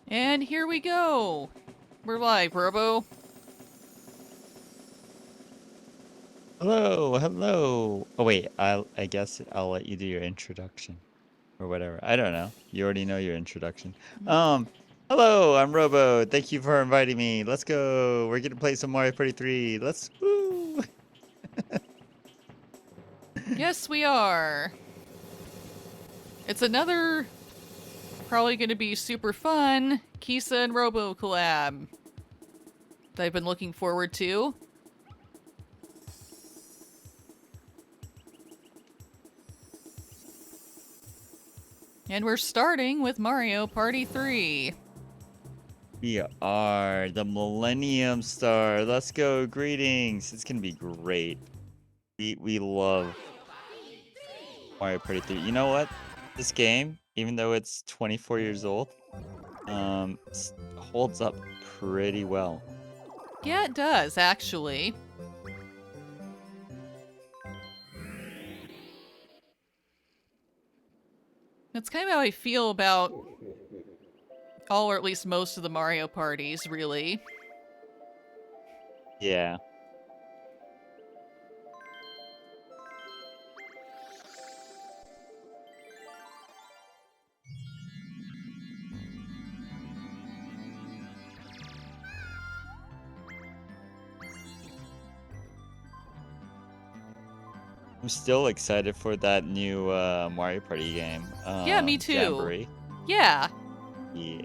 And here we go. We're live, Robo. Hello, hello. Oh wait, I guess I'll let you do your introduction or whatever. I don't know. You already know your introduction. Um, Hello, I'm Robo. Thank you for inviting me. Let's go. We're gonna play some Mario Party 3. Let's woo. Yes, we are. It's another, probably going to be super fun, Kissa and Robo collab that I've been looking forward to. And we're starting with Mario Party 3. We are the Millennium Star. Let's go. Greetings. It's gonna be great. We love Mario Party 3. You know what? This game, even though it's 24 years old, holds up pretty well. Yeah, it does, actually. That's kind of how I feel about all, or at least most of the Mario parties, really. Yeah. I'm still excited for that new Mario Party game. Yeah, me too. Jamboree. Yeah, Yeah.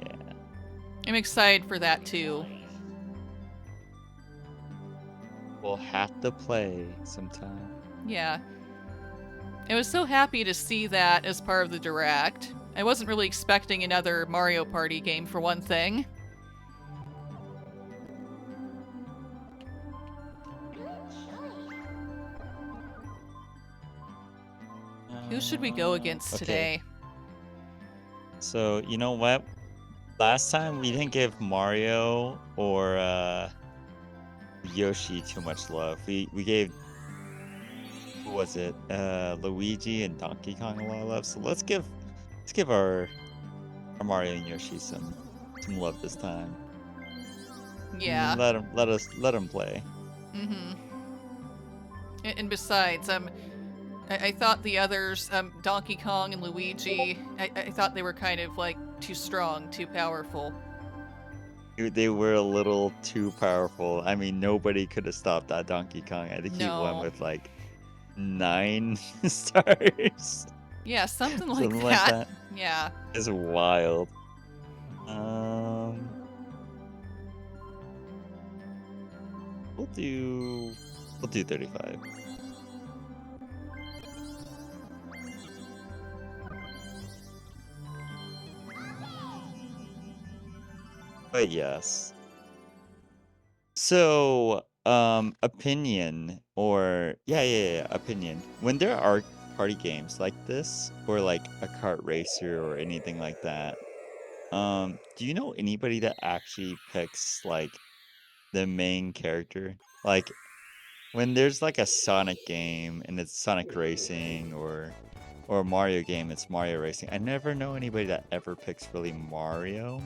I'm excited for that too. We'll have to play sometime. Yeah. I was so happy to see that as part of the Direct. I wasn't really expecting another Mario Party game, for one thing. Who should we go against today? So, you know what? Last time we didn't give Mario or Yoshi too much love. We gave, who was it? Luigi and Donkey Kong a lot of love. So let's give our Mario and Yoshi some love this time. Yeah. Let them play. Mm-hmm. And besides, I thought the others, Donkey Kong and Luigi, I thought they were kind of like too strong, too powerful. They were a little too powerful. I mean, nobody could have stopped that Donkey Kong. I think he won with like 9 stars. Yeah, something like Something that. like that. Yeah. It's wild. We'll do 35. But yes. So, opinion or yeah, opinion. When there are party games like this, or like a kart racer or anything like that, do you know anybody that actually picks like the main character? Like when there's like a Sonic game and it's Sonic Racing or a Mario game, it's Mario Racing. I never know anybody that ever picks really Mario.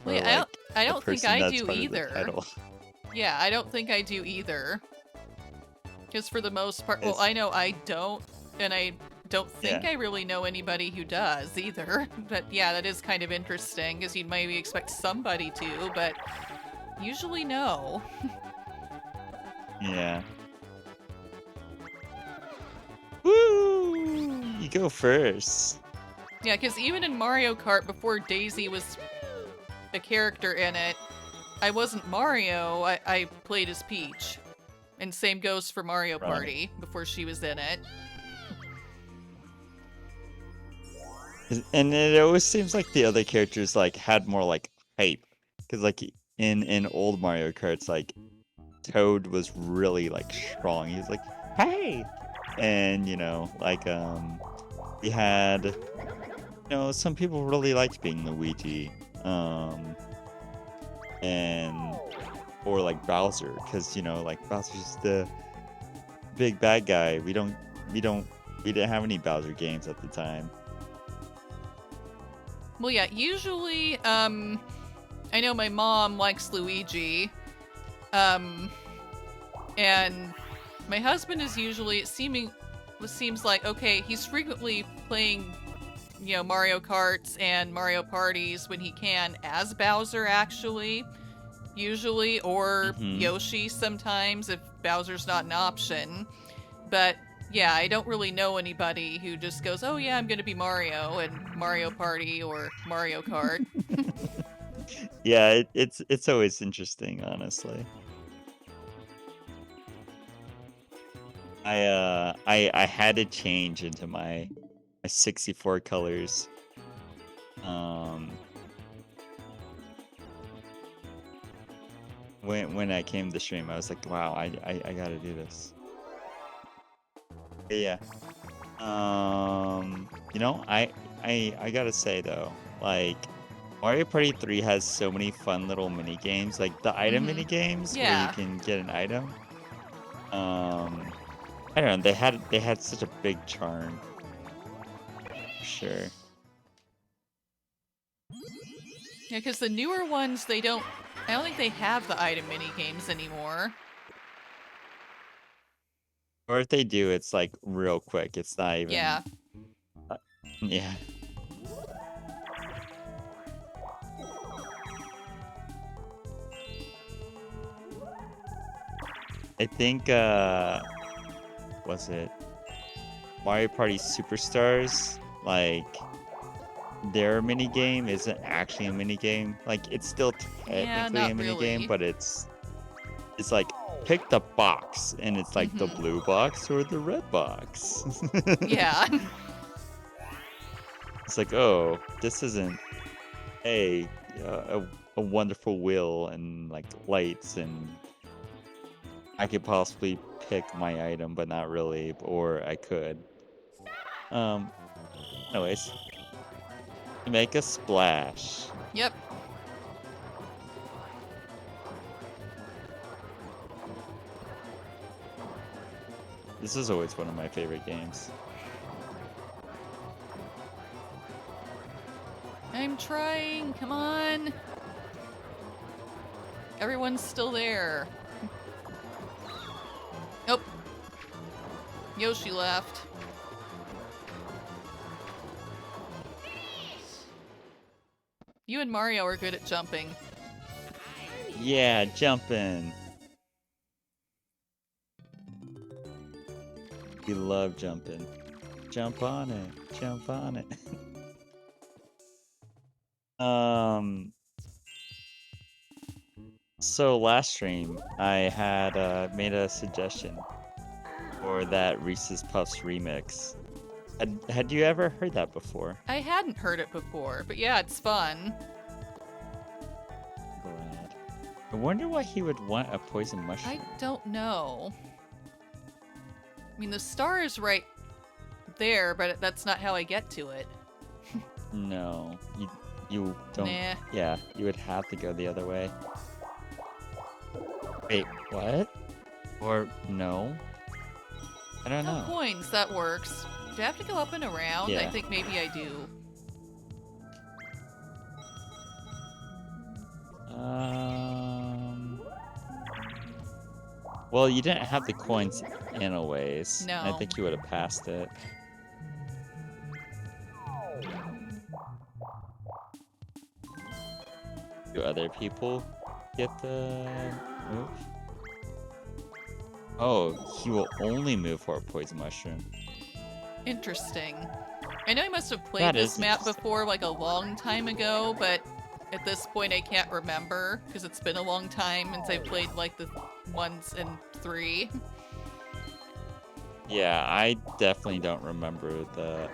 Or Wait, like I the don't think person I that's do part of the either. title. Yeah, I don't think I do either. Because for the most part, well, It's, I know I don't, and I don't think yeah. I really know anybody who does either. But yeah, that is kind of interesting, because you'd maybe expect somebody to, but usually no. Yeah. Woo! You go first. Yeah, because even in Mario Kart, before Daisy was a character in it, I wasn't Mario, I played as Peach. And same goes for Mario Party, before she was in it. And it always seems like the other characters like had more like hype. Cause like in old Mario Karts, like Toad was really like strong. He was like, hey! And you know, like we had, you know, some people really liked being Luigi. And or like Bowser, because you know, like Bowser's the big bad guy. We didn't have any Bowser games at the time. Well, yeah, usually, I know my mom likes Luigi, and my husband is usually seems like, okay, he's frequently playing, Mario Karts and Mario Parties when he can as Bowser, actually, usually, or Mm-hmm. Yoshi sometimes if Bowser's not an option. But yeah, I don't really know anybody who just goes, oh yeah, I'm gonna be Mario and Mario Party or Mario Kart. Yeah, it's always interesting, honestly. I had to change into my 64 colors. Um, when I came to stream, I was like, wow, I gotta do this. But yeah. I gotta say though, like Mario Party 3 has so many fun little mini games, like the item Mm-hmm. mini games where you Yeah. can get an item. I don't know, they had such a big charm, for sure. Yeah, because the newer ones, I don't think they have the item mini games anymore. Or if they do, it's like real quick. It's not even. Yeah. uh, Yeah. I think was it Mario Party Superstars? Like their mini game isn't actually a mini game. Like it's still Yeah, technically a not mini game, really. but it's like pick the box, and it's like the Mm-hmm. blue box or the red box. Yeah. It's like, oh, this isn't a wonderful wheel and like lights, and I could possibly pick my item, but not really, or I could. Um, anyways, make a splash. Yep. This is always one of my favorite games. I'm trying. Come on. Everyone's still there. Nope. Yoshi left. You and Mario are good at jumping. Yeah, jumping. We love jumping. Jump on it. Jump on it. Um, so last stream, I had made a suggestion for that Reese's Puffs remix. Had you ever heard that before? I hadn't heard it before, but yeah, it's fun. Glad. I wonder why he would want a poison I mushroom. don't know. I mean, the star is right there, but that's not how I get to it. No, you don't. Nah. Yeah, you would have to go the other way. Wait, what? Or no? I don't Oh, know. coins, that works. Do I have to go up and around? I Yeah. think maybe I do. Um. Well, you didn't have the coins anyways. No. I think you would have passed it. Do other people get the move? Oh, he will only move for a poison mushroom. Interesting. I know I must have played That this is map interesting. before, like, a long time ago, but at this point I can't remember, because it's been a long time since I played, like, the ones in 3. Yeah, I definitely don't remember the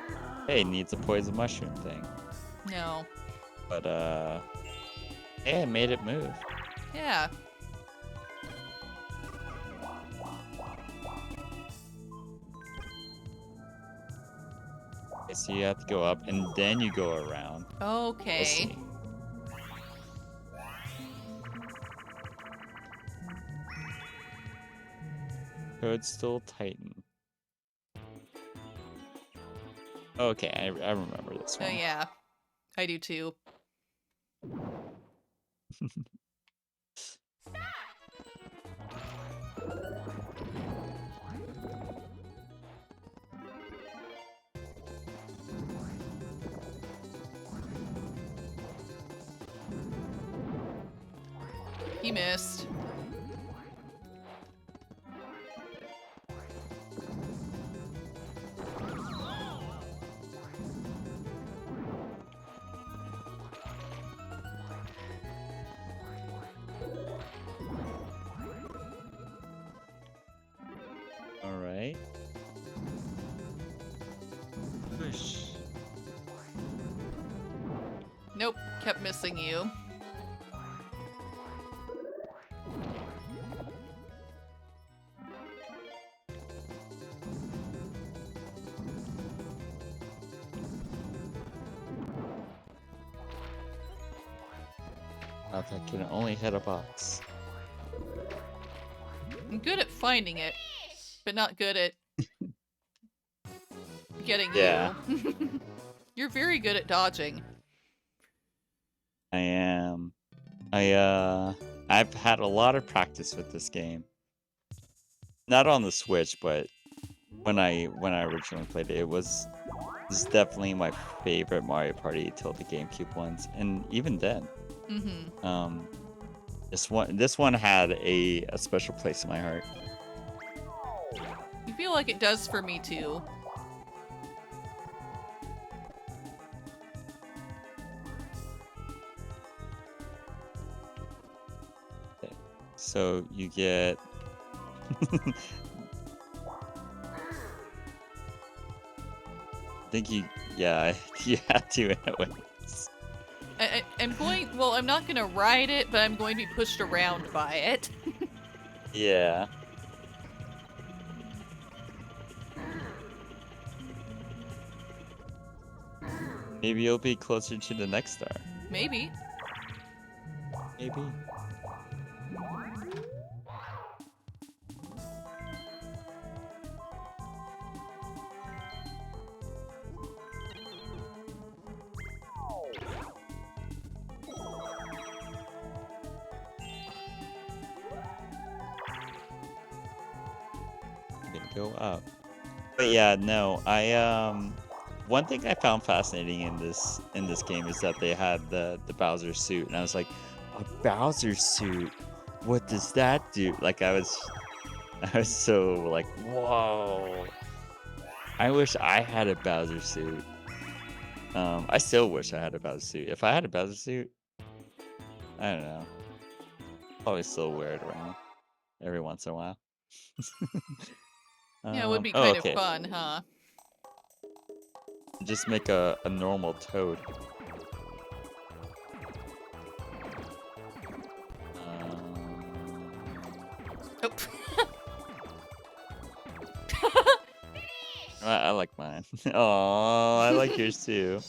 hey, needs a poison mushroom thing. No. But hey, I made it move. Yeah. Okay, so you have to go up and then you go around. Okay. We'll see. Toadstool Titan. Okay, I remember this Oh, one. yeah. I do too. He missed. All right. Push. Nope, kept missing you. If I can only hit a box. I'm good at finding it, but not good at getting Yeah. you. You're very good at dodging. I am. I've had a lot of practice with this game. Not on the Switch, but when I originally played it, this is definitely my favorite Mario Party till the GameCube ones, and even then. Mm-hmm. This one had a special place in my heart. I feel like it does for me too. So you get I think you have 2 wins. I'm going, well, I'm not going to ride it, but I'm going to be pushed around by it. Yeah. Maybe you'll be closer to the next star. Maybe. Maybe. Go up. But yeah, no, one thing I found fascinating in this game is that they had the Bowser suit, and I was like, a Bowser suit? What does that do? Like I was so like, whoa. I wish I had a Bowser suit. I still wish I had a Bowser suit. If I had a Bowser suit, I don't know. Probably still wear it around every once in a while. Yeah, it would be Oh, kind of okay. fun, huh? Just make a normal Toad. Oh. I like mine. Oh, I like yours too.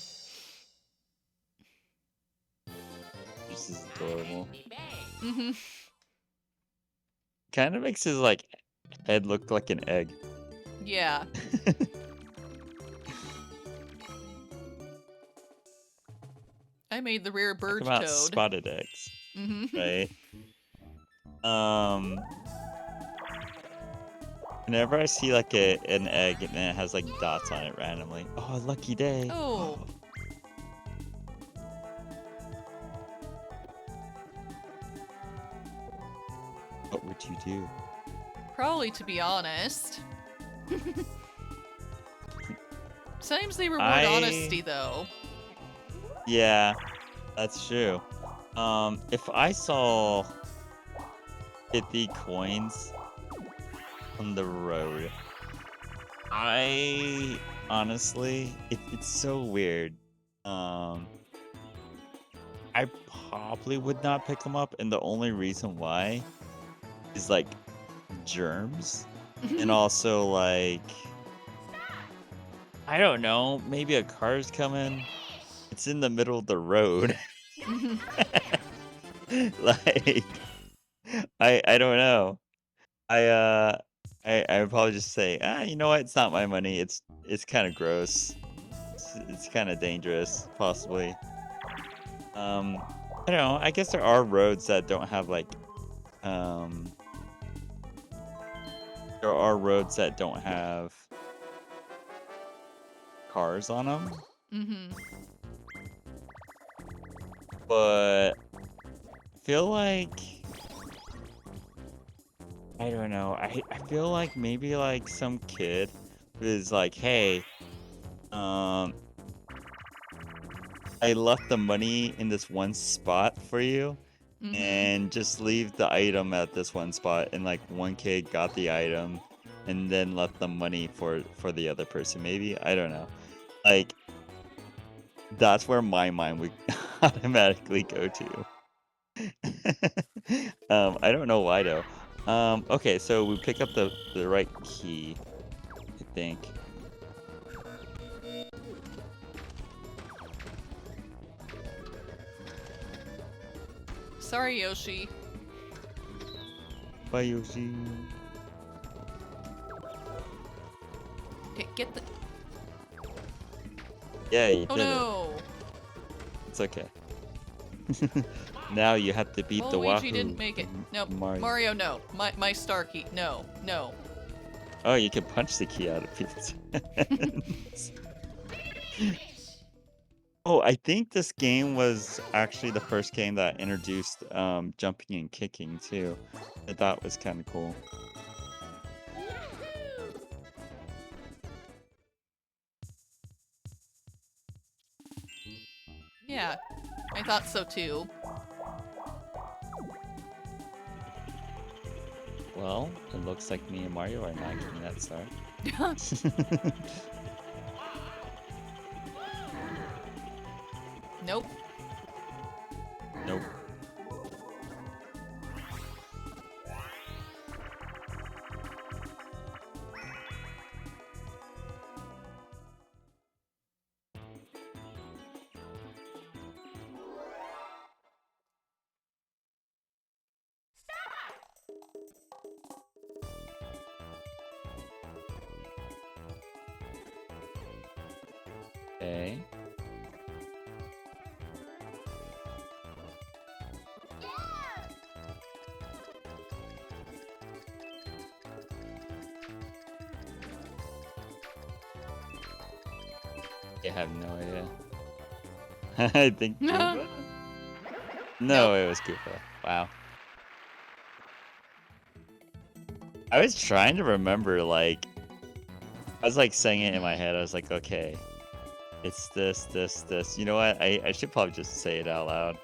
This is adorable. Mm-hmm. Kind of makes his like head look like an egg. Yeah. I made the rare bird Talk about toad. spotted eggs. Mm-hmm. Right. Whenever I see like an egg and it has like dots on it randomly. Oh, lucky day. Oh. What would you do? Probably, to be honest. Sometimes they reward honesty, though. Yeah, that's true. If I saw 50 coins on the road, I honestly, it's so weird. I probably would not pick them up, and the only reason why is like germs, and also like I don't know, maybe a car's coming. It's in the middle of the road. Like I don't know. I would probably just say, you know what? It's not my money. It's kind of gross. It's kind of dangerous, possibly. I don't know. I guess there are roads that don't have like um there are roads that don't have cars on them, Mm-hmm. but I feel like I don't know. I feel like maybe like some kid is like, hey, um, I left the money in this one spot for you, Mm-hmm. and just leave the item at this one spot. And like one kid got the item, and then left the money for the other person. Maybe I don't know. Like that's where my mind would automatically go to. I don't know why though. Okay, so we pick up the right key, I think. Sorry, Yoshi. Bye, Yoshi. Okay, get the. Yeah, you Oh did it. no! It's okay. Now you have to beat the Luigi Wahoo. didn't make it. Nope. Mario. Mario, no. My star key. No. No. Oh, you can punch the key out of people's hands. Oh, I think this game was actually the first game that introduced jumping and kicking too. I thought was kind of cool. Yeah, I thought so too. Well, it looks like me and Mario are not getting that star. Nope. Nope. Okay. I have no idea. I think Goomba? No, Nope. it was Goomba. Wow. I was trying to remember, like, I was like saying it in my head. I was like, okay, it's this. You know what? I should probably just say it out loud.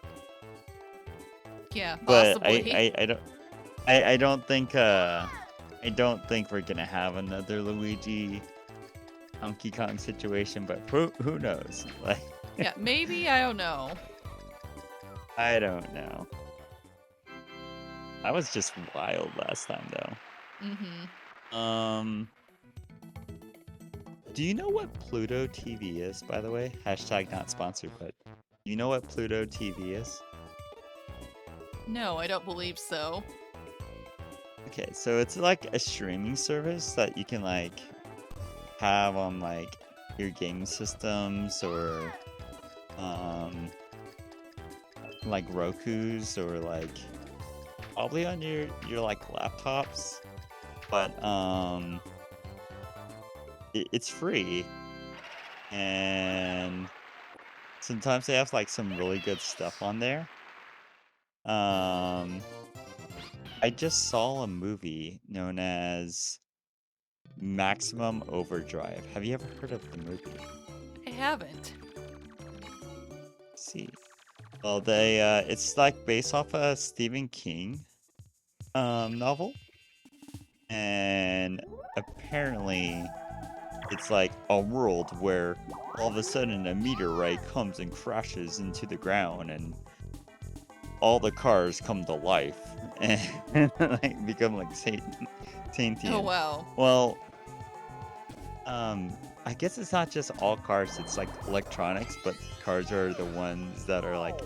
Yeah, But possibly. I don't think we're gonna have another Luigi Donkey Kong situation, but who knows? Like, Yeah, maybe, I don't know. I don't know. I was just wild last time though. Mm-hmm. Do you know what Pluto TV is, by the way? Hashtag not sponsored, but do you know what Pluto TV is? No, I don't believe so. Okay, so it's like a streaming service that you can like have on like your game systems or like Roku's or like probably on your like laptops. But it's free, and sometimes they have like some really good stuff on there. I just saw a movie known as Maximum Overdrive. Have you ever heard of the movie? I haven't. See. Well, it's like based off a Stephen King novel, and apparently it's like a world where all of a sudden a meteorite comes and crashes into the ground, and all the cars come to life and like become like Oh, sentient. wow. Well, I guess it's not just all cars, it's like electronics, but cars are the ones that are like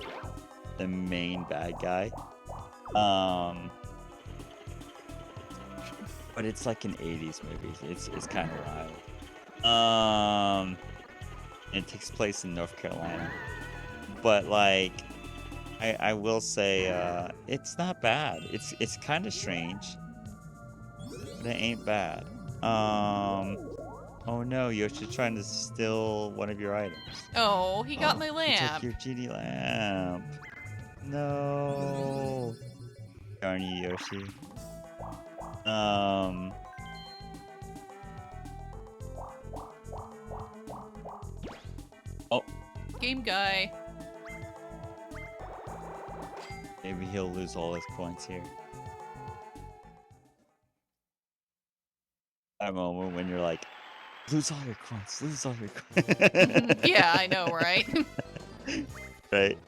the main bad guy. But it's like an 80s movie. It's kind of wild. It takes place in North Carolina. But like I will say it's not bad. It's kind of strange, but it ain't bad. Oh no, Yoshi's trying to steal one of your items. Oh, he got my He took lamp. your genie lamp. No. Darn you, Yoshi. Oh, Game guy. maybe he'll lose all his coins here. That moment when you're like, lose all your coins, lose all your coins. Yeah, I know, right? Right?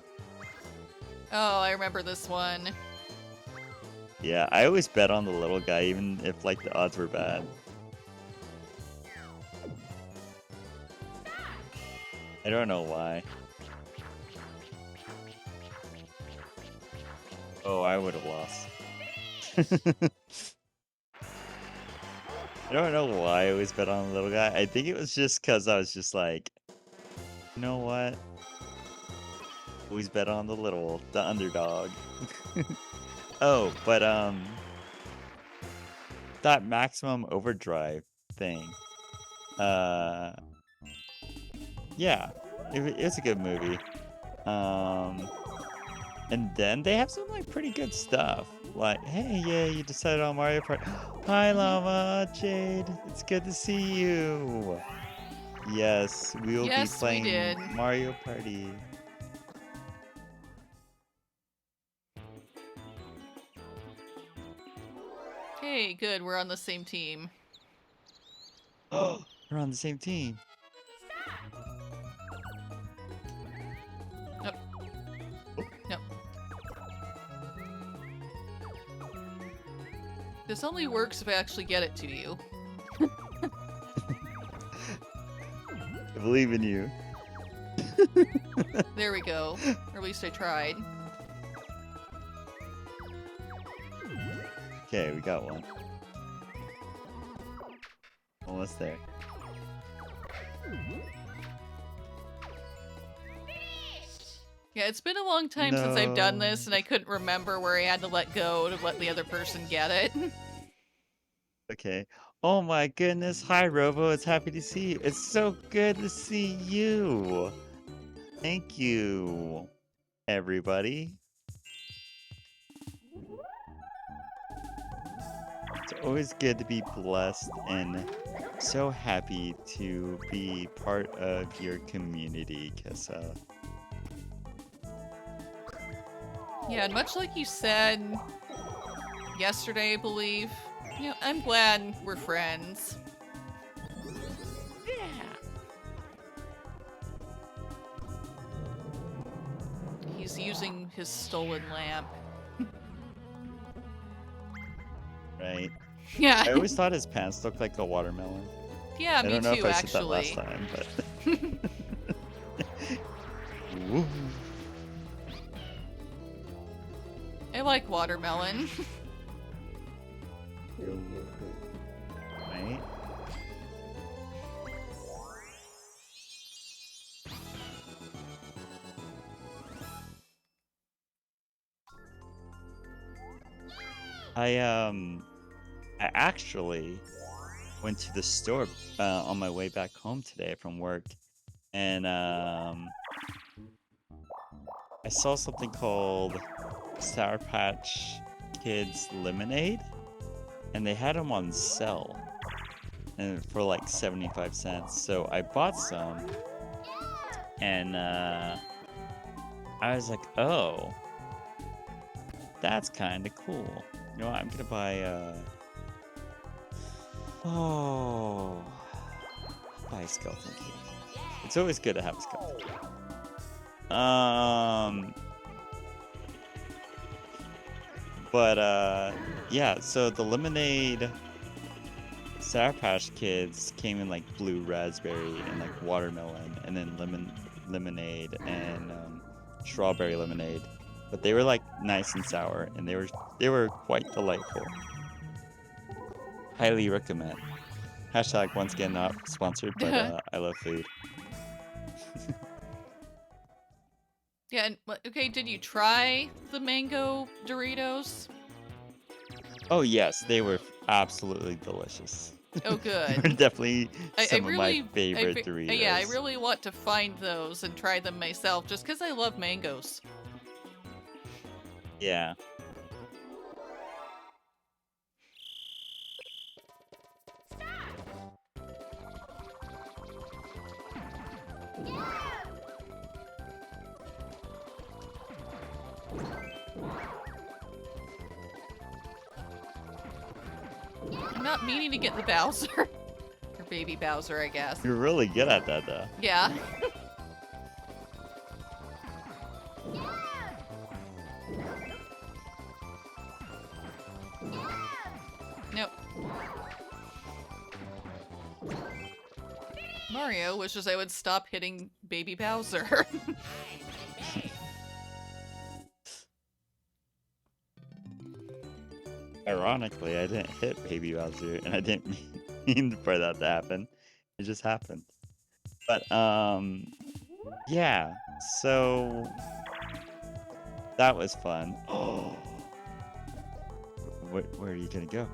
Oh, I remember this one. Yeah, I always bet on the little guy, even if like the odds were bad. I don't know why. Oh, I would have lost. I don't know why I always bet on the little guy. I think it was just because I was just like, you know what? Always bet on the underdog. Oh, but that maximum overdrive thing. Yeah, it's a good movie. And then they have some like pretty good stuff. Like, hey, yeah, you decided on Mario Party. Hi, Llama, Jade. It's good to see you. Yes, we will be Yes, we playing did. Mario Party. Hey, good, we're on the same team. Oh, we're on the same team. Nope. Nope. This only works if I actually get it to you. I believe in you. There we go. Or at least I tried. Okay, we got one. Almost there. Yeah, it's been a long time since I've done this, and I couldn't remember where I had to let go to let the other person get it. Okay. Oh my goodness. Hi, Robo. It's happy to see you. It's so good to see you. Thank you, everybody. It's always good to be blessed and so happy to be part of your community, Kissa. Yeah, and much like you said yesterday, I believe, you know, I'm glad we're friends. He's using his stolen lamp. Right? Yeah. I always thought his pants looked like a watermelon. Yeah, I me don't know too, if I said that last actually. time, but... Woo. I like watermelon. Right? I actually went to the store on my way back home today from work, and I saw something called Sour Patch Kids Lemonade, and they had them on sale, and for like 75 cents. So I bought some, and I was like, oh, that's kind of cool. You know what? I'm gonna buy oh, I'll buy a skeleton key. It's always good to have a skeleton key. But yeah, so the lemonade Sour Patch Kids came in like blue raspberry and like watermelon, and then lemonade and strawberry lemonade. But they were like nice and sour, and they were quite delightful. Highly recommend. Hashtag once again not sponsored, but I love food. Yeah, and okay, did you try the mango Doritos? Oh yes, they were absolutely delicious. Oh, They good. were definitely I some of my really, favorite yeah, I Doritos. really want to find those and try them myself, just because I love mangoes. Yeah. I'm not meaning to get the Bowser. Or baby Bowser, I guess. You're really good at that though. Yeah. Nope. Mario wishes I would stop hitting baby Bowser. Ironically, I didn't hit Baby Bowser, and I didn't mean for that to happen. It just happened. But yeah. So that was fun. Oh, where are you gonna go?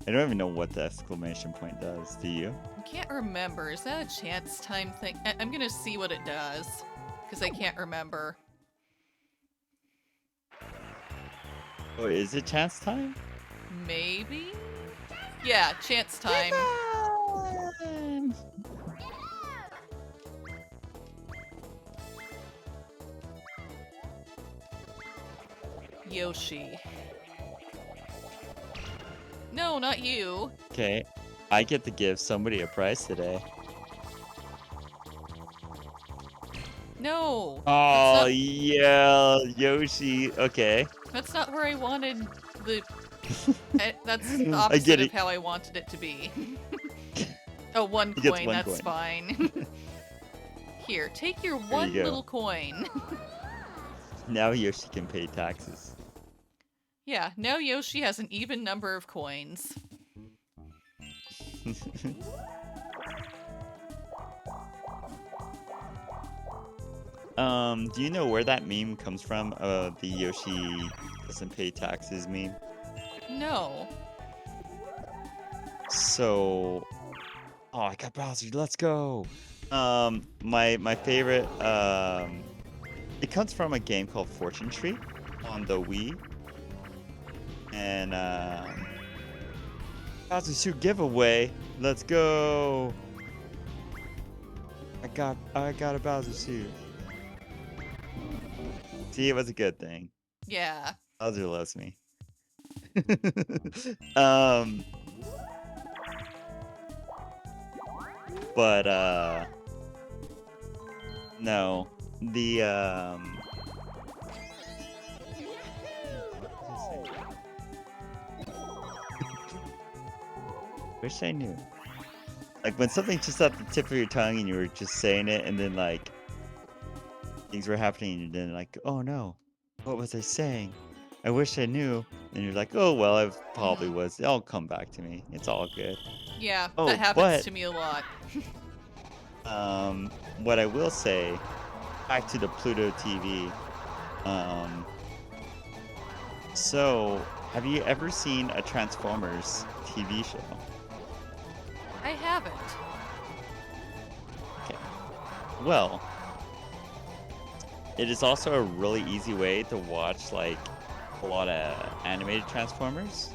I don't even know what the exclamation point does. Do you? I can't remember. Is that a chance time thing? I'm gonna see what it does. Because I can't remember. Oh, is it chance time? Maybe? Yeah, chance time. Yoshi. No, not you. Okay, I get to give somebody a prize today. No. Oh yeah, Yoshi. Okay. That's not where I wanted the... that's the I get opposite of it. how I wanted it to be. Oh, one He gets coin, one that's coin. fine. Here, take your There one you go. little coin. Now Yoshi can pay taxes. Yeah, now Yoshi has an even number of coins. Do you know where that meme comes from? The Yoshi doesn't pay taxes meme? No. So, oh, I got Bowser. Let's go. My favorite, it comes from a game called Fortune Tree on the Wii. And, Bowser Suit giveaway. Let's go. I got a Bowser Suit. See, it was a good thing. Yeah. Bowser loves me. um, but no, the wish I knew. Like when something's just at the tip of your tongue and you were just saying it, and then like things were happening, and then like, oh no, what was I saying? I wish I knew. And you're like, oh well, I probably was. It'll come back to me. It's all good. Yeah, Oh, that happens but to me a lot. what I will say, back to the Pluto TV. So have you ever seen a Transformers TV show? I haven't. Okay. Well, it is also a really easy way to watch like a lot of animated Transformers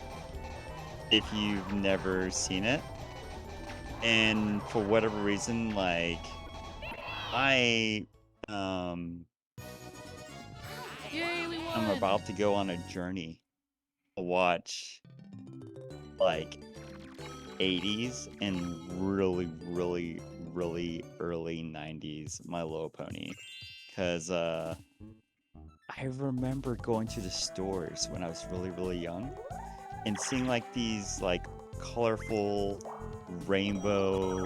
if you've never seen it. And for whatever reason, like I Yay, we I'm won! about to go on a journey to watch like 80s and really, really, really early 90s My Little Pony. Because I remember going to the stores when I was really, really young and seeing like these like colorful rainbow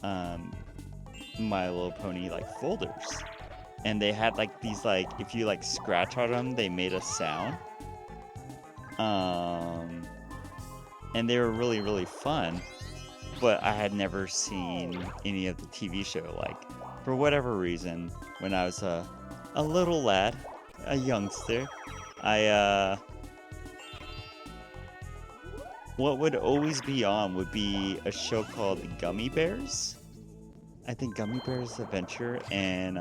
My Little Pony like folders. And they had like these like if you like scratch on them, they made a sound. And they were really, really fun. But I had never seen any of the TV show like for whatever reason, when I was a little lad, a youngster, I what would always be on would be a show called Gummy Bears. I think Gummy Bears Adventure and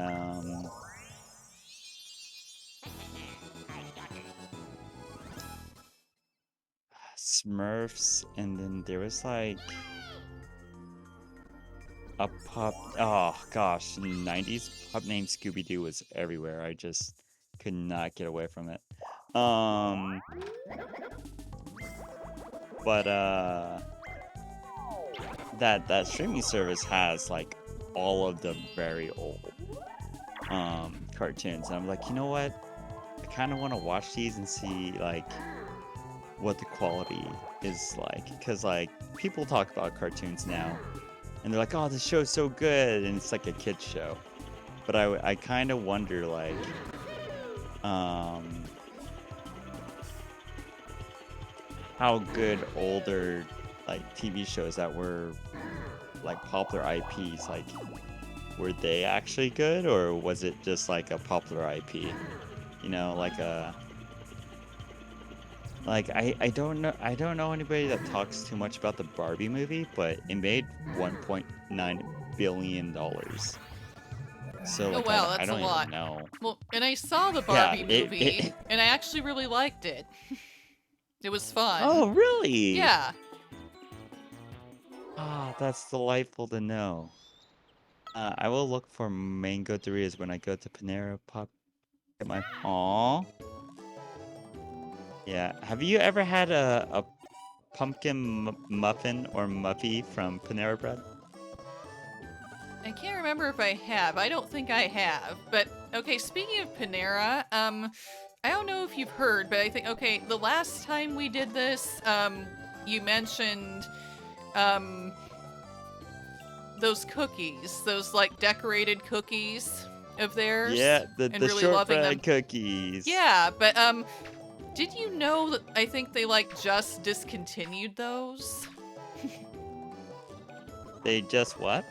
Smurfs, and then there was like a pup. Oh gosh, 90s pup named Scooby Doo was everywhere. I just could not get away from it. But that streaming service has like all of the very old cartoons, and I'm like, you know what? I kind of want to watch these and see like what the quality is like, because like people talk about cartoons now and they're like, oh, this show's so good, and it's like a kid's show, but I kind of wonder like how good older like TV shows that were like popular IPs, like were they actually good, or was it just like a popular IP, you know, like a like I don't know anybody that talks too much about the Barbie movie, but it made $1.9 billion. So Oh like wow, I that's a don't lot. even know. Well, and I saw the Yeah, Barbie movie, and I actually really liked it. It was fun. Oh, really? Yeah. Ah, that's delightful to know. I will look for mango Doritos when I go to Panera Pop. Get my Aw. Yeah. Have you ever had a pumpkin muffin or muffy from Panera Bread? I can't remember if I have. I don't think I have. But okay, speaking of Panera, I don't know if you've heard, but I think okay, the last time we did this, you mentioned those cookies, those like decorated cookies of theirs, Yeah, and the really loving them. shortbread cookies. Yeah, but did you know that I think they like just discontinued those? They just what?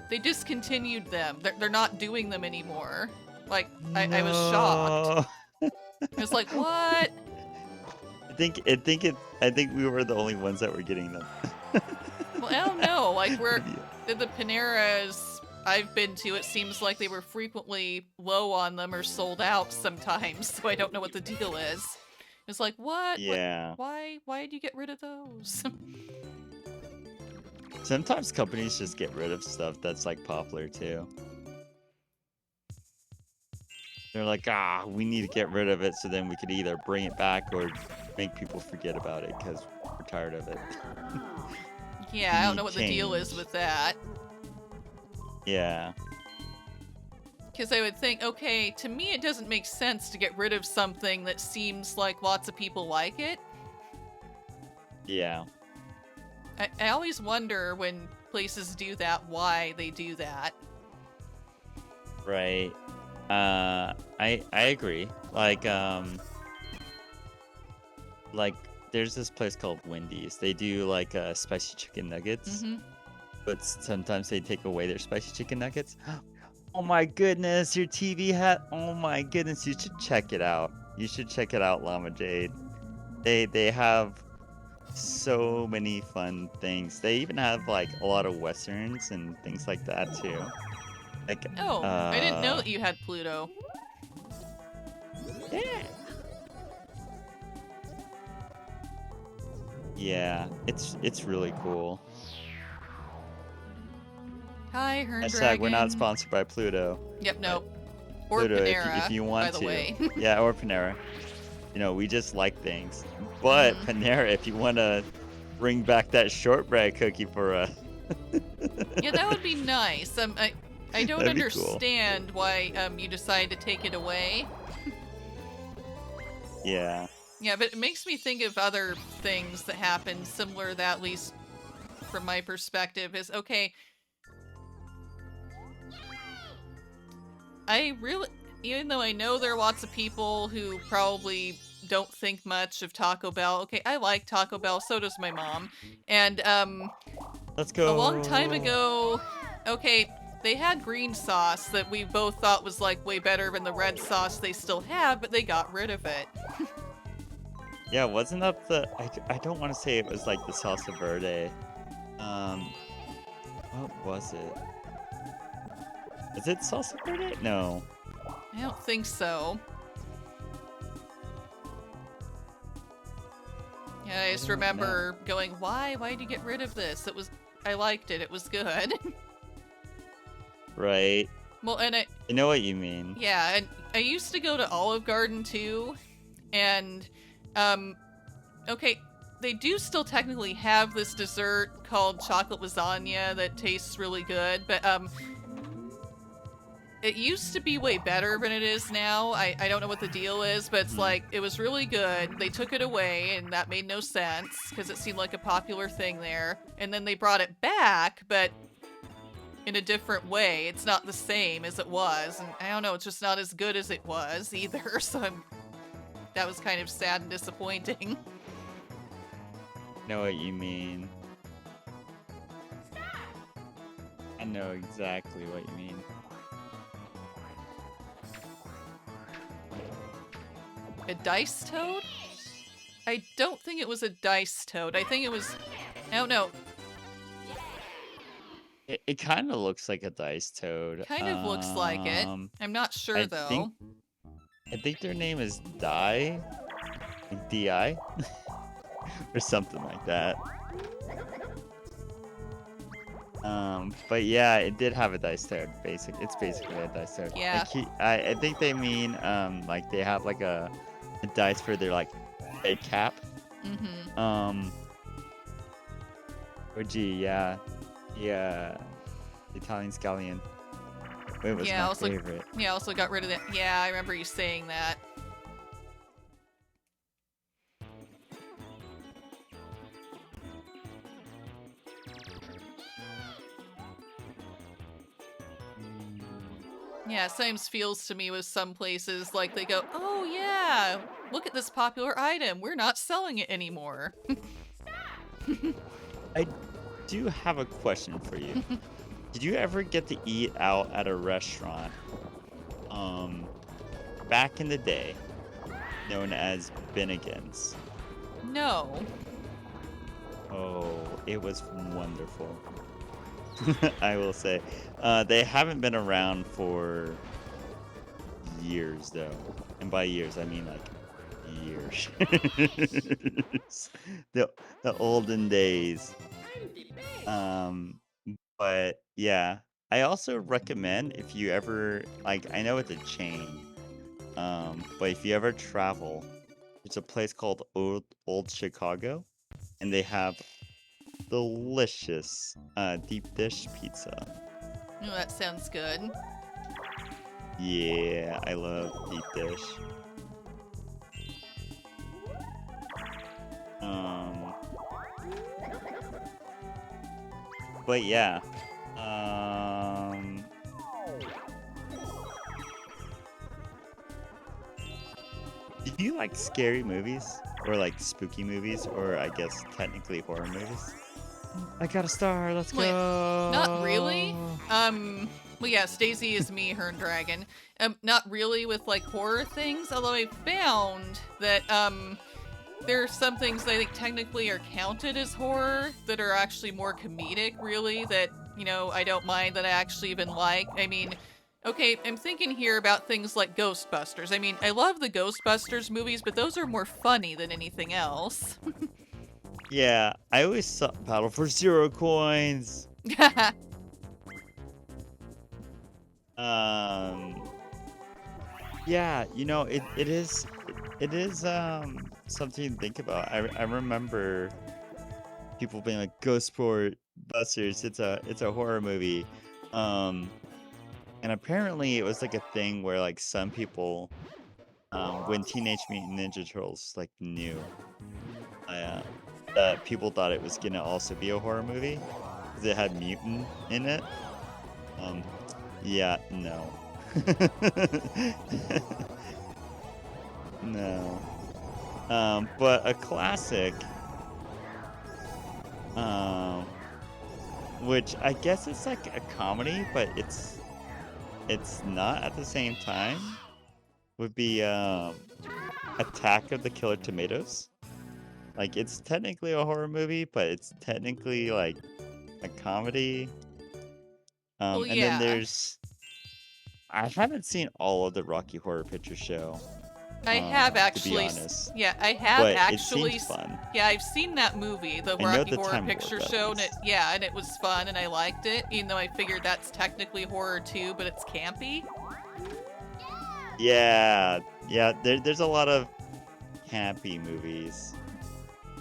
They discontinued them. They're not doing them anymore. Like I was shocked. No. I was like, what? I think we were the only ones that were getting them. Well, I don't know. Like we're Maybe. the Paneras I've been to, it seems like they were frequently low on them or sold out sometimes. So I don't know what the deal is. It's like, what? Yeah. Why did you get rid of those? Sometimes companies just get rid of stuff that's like popular too. They're like, ah, we need to get rid of it so then we could either bring it back or make people forget about it because we're tired of it. Yeah, I don't know what the deal is with that. Yeah. Because I would think, okay, to me it doesn't make sense to get rid of something that seems like lots of people like it. Yeah. I always wonder when places do that, why they do that. Right. I agree. Like there's this place called Wendy's. They do like spicy chicken nuggets, but sometimes they take away their spicy chicken nuggets. Oh my goodness, your TV hat. Oh my goodness, you should check it out. You should check it out, Llama Jade. They have so many fun things. They even have like a lot of westerns and things like that too. Like oh, I didn't know that you had Pluto. Yeah. Yeah, it's really cool. Hi, Hern Hashtag Dragon. we're not sponsored by Pluto. Yep, no. Or Pluto, Panera, if you want by to. the way. Yeah, or Panera. You know, we just like things. But Panera, if you want to bring back that shortbread cookie for us. Yeah, that would be nice. I don't That'd be cool. understand why you decided to take it away. Yeah. Yeah, but it makes me think of other things that happen similar to that, at least from my perspective, is okay. I really, even though I know there are lots of people who probably don't think much of Taco Bell. Okay, I like Taco Bell, so does my mom. And Let's go. a long time ago, okay, They had green sauce that we both thought was like way better than the red sauce they still have, but they got rid of it. Yeah, wasn't that I don't want to say it was like the salsa verde. What was it? Is it salsa verde? No. I don't think so. Yeah, I just don't remember going, why? Why'd you get rid of this? I liked it. It was good. Right. Well, and I know what you mean. yeah, and I used to go to Olive Garden too, and, okay, they do still technically have this dessert called chocolate lasagna that tastes really good, but, it used to be way better than it is now. I don't know what the deal is, but it's like, it was really good. They took it away, and that made no sense, because it seemed like a popular thing there. And then they brought it back, but in a different way. It's not the same as it was, and I don't know, it's just not as good as it was either, so that was kind of sad and disappointing. Know what you mean. I know exactly what you mean. A dice toad? I don't think it was a dice toad. I think it was... I don't know. It kind of looks like a dice toad. Kind of looks like it. I'm not sure, though. I think their name is Di? Like D-I? Or something like that. But yeah, it did have a dice toad. It's basically a dice toad. Yeah. I think they mean like they have like a dice for their like head cap. Mm-hmm. Or gee, yeah, Italian scallion. It was my favorite. Yeah, also got rid of that. Yeah, I remember you saying that. Yeah, sometimes feels to me with some places like they go, oh yeah, look at this popular item. We're not selling it anymore. I do have a question for you. Did you ever get to eat out at a restaurant back in the day known as Bennigan's? No. Oh, it was wonderful. I will say. They haven't been around for years, though. And by years, I mean like years. the olden days. But yeah, I also recommend if you ever like, I know it's a chain, but if you ever travel, there's a place called Old Chicago, and they have delicious deep dish pizza. Oh, that sounds good. Yeah, I love deep dish. But yeah. Do you like scary movies? Or like spooky movies? Or I guess technically horror movies? I got a star, let's go! Not really. Well, yes, Daisy is me, her dragon. Not really with like horror things, although I found that there are some things that I think technically are counted as horror that are actually more comedic, really, that, you know, I don't mind, that I actually even like. I mean, okay, I'm thinking here about things like Ghostbusters. I mean, I love the Ghostbusters movies, but those are more funny than anything else. Yeah, I always saw Battle for Zero Coins. Yeah, you know, it is something to think about. I remember people being like, Ghostbusters, it's a horror movie. And apparently it was like a thing where like some people when Teenage Mutant Ninja Turtles like knew that people thought it was gonna also be a horror movie because it had mutant in it. Yeah, no. No. But a classic which I guess it's like a comedy, but it's not at the same time, would be Attack of the Killer Tomatoes. Like it's technically a horror movie, but it's technically like a comedy. Well, And then yeah. there's I haven't seen all of the Rocky Horror Picture Show, I have to be actually, honest, yeah, I have but it actually, seems fun. yeah, I've seen that movie, the I know Rocky the Horror Time Warp Picture at Show, and least. and it was fun, and I liked it, even though I figured that's technically horror too, but it's campy. Yeah, yeah. There's a lot of campy movies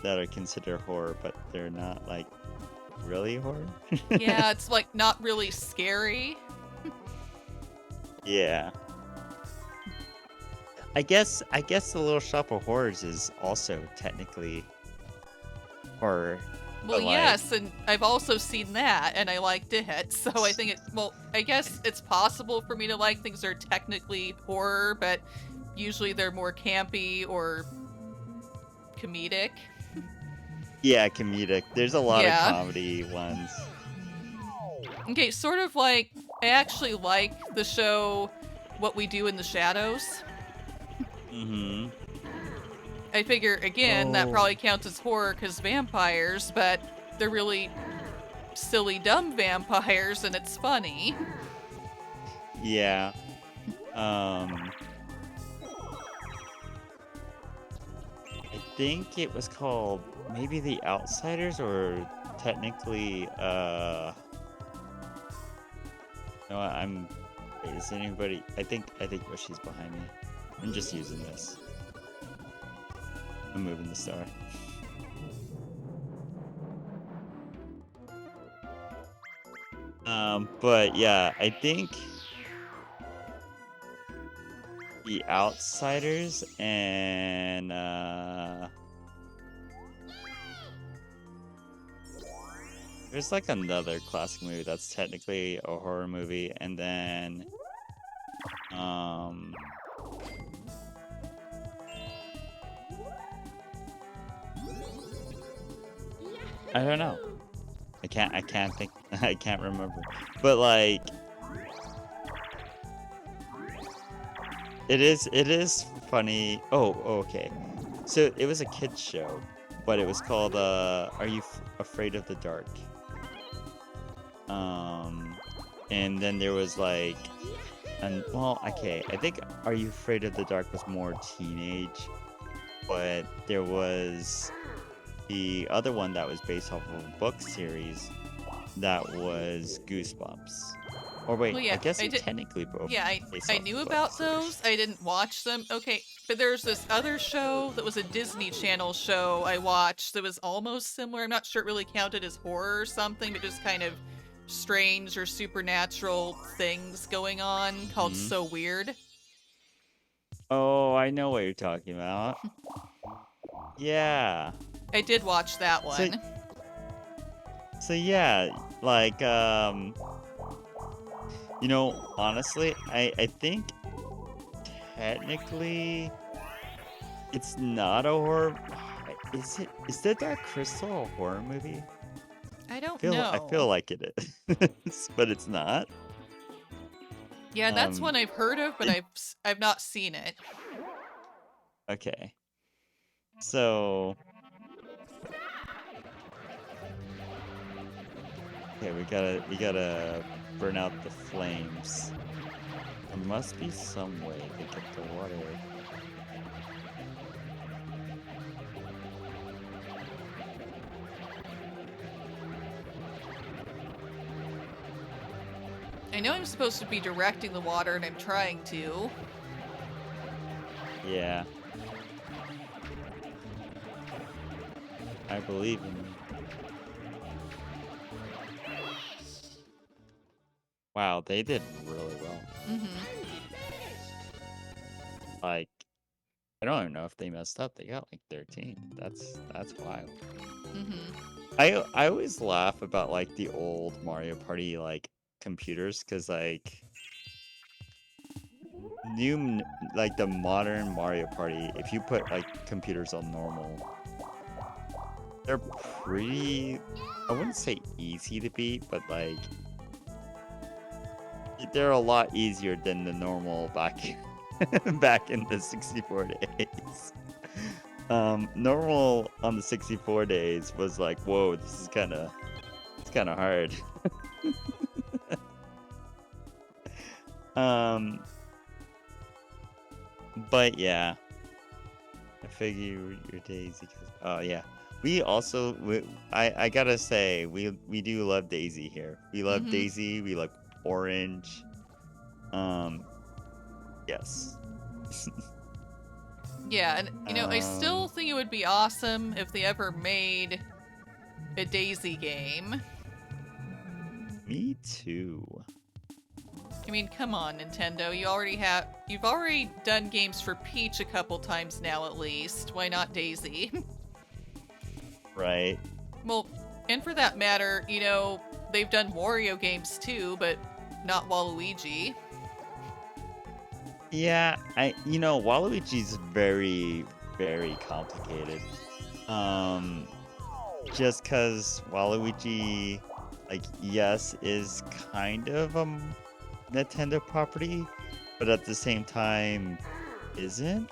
that are considered horror, but they're not like really horror. Yeah, it's like not really scary. Yeah. I guess the Little Shop of Horrors is also technically horror. Well, But like, yes, and I've also seen that, and I liked it, so I think well, I guess it's possible for me to like things that are technically horror, but usually they're more campy or comedic. yeah, comedic. There's a lot of Yeah. comedy ones. Okay, sort of like, I actually like the show What We Do in the Shadows. Mm-hmm. I figure, again, that Oh. probably counts as horror because vampires, but they're really silly, dumb vampires, and it's funny. Yeah. I think it was called maybe The Outsiders, or technically, no, is anybody, I think Yoshi's behind me. I'm just using this. I'm moving the star. But yeah, I think The Outsiders and there's like another classic movie that's technically a horror movie, and then I don't know. I can't think. I can't remember. But like, it is funny. Oh, okay. So it was a kids show, but it was called Are You Afraid of the Dark? And then there was like, well, okay, I think Are You Afraid of the Dark was more teenage, but there was the other one that was based off of a book series that was Goosebumps. Or wait, Well, yeah, I guess I they're did- technically both. Yeah, based I off knew book about series. those. I didn't watch them. Okay, but there's this other show that was a Disney Channel show I watched that was almost similar. I'm not sure it really counted as horror or something, but just kind of strange or supernatural things going on, called Mhm. So Weird. Oh, I know what you're talking about. Yeah. I did watch that So, one. so yeah, like honestly, I think technically it's not a horror. Is the Dark Crystal a horror movie? I don't I feel know. like it is, but it's not. Yeah, that's Um, one I've heard of, but it- I've not seen it. okay. So, okay, we gotta burn out the flames. There must be some way to get the water. I know I'm supposed to be directing the water, and I'm trying to. Yeah. I believe in you. Wow, they did really well. Mm-hmm. Like, I don't even know if they messed up. They got like 13. That's wild. Mm-hmm. I always laugh about like the old Mario Party like computers, because like like the modern Mario Party, if you put like computers on normal, they're pretty, I wouldn't say easy to beat, but like they're a lot easier than the normal back back in the 64 days. Normal on the 64 days was like, whoa, this is it's kind of hard. But yeah, I figure your Daisy. Oh yeah, I gotta say, we do love Daisy here. We love Daisy. We love Orange. Yes. Yeah, and you know, I still think it would be awesome if they ever made a Daisy game. Me too. I mean, come on, Nintendo. You've already done games for Peach a couple times now, at least. Why not Daisy? Right. Well, and for that matter, you know, they've done Wario games too, but not Waluigi. Yeah, Waluigi's very, very complicated. Just because Waluigi, like, yes, is kind of a Nintendo property, but at the same time, isn't.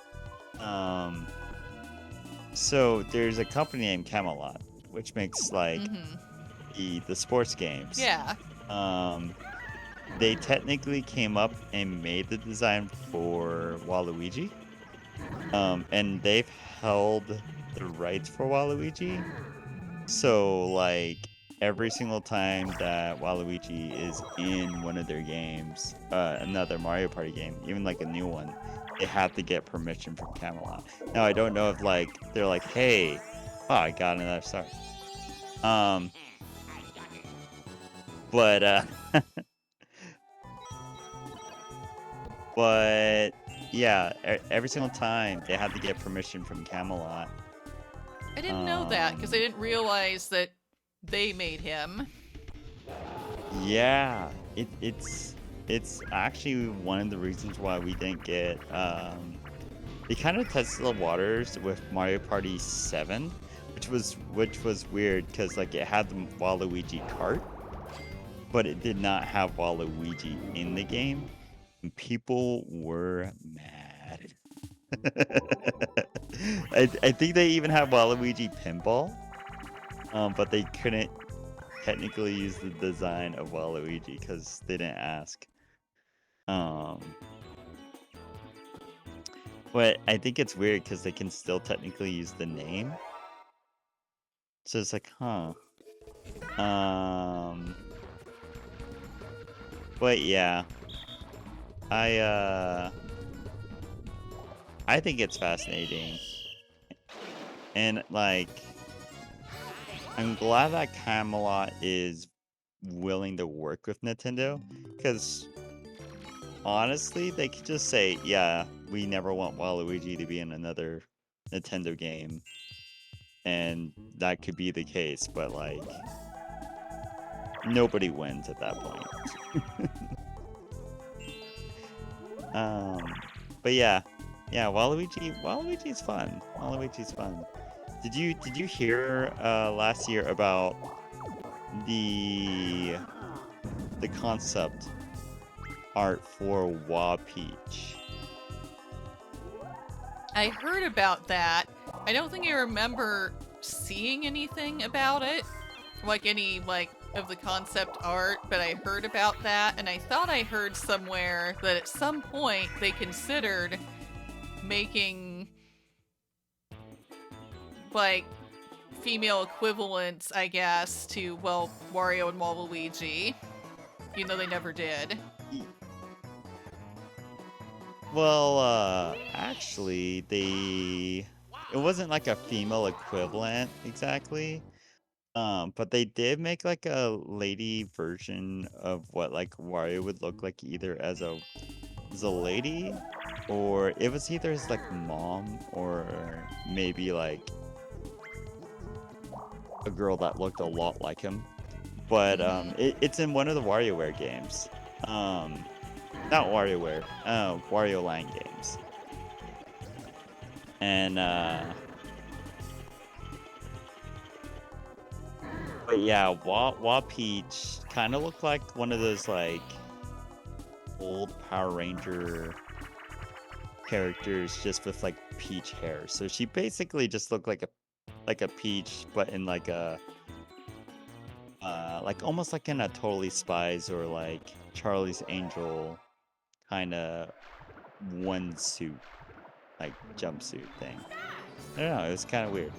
So there's a company named Camelot, which makes like the sports games. Yeah. They technically came up and made the design for Waluigi. And they've held the rights for Waluigi. So, like, every single time that Waluigi is in one of their games, another Mario Party game, even like a new one, they have to get permission from Camelot. Now, I don't know if, like, they're like, hey, I got another star. But, but yeah, every single time they have to get permission from Camelot. I didn't know that because I didn't realize that they made him. Yeah, it's actually one of the reasons why we didn't get they kind of tested the waters with Mario Party 7, which was weird because like it had the Waluigi Kart, but it did not have Waluigi in the game. And people were mad. I think they even had Waluigi Pinball, but they couldn't technically use the design of Waluigi because they didn't ask. But I think it's weird because they can still technically use the name. So it's like, huh. But yeah. I think it's fascinating. And like I'm glad that Camelot is willing to work with Nintendo, because honestly, they could just say, yeah, we never want Waluigi to be in another Nintendo game. And that could be the case, but like, nobody wins at that point. But yeah, Waluigi's fun. Waluigi's fun. Did you hear last year about the concept art for Wa Peach? I heard about that. I don't think I remember seeing anything about it, like any of the concept art, but I heard about that, and I thought I heard somewhere that at some point they considered making like female equivalents, I guess, to, well, Wario and Waluigi, even though they never did. Well, actually, it wasn't like a female equivalent exactly. But they did make like a lady version of what like Wario would look like, either as a lady, or it was either his like mom, or maybe like a girl that looked a lot like him. But it's in one of the WarioWare games. Not WarioWare, Wario Land games. And But yeah, Wa Peach kind of looked like one of those like old Power Ranger characters, just with like peach hair. So she basically just looked like a peach, but in like almost like in a Totally Spies or like Charlie's Angel kind of one suit, like jumpsuit thing. I don't know. It was kind of weird.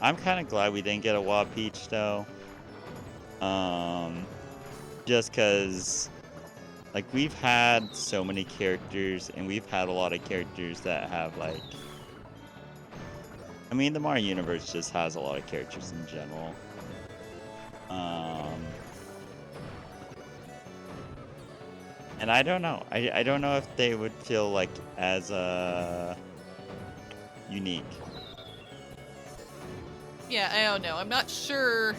I'm kind of glad we didn't get a Wa Peach though. Just because like we've had so many characters, and we've had a lot of characters that have like, I mean, the Mario universe just has a lot of characters in general. And I don't know. I don't know if they would feel like as unique. Yeah, I don't know. I'm not sure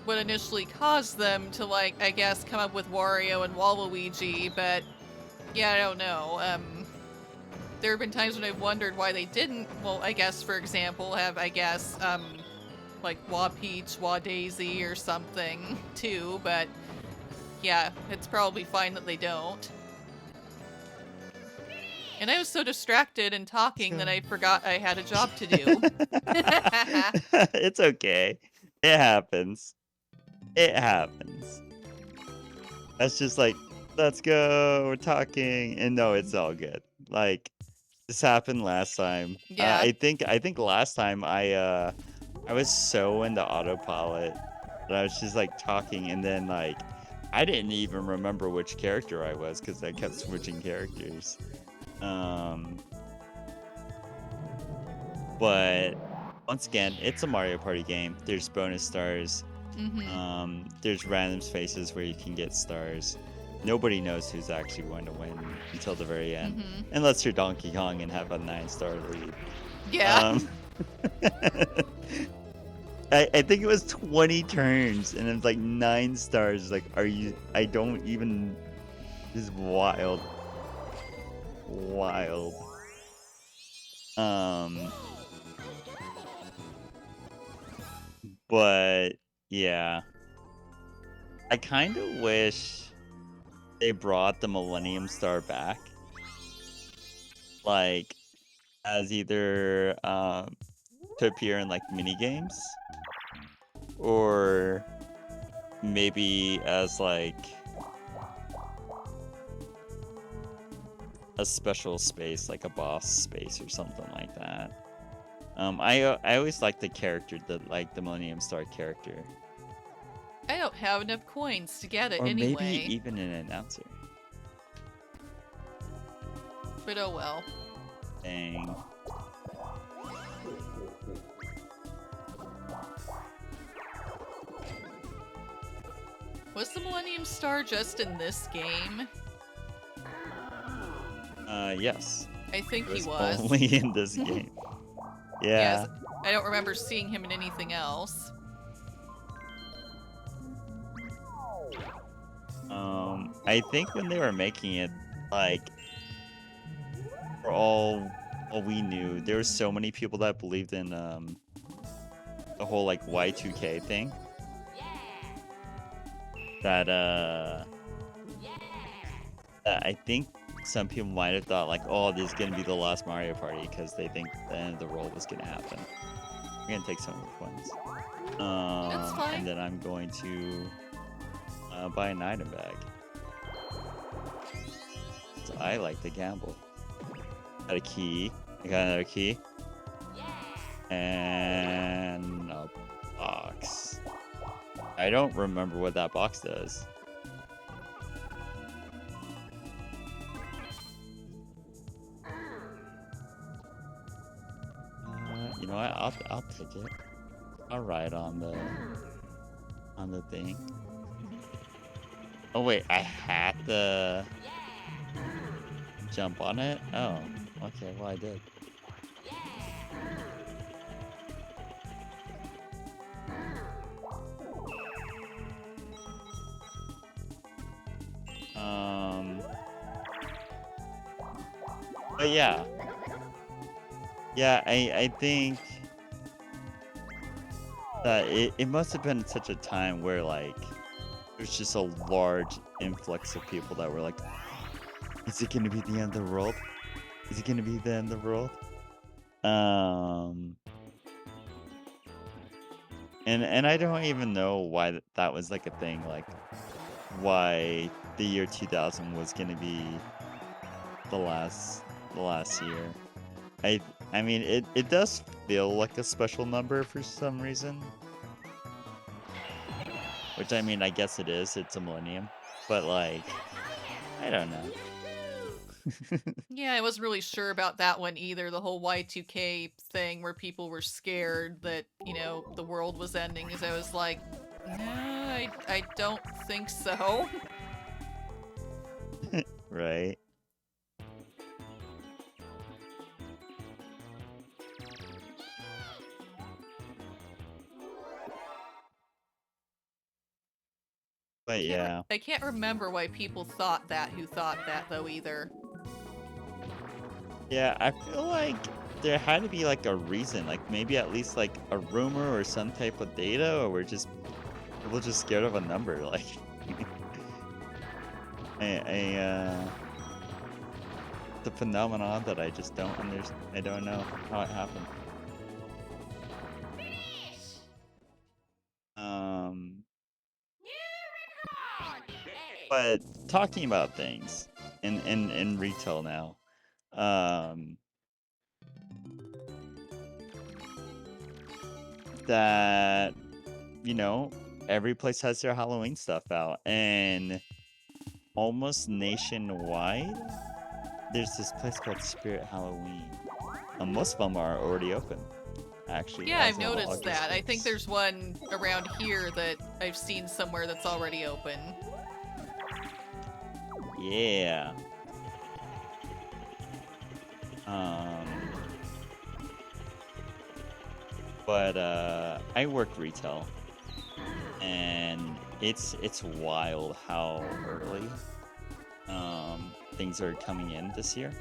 what initially caused them to, like, I guess, come up with Wario and Waluigi, but yeah, I don't know. There have been times when I've wondered why they didn't, well, I guess, for example, have, I guess, like Wa Peach, Wa Daisy or something, too, but yeah, it's probably fine that they don't. And I was so distracted and talking that I forgot I had a job to do. It's okay. It happens. It happens. That's just like, let's go, we're talking, and no, it's all good. Like, this happened last time. Yeah. I think last time I was so into autopilot that I was just like talking, and then like I didn't even remember which character I was because I kept switching characters. But once again, it's a Mario Party game. There's bonus stars. There's random spaces where you can get stars. Nobody knows who's actually going to win until the very end, unless you're Donkey Kong and have a 9-star lead. Yeah. I think it was 20 turns, and it's like 9 stars. Like, are you? I don't even. This is wild. Wild. But yeah, I kind of wish they brought the Millennium Star back, like as either to appear in like mini games, or maybe as like a special space, like a boss space or something like that. I always like the character, the Millennium Star character. I don't have enough coins to get it Or anyway. maybe even an announcer. But oh well. Dang. Was the Millennium Star just in this game? Yes. I think It he was. Only in this game. Yeah. Yes, I don't remember seeing him in anything else. I think when they were making it, like, for all we knew, there were so many people that believed in the whole like Y2K thing that that I think some people might have thought like, oh, this is gonna be the last Mario Party because they think the end of the world was gonna happen. I'm gonna take some of the coins. That's fine. And then I'm going to buy an item bag. So I like to gamble. Got a key. I got another key. And a box. I don't remember what that box does. You know what? I'll take it. I'll ride on the thing. Oh wait, I had to jump on it? Oh, okay, well I did. But yeah. Yeah, I think that it must have been such a time where like there's just a large influx of people that were like, is it gonna be the end of the world? Is it gonna be the end of the world? Um and I don't even know why that was like a thing, like why the year 2000 was gonna be the last year. I I mean it does feel like a special number for some reason. Which I mean I guess it is, it's a millennium. But like I don't know. Yeah, I wasn't really sure about that one either. The whole Y2K thing where people were scared that, you know, the world was ending, because I was like, no, I don't think so. Right. But yeah. I can't remember why people thought that who thought that, though, either. Yeah, I feel like there had to be like a reason, like maybe at least like a rumor or some type of data, or we're just people just scared of a number. Like, the phenomenon that I just don't understand. I don't know how it happened. Um, but talking about things in retail now, um, that you know every place has their Halloween stuff out, and almost nationwide, there's this place called Spirit Halloween. Most of them are already open, actually, Yeah, as I've of noticed August that. I think 1st. there's one around here that I've seen somewhere that's already open. Yeah. Um, but I work retail, and it's wild how early things are coming in this year.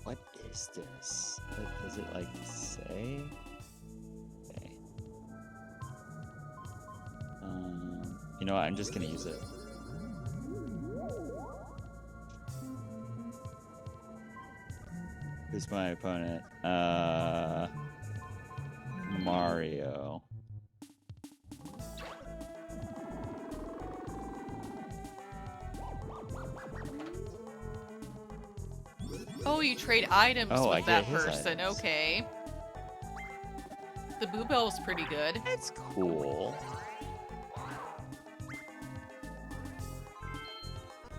What is this? Does it like say? Okay. You know what? I'm just gonna use it. Who's my opponent? Mario. Oh, you trade items Oh, I with get that his person. items. Okay. The Boo Bell's pretty good. That's cool.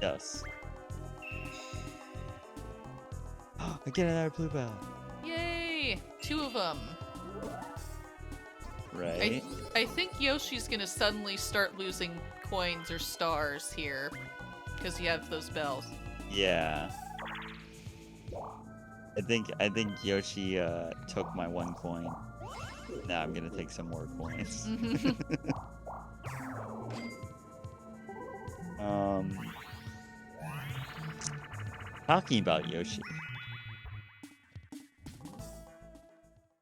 Yes. I get another blue bell. Yay! 2 of them. Right? I think Yoshi's gonna suddenly start losing coins or stars here, because you have those bells. Yeah. I think Yoshi took my 1 coin. Now I'm gonna take some more coins. Talking about Yoshi.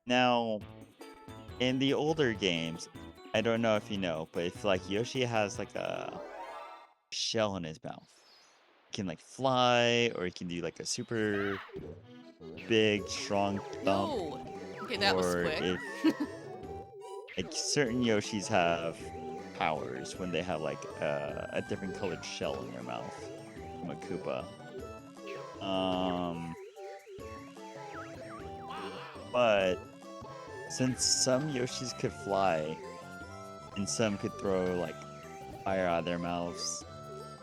Now, in the older games, I don't know if you know, but if like Yoshi has like a shell in his mouth, he can like fly, or he can do like a super big, strong thump, Yo! Okay, that was or quick. if like certain Yoshis have powers when they have like a different colored shell in their mouth from a Koopa. But since some Yoshis could fly and some could throw like fire out of their mouths,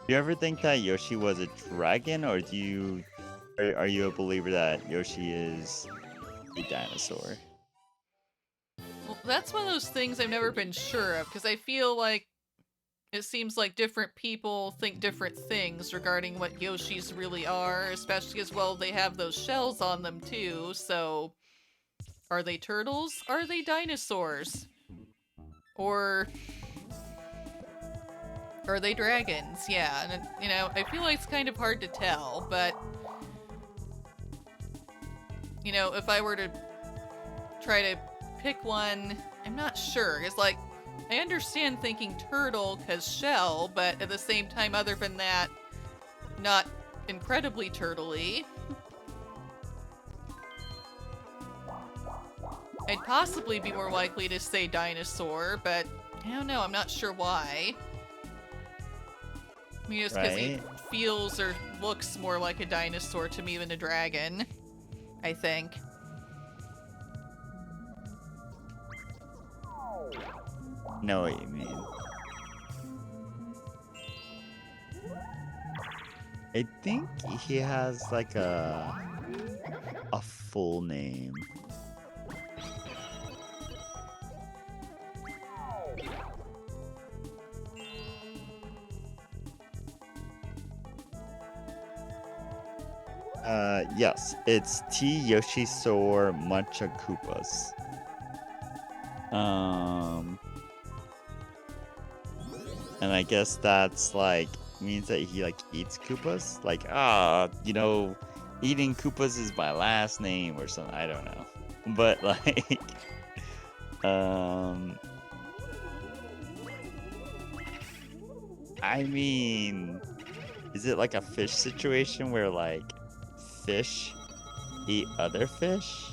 do you ever think that Yoshi was a dragon, or are you a believer that Yoshi is a dinosaur? Well, that's one of those things I've never been sure of, because I feel like it seems like different people think different things regarding what Yoshis really are, especially as well they have those shells on them too, so are they turtles? Are they dinosaurs? Or are they dragons? Yeah, and you know, I feel like it's kind of hard to tell, but you know, if I were to try to pick one, I'm not sure. It's like, I understand thinking turtle because shell, but at the same time, other than that, not incredibly turtle-y. I'd possibly be more likely to say dinosaur, but I don't know, I'm not sure why. I mean, it's because he feels or looks more like a dinosaur to me than a dragon, I think. Know what you mean. I think he has like a full name. Yes, it's T Yoshisaur Munchakoopas. And I guess that's like means that he like eats Koopas. Like, you know, eating Koopas is my last name or something. I don't know, but like, I mean, is it like a fish situation where like fish eat other fish,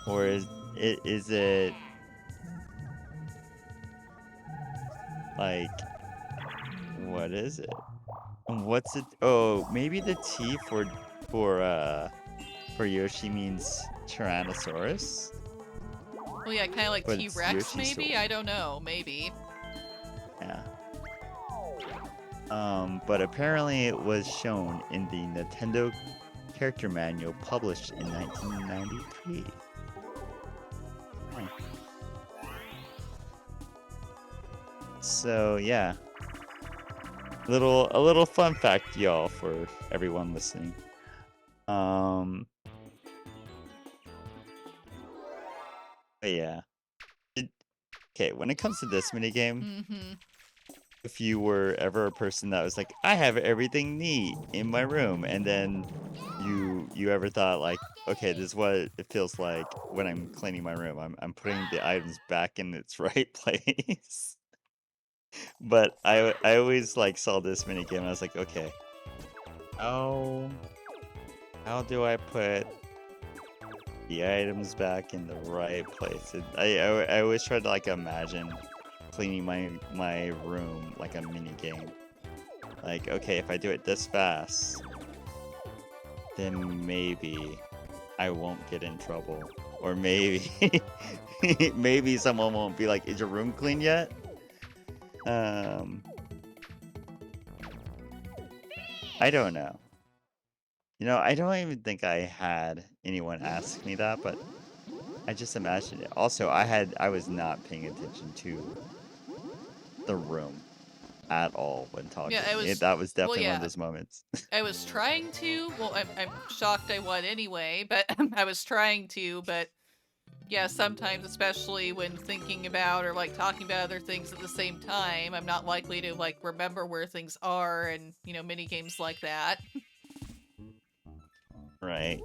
or is it like, what is it? And what's it? Oh, maybe the T for Yoshi means Tyrannosaurus. Well, yeah, kind of like But it's T-Rex, maybe? Yoshisaur. I don't know, maybe. Yeah. But apparently it was shown in the Nintendo character manual published in 1993. So yeah, a little fun fact, y'all, for everyone listening. But yeah. Okay, when it comes to this minigame, if you were ever a person that was like, I have everything neat in my room, and then you ever thought like, okay, this is what it feels like when I'm cleaning my room. I'm putting the items back in its right place. But I always like saw this minigame and I was like, okay, how do I put the items back in the right place? I always tried to like imagine cleaning my room like a minigame. Like, okay, if I do it this fast, then maybe I won't get in trouble. Or maybe maybe someone won't be like, is your room clean yet? I don't know. You know, I don't even think I had anyone ask me that, but I just imagined it. Also, I was not paying attention to the room at all when talking. Yeah, That was definitely one of yeah. those moments. I was trying to. Well, I'm shocked I won anyway, but I was trying to, but yeah, sometimes, especially when thinking about or like talking about other things at the same time, I'm not likely to like remember where things are and, you know, mini games like that. Right.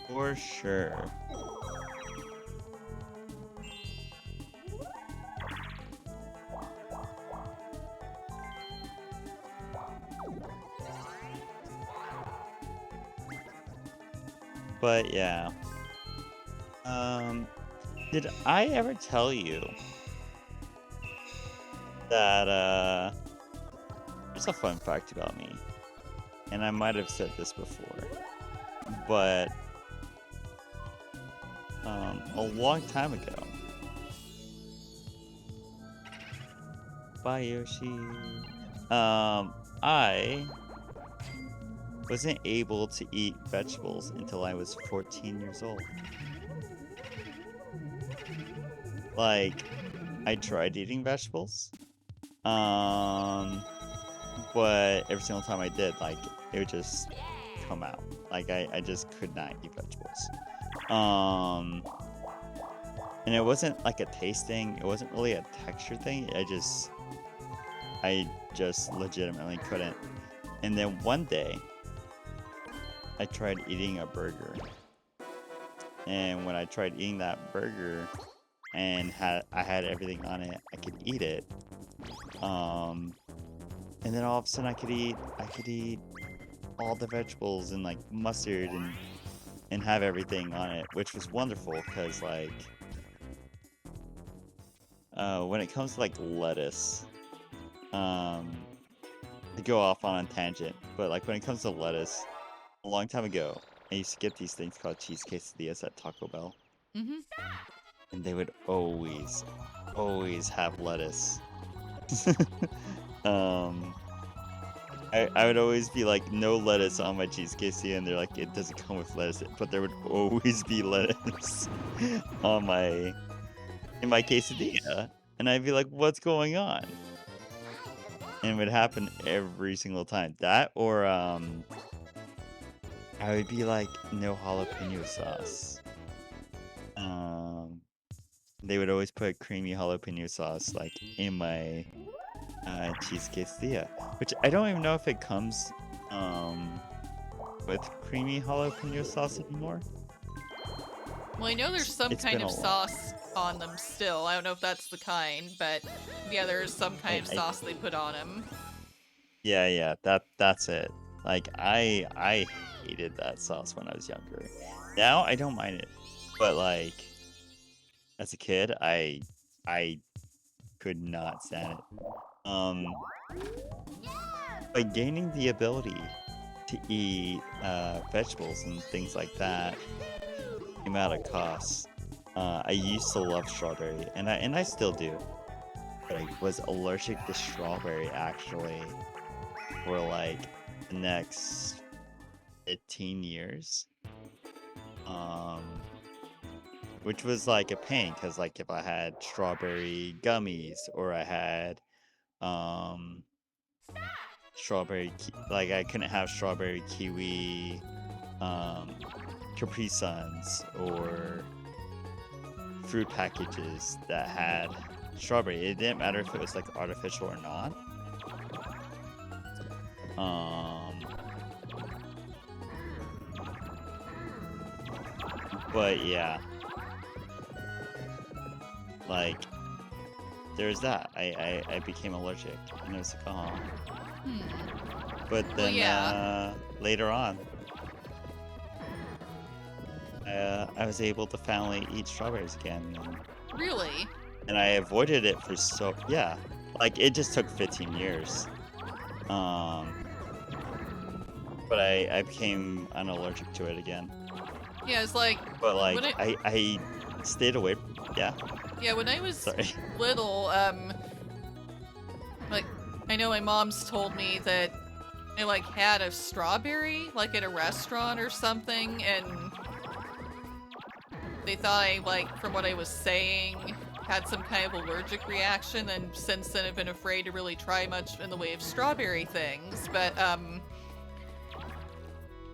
For sure. But yeah. Did I ever tell you that there's a fun fact about me? And I might have said this before. But a long time ago. Bye, Yoshi. I wasn't able to eat vegetables until I was 14 years old. Like, I tried eating vegetables. But every single time I did, like, it would just come out. Like, I just could not eat vegetables. And it wasn't like a taste thing. It wasn't really a texture thing. I just legitimately couldn't. And then one day, I tried eating a burger. And when I tried eating that burger and I had everything on it, I could eat it. And then all of a sudden I could eat all the vegetables and like mustard and have everything on it, which was wonderful because like when it comes to like lettuce, to go off on a tangent, but like when it comes to lettuce, a long time ago, I used to get these things called cheese quesadillas at Taco Bell, Mm-hmm. and they would always have lettuce. um, I would always be like, no lettuce on my cheese quesadilla, and they're like, it doesn't come with lettuce, but there would always be lettuce on in my quesadilla, and I'd be like, what's going on? And it would happen every single time. That or I would be like, no jalapeno sauce. They would always put creamy jalapeno sauce like in my cheese quesadilla, which I don't even know if it comes with creamy jalapeno sauce anymore. Well, I know there's some It's kind been of a while. sauce on them still. I don't know if that's the kind, but yeah, there's some kind of sauce they put on them. Yeah, that's it. Like I hated that sauce when I was younger. Now I don't mind it, but like as a kid, I could not stand it. By gaining the ability to eat vegetables and things like that came out of cost. I used to love strawberry, and I still do, but I was allergic to strawberry actually for like the next 15 years. Which was like a pain because like if I had strawberry gummies or I had um like I couldn't have strawberry kiwi Capri Suns or fruit packages that had strawberry. It didn't matter if it was like artificial or not. But yeah, like there's that. I became allergic, and it was like, oh. But then Well, yeah. Later on, I was able to finally eat strawberries again. Really? And I avoided it for yeah, like it just took 15 years. But I became unallergic to it again. Yeah, it's like. But like I stayed away. Yeah. Yeah, when I was Sorry. little, like I know my mom's told me that I like had a strawberry like at a restaurant or something, and they thought I like from what I was saying had some kind of allergic reaction, and since then I've been afraid to really try much in the way of strawberry things. But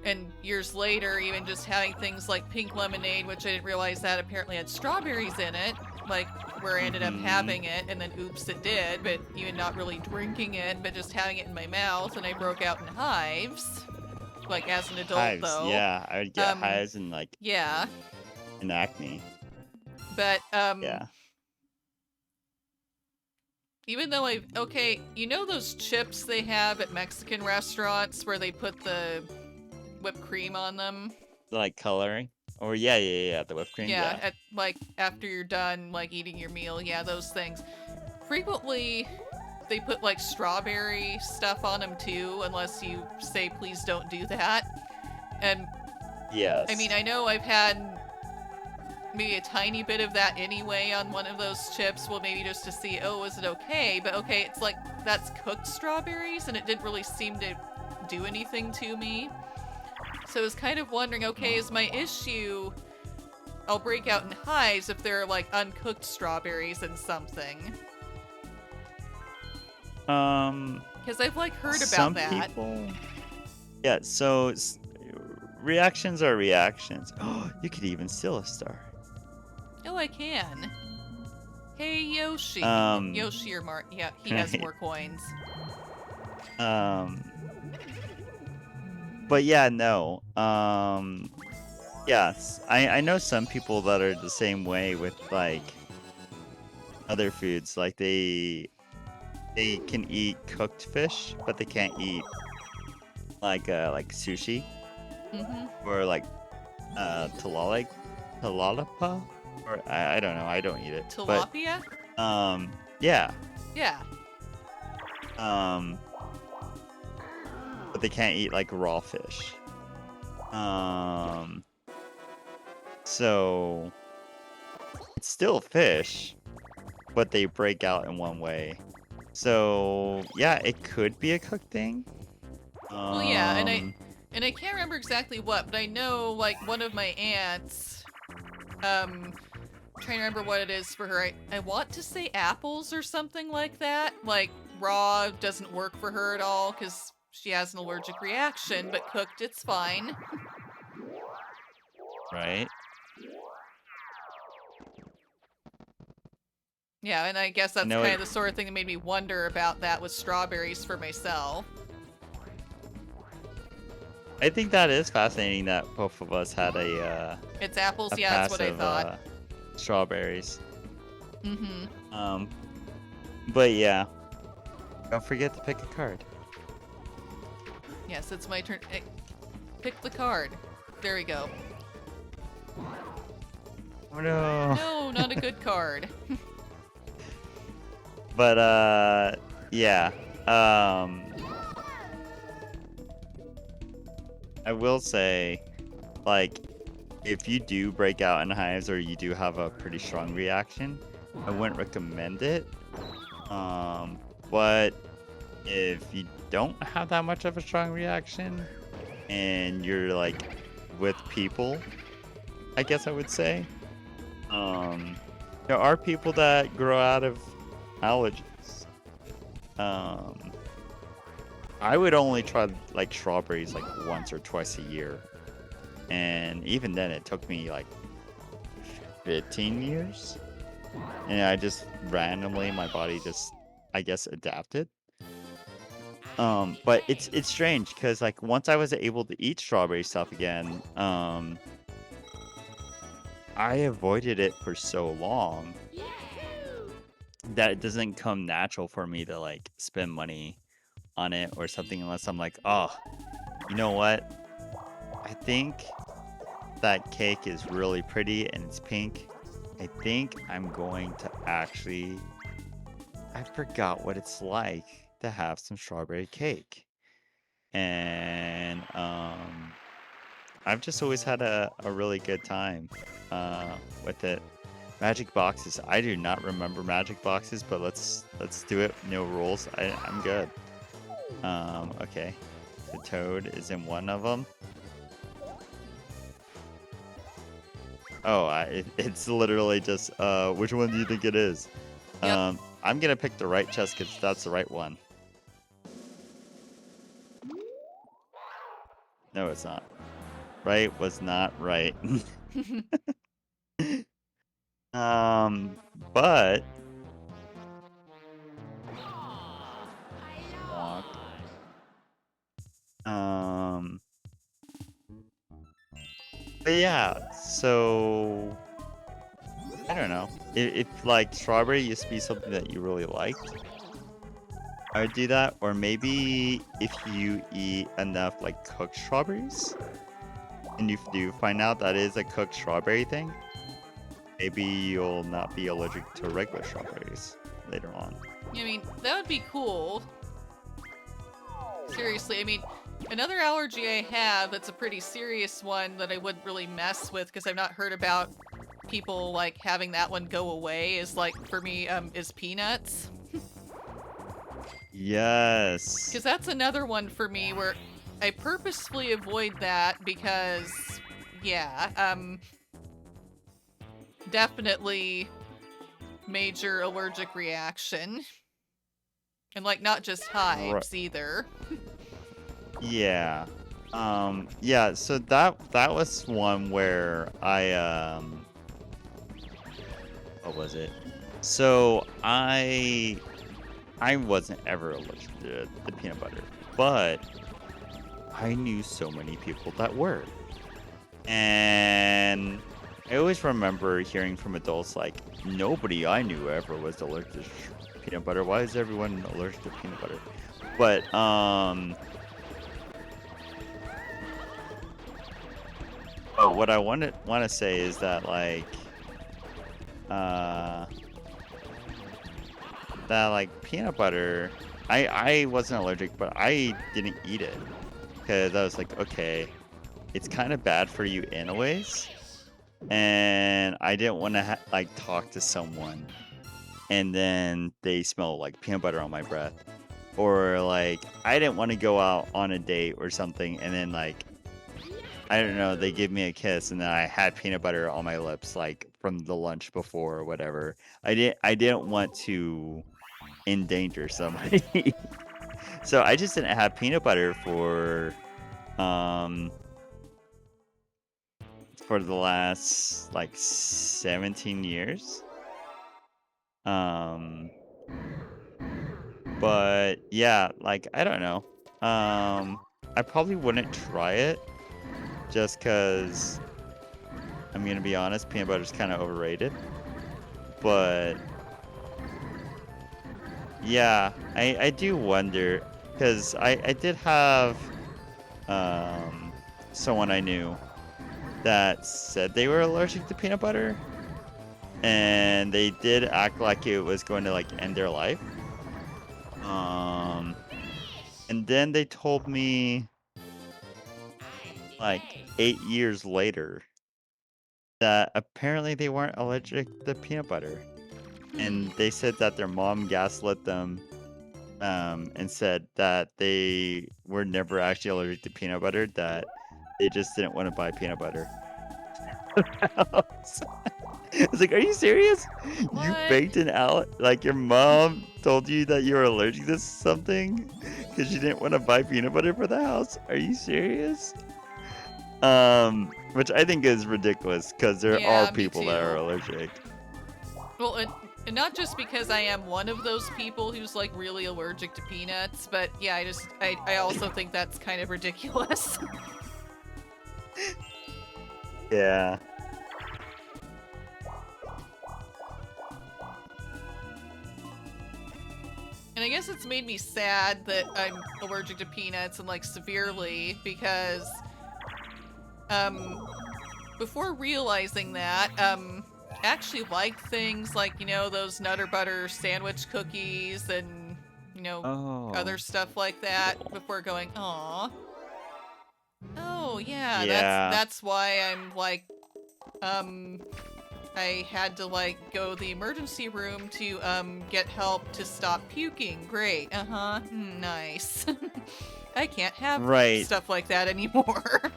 and years later, even just having things like pink lemonade, which I didn't realize that apparently had strawberries in it, like where I ended up having it, and then oops, it did, but even not really drinking it, but just having it in my mouth, and I broke out in hives, like as an adult, Hives, though. yeah, I would get hives and like Yeah. and acne. But Yeah. even though okay, you know those chips they have at Mexican restaurants where they put the whipped cream on them? Like coloring? Or yeah, the whipped cream. Yeah, Yeah. at, like after you're done like eating your meal, yeah, those things. Frequently they put like strawberry stuff on them too, unless you say please don't do that. And Yes. I mean, I know I've had maybe a tiny bit of that anyway on one of those chips, well maybe just to see, oh, is it okay? But okay, it's like that's cooked strawberries and it didn't really seem to do anything to me. So I was kind of wondering, okay, is my issue I'll break out in hives if they're like uncooked strawberries and something? Because I've like heard about some that. People... Yeah, so reactions are reactions. Oh, you could even steal a star. Oh, I can. Hey, Yoshi. Yoshi or Mark. Yeah, he has more coins. But yeah, no. Yes, I know some people that are the same way with like other foods. Like they can eat cooked fish, but they can't eat like sushi Mm-hmm. or like talalapa, or I don't know. I don't eat it, but Tilapia? yeah. Yeah. Um, but they can't eat like raw fish. Um, so it's still fish, but they break out in one way. So yeah, it could be a cooked thing. Well, yeah, Um, and I can't remember exactly what, but I know like one of my aunts. Trying to remember what it is for her. I want to say apples or something like that. Like raw doesn't work for her at all because she has an allergic reaction, but cooked it's fine. right. Yeah, and I guess I that's know kind it. of the sort of thing that made me wonder about that with strawberries for myself. I think that is fascinating that both of us had It's apples, a yeah, that's what I passive thought. strawberries. Mm-hmm. Um, but yeah, don't forget to pick a card. Yes, it's my turn. Pick the card. There we go. Oh no. No, not a good card. But yeah. I will say, like, if you do break out in hives or you do have a pretty strong reaction, I wouldn't recommend it. But if you don't have that much of a strong reaction and you're like with people, I guess I would say, there are people that grow out of allergies. I would only try like strawberries like once or twice a year. And even then it took me like 15 years. And I just randomly my body just I guess adapted. But it's strange because like once I was able to eat strawberry stuff again, I avoided it for so long that it doesn't come natural for me to like spend money on it or something unless I'm like, oh, you know what? I think that cake is really pretty and it's pink. I think I'm going to actually. I forgot what it's like to have some strawberry cake. And I've just always had a really good time with it. Magic boxes. I do not remember magic boxes, but let's do it. No rules. I'm good. Okay. The toad is in one of them. Oh, it's literally just which one do you think it is? Yep. I'm gonna pick the right chest because that's the right one. No, it's not. Right was not right. But walk. Um, but yeah, so I don't know. If like strawberry used to be something that you really liked, I would do that. Or maybe if you eat enough like cooked strawberries, and you do find out that is a cooked strawberry thing, maybe you'll not be allergic to regular strawberries later on. I mean, that would be cool. Seriously, I mean, another allergy I have that's a pretty serious one that I wouldn't really mess with because I've not heard about people like having that one go away is like for me is peanuts. Yes. Because that's another one for me where I purposefully avoid that because yeah, definitely major allergic reaction. And like not just hives either. Yeah. Yeah, so that was one where what was it? So I wasn't ever allergic to the peanut butter, but I knew so many people that were. And I always remember hearing from adults like, nobody I knew ever was allergic to peanut butter. Why is everyone allergic to peanut butter? But what I want to say is that uh peanut butter, I wasn't allergic, but I didn't eat it because I was like, okay, it's kind of bad for you anyways, and I didn't want to like talk to someone and then they smell like peanut butter on my breath, or like I didn't want to go out on a date or something and then like I don't know, they give me a kiss and then I had peanut butter on my lips like from the lunch before or whatever. I didn't want to endanger somebody. So I just didn't have peanut butter um for the last like 17 years. Um but yeah, like I don't know. I probably wouldn't try it just cuz I'm going to be honest, peanut butter's kind of overrated. But yeah, I do wonder cuz I did have someone I knew that said they were allergic to peanut butter and they did act like it was going to like end their life. And then they told me like 8 years later that apparently they weren't allergic to peanut butter. And they said that their mom gaslit them and said that they were never actually allergic to peanut butter, that they just didn't want to buy peanut butter. I was like, are you serious? You What? faked an out? Like your mom told you that you were allergic to something because you didn't want to buy peanut butter for the house? Are you serious? Which I think is ridiculous because there Yeah, are me people that are too. allergic. Well, and not just because I am one of those people who's like really allergic to peanuts, but yeah, I also think that's kind of ridiculous. Yeah. And I guess it's made me sad that I'm allergic to peanuts and like severely because before realizing that, I actually liked things like, you know, those Nutter Butter sandwich cookies and, you know, other Oh. stuff like that before going, aw. Oh yeah, Yeah. that's why I'm like, I had to like go to the emergency room to get help to stop puking. Great. Uh-huh. Nice. I can't have Right. stuff like that anymore.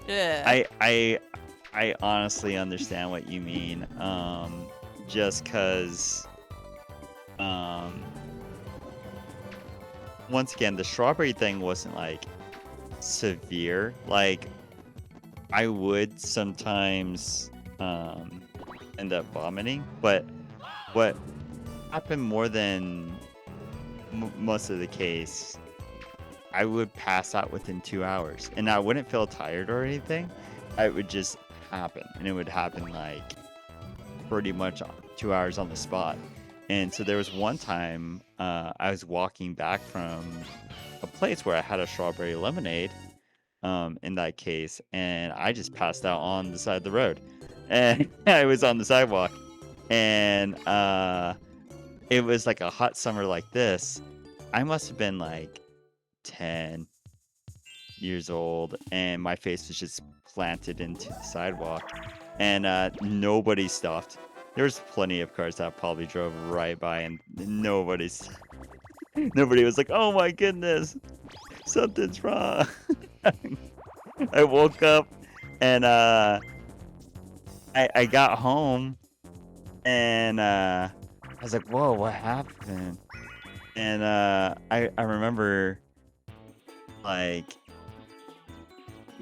Ugh. I honestly understand what you mean. Just cause once again the strawberry thing wasn't like severe. Like I would sometimes end up vomiting, but what happened more than most of the case, I would pass out within 2 hours, and I wouldn't feel tired or anything. It would just happen, and it would happen like pretty much 2 hours on the spot. And so there was one time I was walking back from a place where I had a strawberry lemonade. In that case, and I just passed out on the side of the road, and I was on the sidewalk, and it was like a hot summer like this. I must have been like 10 years old, and my face was just planted into the sidewalk, and nobody stopped. There was plenty of cars that probably drove right by, and nobody was like, "Oh my goodness, something's wrong." I woke up and I got home and I was like, "Whoa, what happened?" And I remember like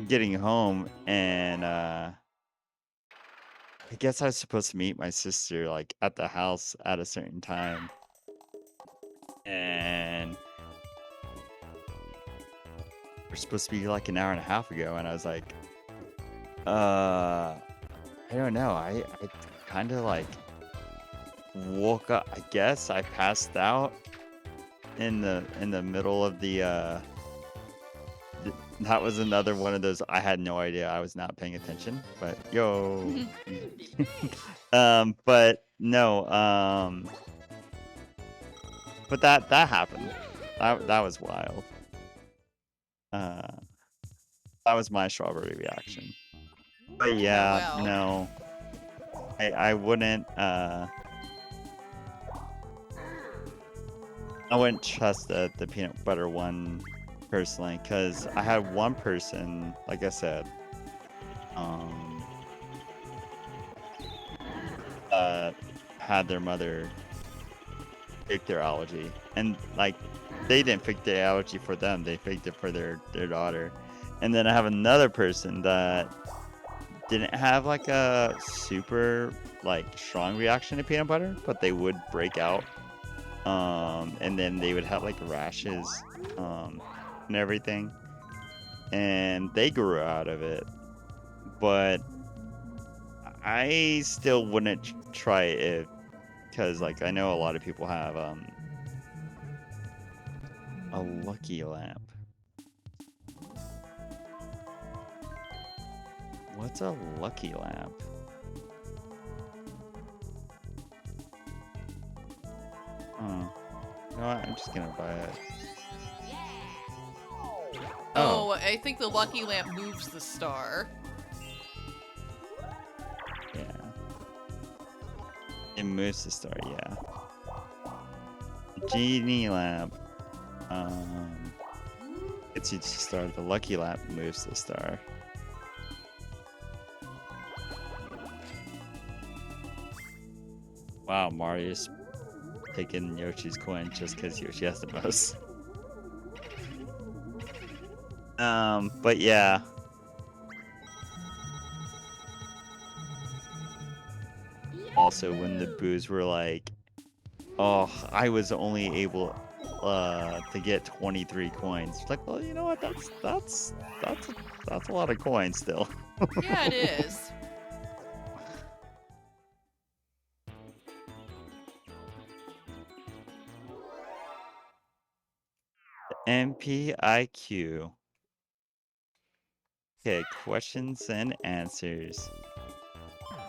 getting home and I guess I was supposed to meet my sister like at the house at a certain time. And were supposed to be like an hour and a half ago, and I was like, I don't know. I kind of like woke up. I guess I passed out in the middle of the. That was another one of those. I had no idea. I was not paying attention. But yo. But no. But that happened. That was wild. That was my strawberry reaction. But yeah, wow. no. I wouldn't I wouldn't trust the peanut butter one personally, because I had one person, like I said, had their mother pick their allergy, and like they didn't pick the allergy for them, they picked it for their daughter. And then I have another person that didn't have like a super like strong reaction to peanut butter, but they would break out, and then they would have like rashes, and everything, and they grew out of it. But I still wouldn't try it, because like I know a lot of people have a lucky lamp. What's a lucky lamp? Oh, you know what? I'm just gonna buy it. Oh, I think the lucky lamp moves the star. Yeah. It moves the star, yeah. Genie lamp. Gets you to star. The lucky lamp moves the star. Wow, Mario's taking Yoshi's coin just because Yoshi has the most. But yeah. Also, when the boos were like, oh, I was only able to get 23 coins. It's like, well, you know what? That's a lot of coins still. Yeah, it is. MPIQ. Okay, questions and answers.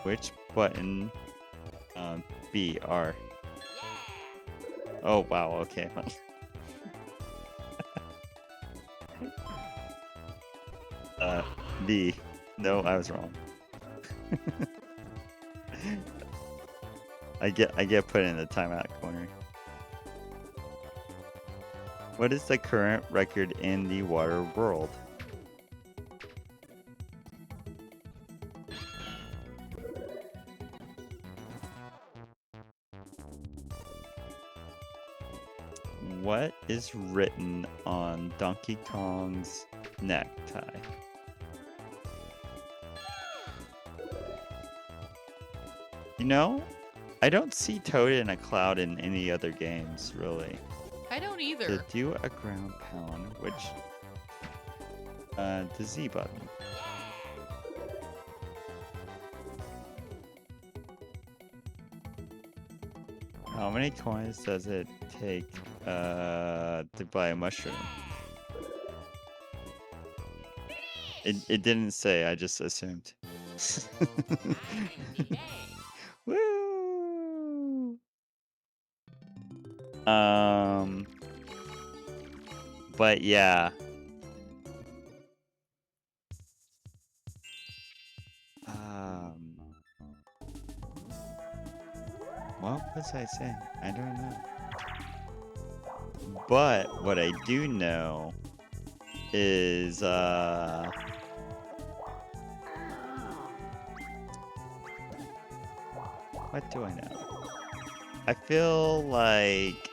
Which button? B, R. Oh, wow, okay. D. No, I was wrong. I get put in the timeout corner. What is the current record in the water world? What is written on Donkey Kong's necktie? You know, I don't see Toad in a cloud in any other games, really. I don't To either. do a ground pound, which the Z button. How many coins does it take to buy a mushroom? It didn't say, I just assumed. Woo! But yeah. What was I saying? I don't know. But what I do know is what do I know? I feel like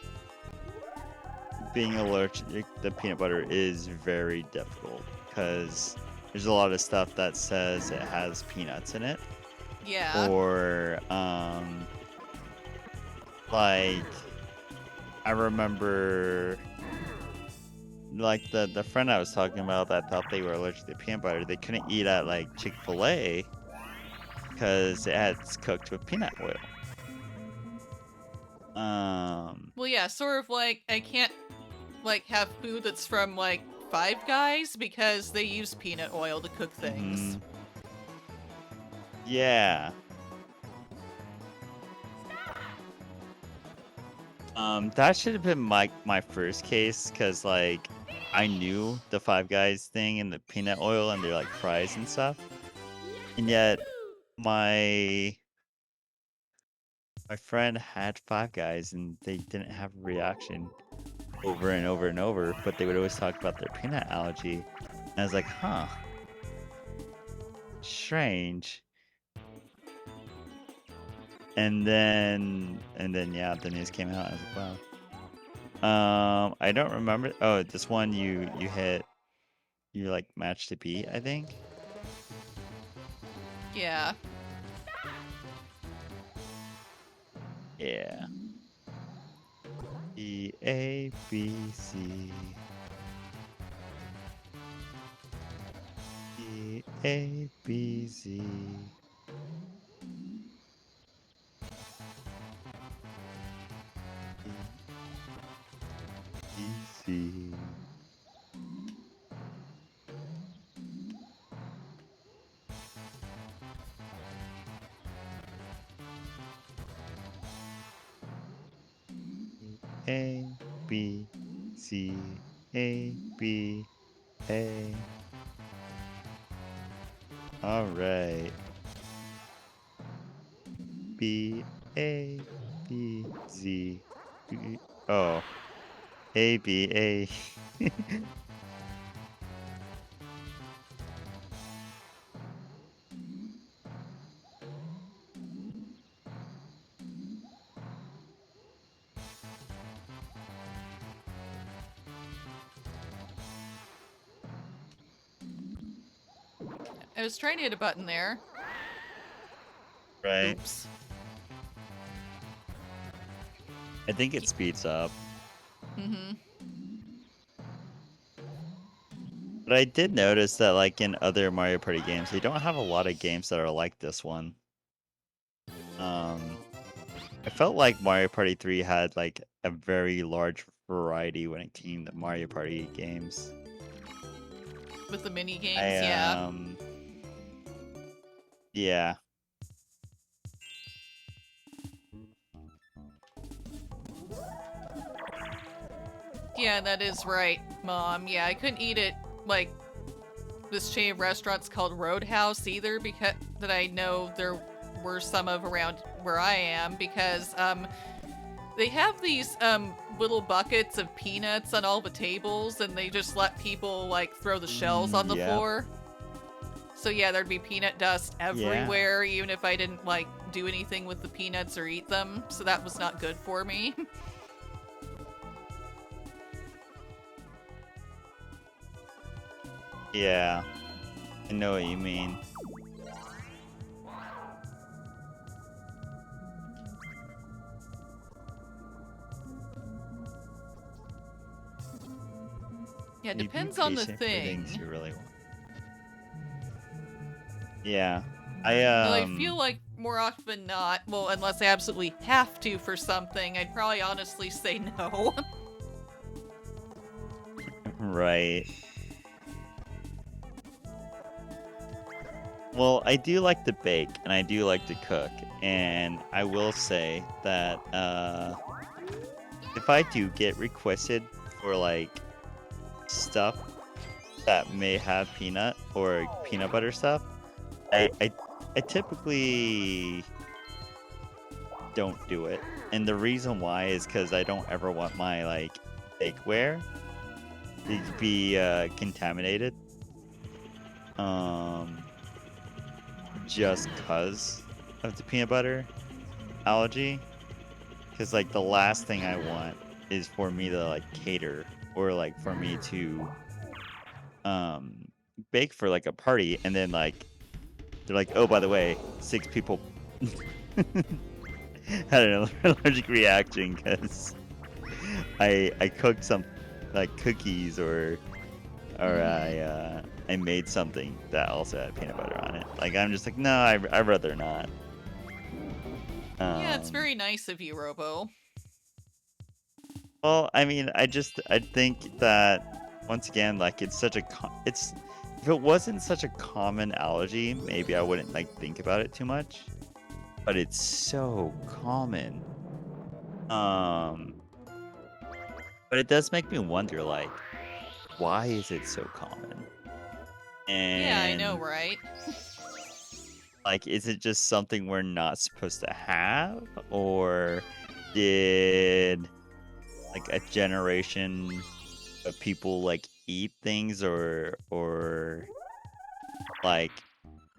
being allergic to peanut butter is very difficult, because there's a lot of stuff that says it has peanuts in it. Yeah. Or like I remember like the friend I was talking about that thought they were allergic to peanut butter, they couldn't eat at like Chick-fil-A because it's cooked with peanut oil. Well, yeah, sort of like I can't like have food that's from like Five Guys because they use peanut oil to cook things. Yeah. That should have been my first case, because like I knew the Five Guys thing and the peanut oil and their like fries and stuff, and yet my friend had Five Guys and they didn't have a reaction over and over and over, but they would always talk about their peanut allergy, and I was like, huh, strange. And then yeah, the news came out. I was like, wow. I don't remember. Oh, this one you hit. You like matched a beat, I think. Yeah. Yeah. E-A-B-C. E-A-B-C. E-C. A B C A B A. All right. B A B Z. Oh. A B A. I was trying to hit a button there. Right. Oops. I think it speeds up. Mm-hmm. But I did notice that, like, in other Mario Party games, they don't have a lot of games that are like this one. I felt like Mario Party 3 had, like, a very large variety when it came to Mario Party games. With the mini games, yeah. Yeah. Yeah, that is right, Mom. Yeah, I couldn't eat it like this chain of restaurants called Roadhouse either, because that I know there were some of around where I am, because they have these little buckets of peanuts on all the tables, and they just let people like throw the shells on the floor. So yeah, there'd be peanut dust everywhere, even if I didn't like do anything with the peanuts or eat them. So that was not good for me. Yeah. I know what you mean. Yeah, it depends on the thing. Things you really want. Yeah. Well, I feel like more often than not, well, unless I absolutely have to for something, I'd probably honestly say no. Right. Well, I do like to bake and I do like to cook, and I will say that if I do get requested for like stuff that may have peanut or peanut butter stuff, I typically don't do it. And the reason why is because I don't ever want my like bakeware to be contaminated. Just cause of the peanut butter allergy. Because like the last thing I want is for me to like cater or like for me to bake for like a party, and then like they're like, oh, by the way, 6 people had an allergic reaction because I cooked some like cookies or I made something that also had peanut butter on it. Like I'm just like, no, I'd rather not. Yeah, it's very nice of you, Robo. Well, I mean, I think that once again, like it's such a it's if it wasn't such a common allergy, maybe I wouldn't like think about it too much. But it's so common. But it does make me wonder, like, why is it so common? Yeah, I know, And right? like, is it just something we're not supposed to have, or did like a generation of people like eat things or like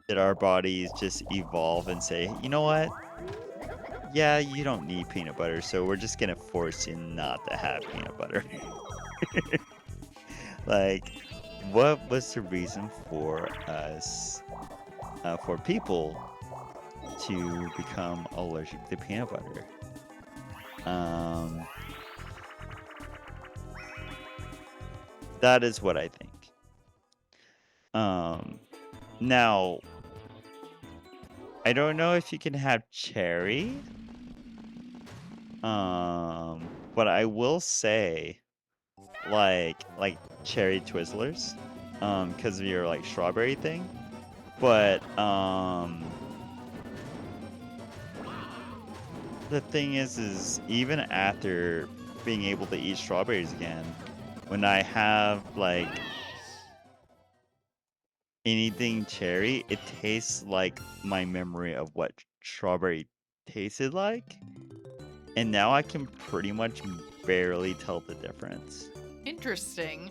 did our bodies just evolve and say, you know what, yeah, you don't need peanut butter, so we're just gonna force you not to have peanut butter. Like, what was the reason for us for people to become allergic to peanut butter? um that is what I think. um Now, I don't know if you can have cherry. But I will say like cherry Twizzlers, because of your like strawberry thing. But the thing is even after being able to eat strawberries again, when I have like anything cherry, it tastes like my memory of what strawberry tasted like. And now I can pretty much barely tell the difference Interesting.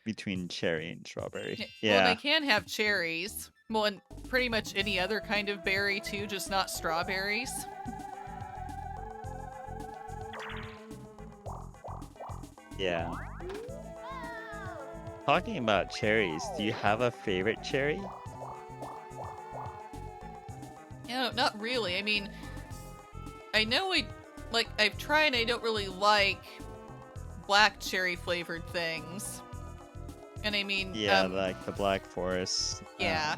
between cherry and strawberry. Well, and I Yeah. can have cherries. Well, and pretty much any other kind of berry too, just not strawberries. Yeah. Talking about cherries, do you have a favorite cherry? Yeah, not really. I mean, I know I've tried. I don't really like black cherry flavored things. And I mean, Yeah, like the Black Forest. yeah.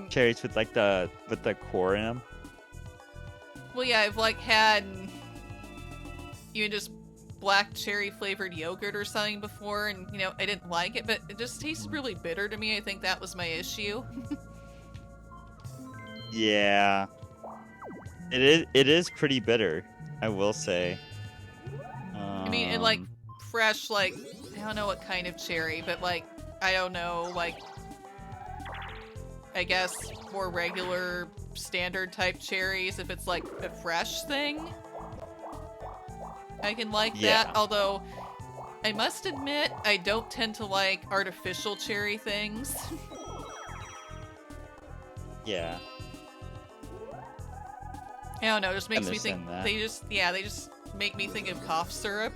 Cherries with like with the core in them. Well, yeah, I've like had even just black cherry flavored yogurt or something before, and I didn't like it, but it just tasted really bitter to me. I think that was my issue. Yeah. It is pretty bitter, I will say. I mean, and like fresh, like I don't know what kind of cherry, but like I don't know, like I guess more regular standard type cherries. If it's like a fresh thing, I can like that. Yeah. Although I must admit, I don't tend to like artificial cherry things. Yeah. I don't know, it just makes me think Understand that. they just make me think of cough syrup.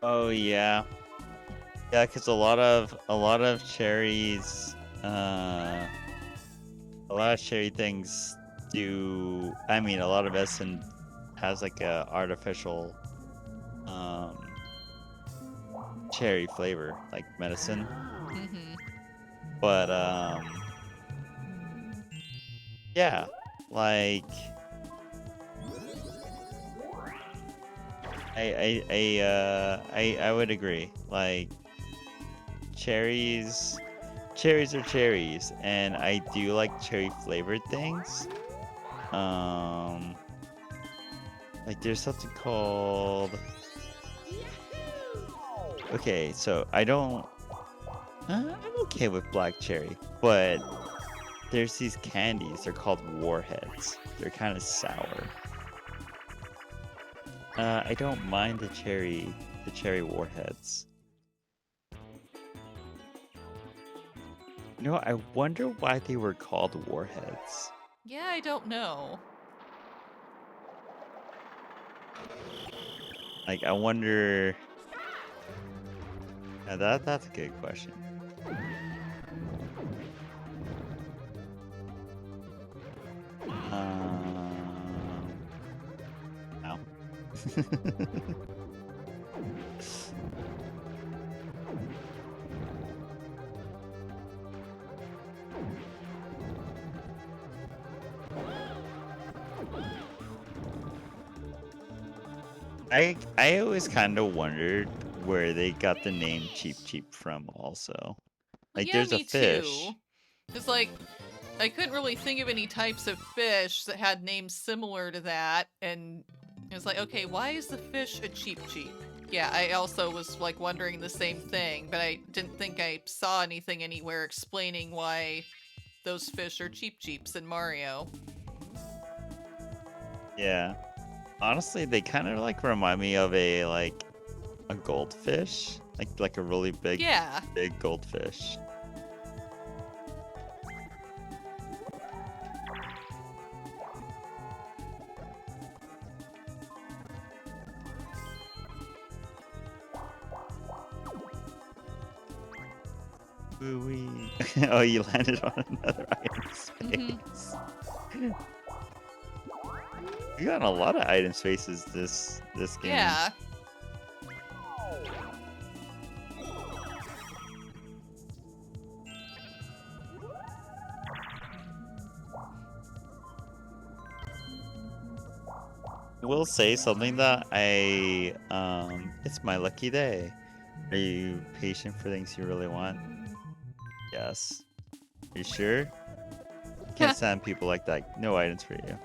Oh yeah. Yeah, because a lot of cherries, a lot of cherry things do. I mean, a lot of medicine has like a artificial cherry flavor, like medicine. Mm-hmm. But yeah, like I would agree. Like cherries are cherries, and I do like cherry flavored things. Um, like there's something called. Okay, so I don't. I'm okay with black cherry, but there's these candies. They're called warheads. They're kind of sour. I don't mind the cherry warheads. I wonder why they were called warheads. Yeah, I don't know. Like, I wonder. Yeah, that's a good question. Um, no. I always kind of wondered where they got the name Cheep Cheep from also. Like Yeah, there's a me fish. too. It's like I couldn't really think of any types of fish that had names similar to that, and it was like, okay, why is the fish a cheap cheap? Yeah, I also was like wondering the same thing, but I didn't think I saw anything anywhere explaining why those fish are cheap cheeps in Mario. Yeah. Honestly, they kind of like remind me of a goldfish, like a really Yeah. big goldfish. Ooh-wee. Oh, you landed on another item space. You got a lot of item spaces this game. Yeah. Will say something that it's my lucky day. Are you patient for things you really want? Yes. Are you sure? Can't stand people like that. No items for you.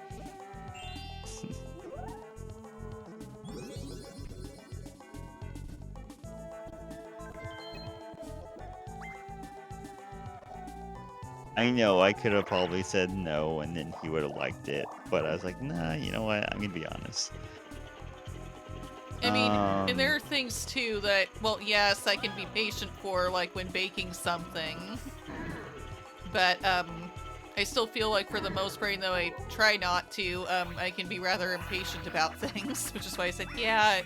I know I could have probably said no and then he would have liked it, but I was like, nah, you know what? I'm gonna be honest. I mean, and there are things too that, well, yes, I can be patient for, like when baking something. But, I still feel like for the most part, even though I try not to, I can be rather impatient about things, which is why I said, yeah,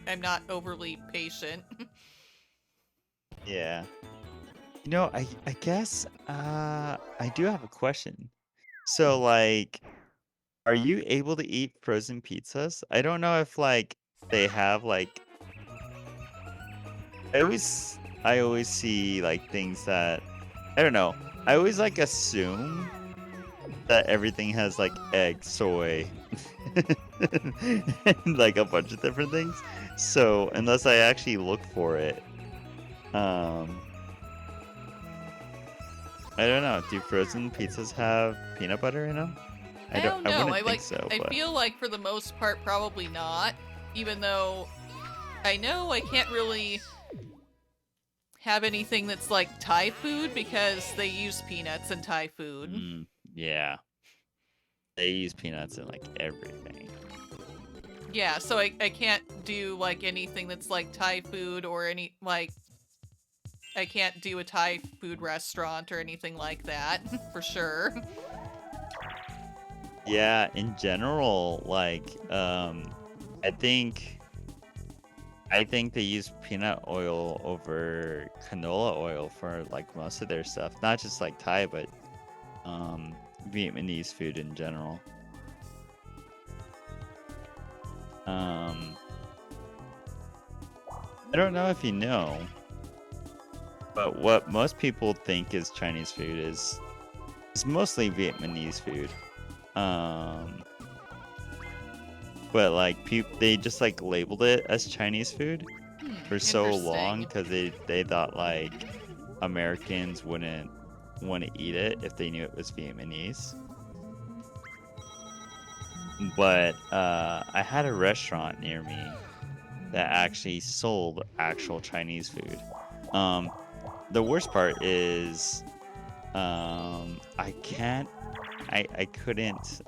I'm not overly patient. Yeah. You know, I guess I do have a question. So like, are you able to eat frozen pizzas? I don't know if like they have like I always see like things that I don't know. I always like assume that everything has like egg, soy, and like a bunch of different things. So unless I actually look for it, I don't know. Do frozen pizzas have peanut butter in them? I don't I know. wouldn't think so, I but feel like for the most part, probably not. Even though I know I can't really have anything that's like Thai food because they use peanuts in Thai food. yeah, they use peanuts in like everything. Yeah, so I can't do like anything that's like Thai food or any like I can't do a Thai food restaurant or anything like that for sure. Yeah, in general, like I think they use peanut oil over canola oil for like most of their stuff. Not just like Thai, but Vietnamese food in general. I don't know if you know, but what most people think is Chinese food is mostly Vietnamese food. But like they just like labeled it as Chinese food for so long because they thought like Americans wouldn't want to eat it if they knew it was Vietnamese. But I had a restaurant near me that actually sold actual Chinese food. The worst part is I couldn't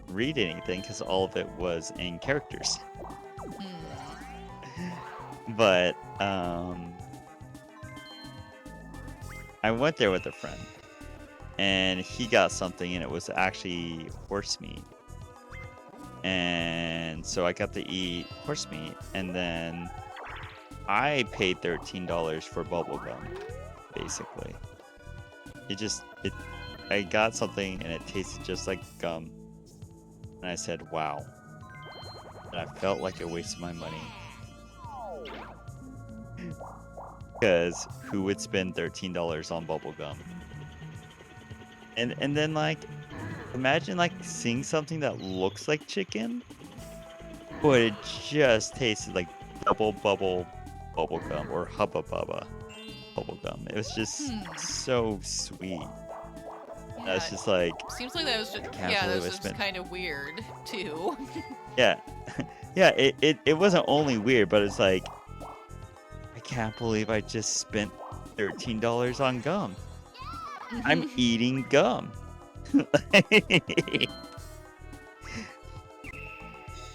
read anything because all of it was in characters. But I went there with a friend and he got something and it was actually horse meat. And so I got to eat horse meat and then I paid $13 for bubblegum, basically. I got something and it tasted just like gum. And I said, wow. And I felt like I wasted my money. Because who would spend $13 on bubblegum? And then like imagine like seeing something that looks like chicken but it just tasted like double bubble bubblegum or Hubba Bubba bubblegum. It was just so sweet. I was Yeah, just like, seems like that was just I can't believe I just spent. kind of weird too. Yeah, yeah. It wasn't only weird, but it's like, I can't believe I just spent $13 on gum. I'm eating gum.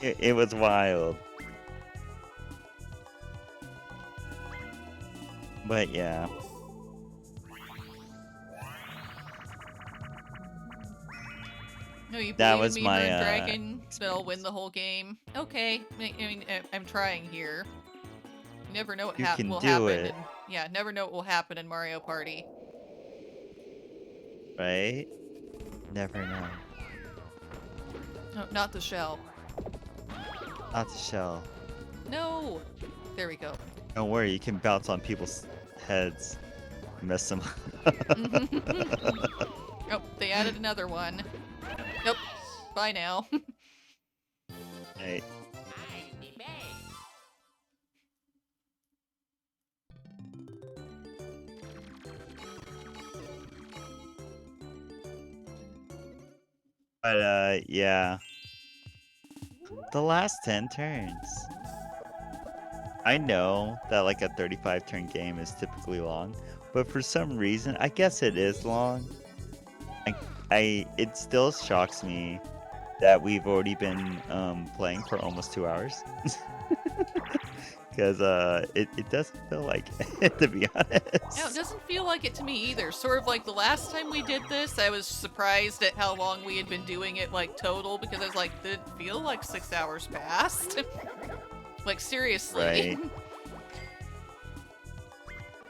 It was wild. But yeah. No, you That believe in was me, my Bird Dragon, that I'll win experience. the whole game. Okay, I mean, I'm trying here. You never know what You can will do happen, it, and yeah, never know what will happen in Mario Party. right? Never know. No, not the shell. Not the shell. No! There we go. Don't worry, you can bounce on people's heads. Mess them up. Oh, they added another one. Nope. Bye now. Right. But yeah. The last 10 turns. I know that like a 35 turn game is typically long, but for some reason, I guess it is long. It still shocks me that we've already been playing for almost 2 hours. Because it doesn't feel like it, to be honest. No, it doesn't feel like it to me either. Sort of like the last time we did this, I was surprised at how long we had been doing it, like, total, because I was like, did it feel like 6 hours passed? Like, seriously.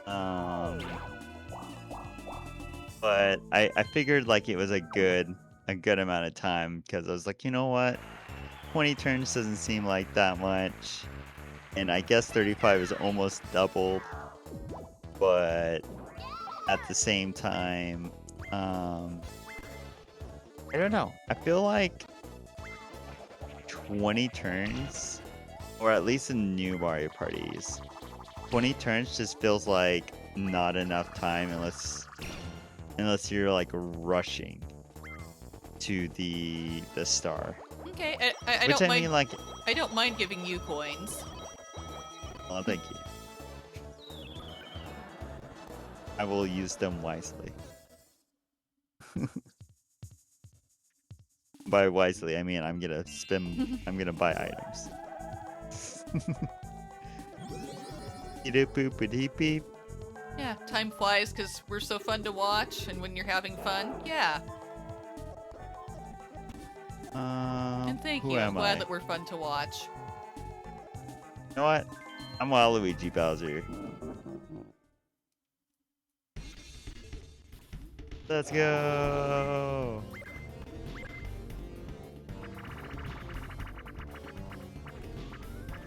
Right. But I figured like it was a good amount of time because I was like, you know what, 20 turns doesn't seem like that much, and I guess 35 is almost doubled, but at the same time, I don't know. I feel like 20 turns, or at least in new Mario parties, 20 turns just feels like not enough time unless you're like rushing to the star. Okay, I Which don't I mind. mean, like, I don't mind giving you coins. oh, thank you. I will use them wisely. By wisely, I mean I'm gonna spend. I'm gonna buy items. Beep. Yeah, time flies because we're so fun to watch, and when you're having fun, yeah. And thank Who you. I'm am glad I? that we're fun to watch. You know what? I'm Waluigi Bowser. Let's go.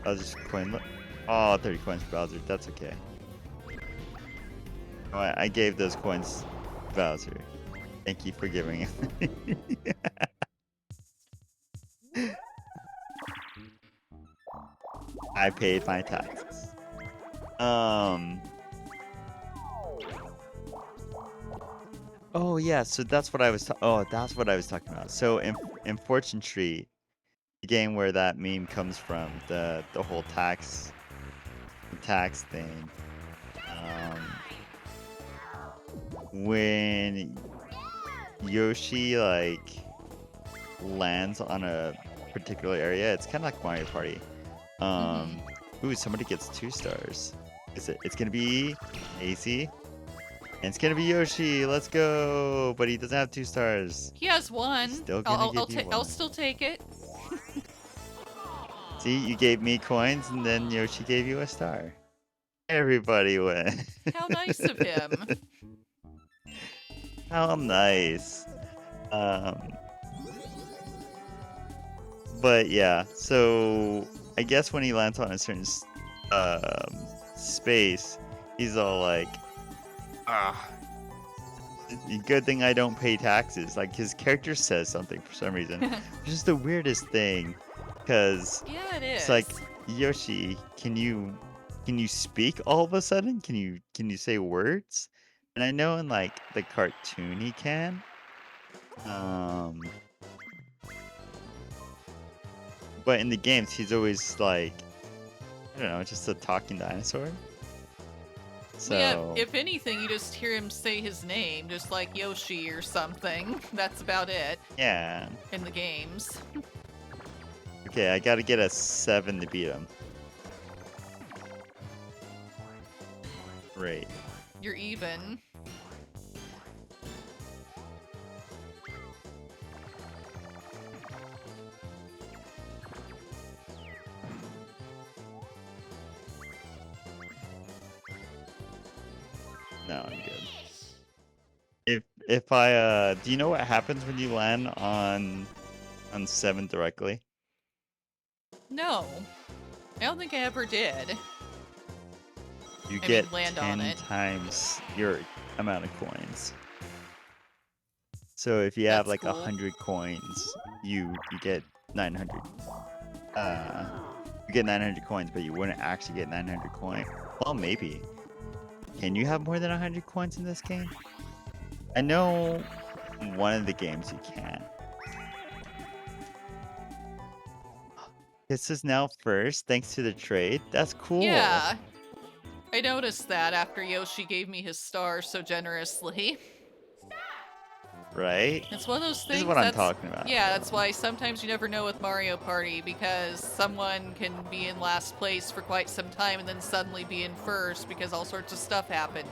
I'll just coin. Oh, 30 coins for Bowser. That's okay. I gave those coins to Bowser. Thank you for giving it. I paid my taxes. Oh yeah, so that's what I was. That's what I was talking about. So in Fortune Street, the game where that meme comes from, the whole tax thing. When Yoshi like lands on a particular area, it's kind of like Mario Party. Ooh, somebody gets 2 stars. It's gonna be AC, and it's gonna be Yoshi. Let's go! But he doesn't have 2 stars. He has one. Still gonna give you I'll one. still take it. See, you gave me coins, and then Yoshi gave you a star. Everybody win. How nice of him. How nice. But yeah, so I guess when he lands on a certain space, he's all like, ah, good thing I don't pay taxes. Like his character says something for some reason. It's just the weirdest thing. because Yeah, it it's is. like, Yoshi, can you speak all of a sudden? Can you say words? And I know in like the cartoon he can. Um, but in the games he's always like, I don't know, just a talking dinosaur. Well, yeah, So if anything, you just hear him say his name, just like Yoshi or something. That's about it yeah. in the games. Okay, I gotta get a 7 to beat him. Great. You're even. No, I'm good. If I do you know what happens when you land on 7 directly? No, I don't think I ever did. You I get mean, land on 10 it. times your amount of coins. So if you have That's like cool. 100 coins, you get 900. You get 900 coins, but you wouldn't actually get 900 coins. Well, maybe. Can you have more than 100 coins in this game? I know one of the games you can. This is now first, thanks to the trade. That's cool. Yeah, I noticed that after Yoshi gave me his star so generously. Right? It's one of those things. This is what I'm talking about. Yeah, that's why sometimes you never know with Mario Party, because someone can be in last place for quite some time and then suddenly be in first because all sorts of stuff happened.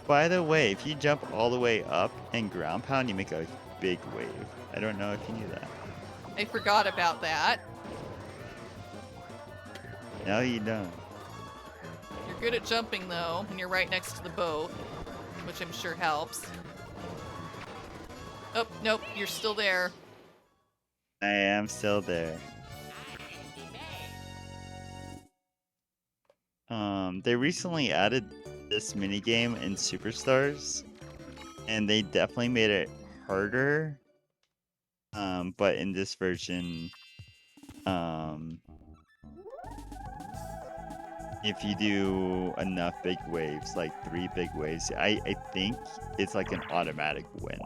By the way, if you jump all the way up and ground pound, you make a big wave. I don't know if you knew that. I forgot about that. No, you don't. You're good at jumping, though, and you're right next to the boat, which I'm sure helps. Oh, nope, you're still there. I am still there. They recently added this minigame in Superstars, and they definitely made it harder. But in this version, if you do enough big waves, like 3 big waves, I think it's like an automatic win,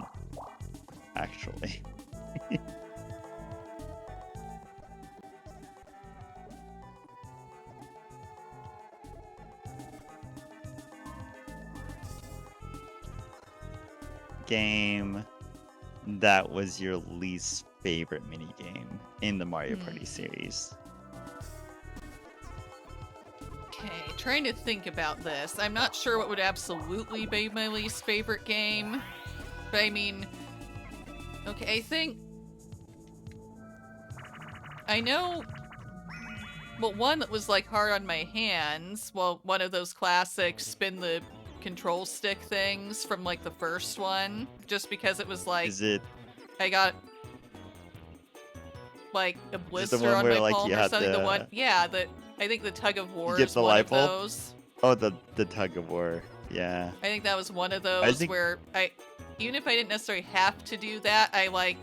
actually. Game that was your least favorite minigame in the Mario Party series? Okay, trying to think about this. I'm not sure what would absolutely be my least favorite game. But I mean, okay, I think I know. Well, one that was like hard on my hands. Well, one of those classic spin the control stick things from like the first one, just because it was like, Is it I got like a the blister one on where my like palm you or had something. The one, the yeah, I think the tug of war get is the one light of bulb? those. Oh, the tug of war. Yeah. I think that was one of those think where even if I didn't necessarily have to do that, I like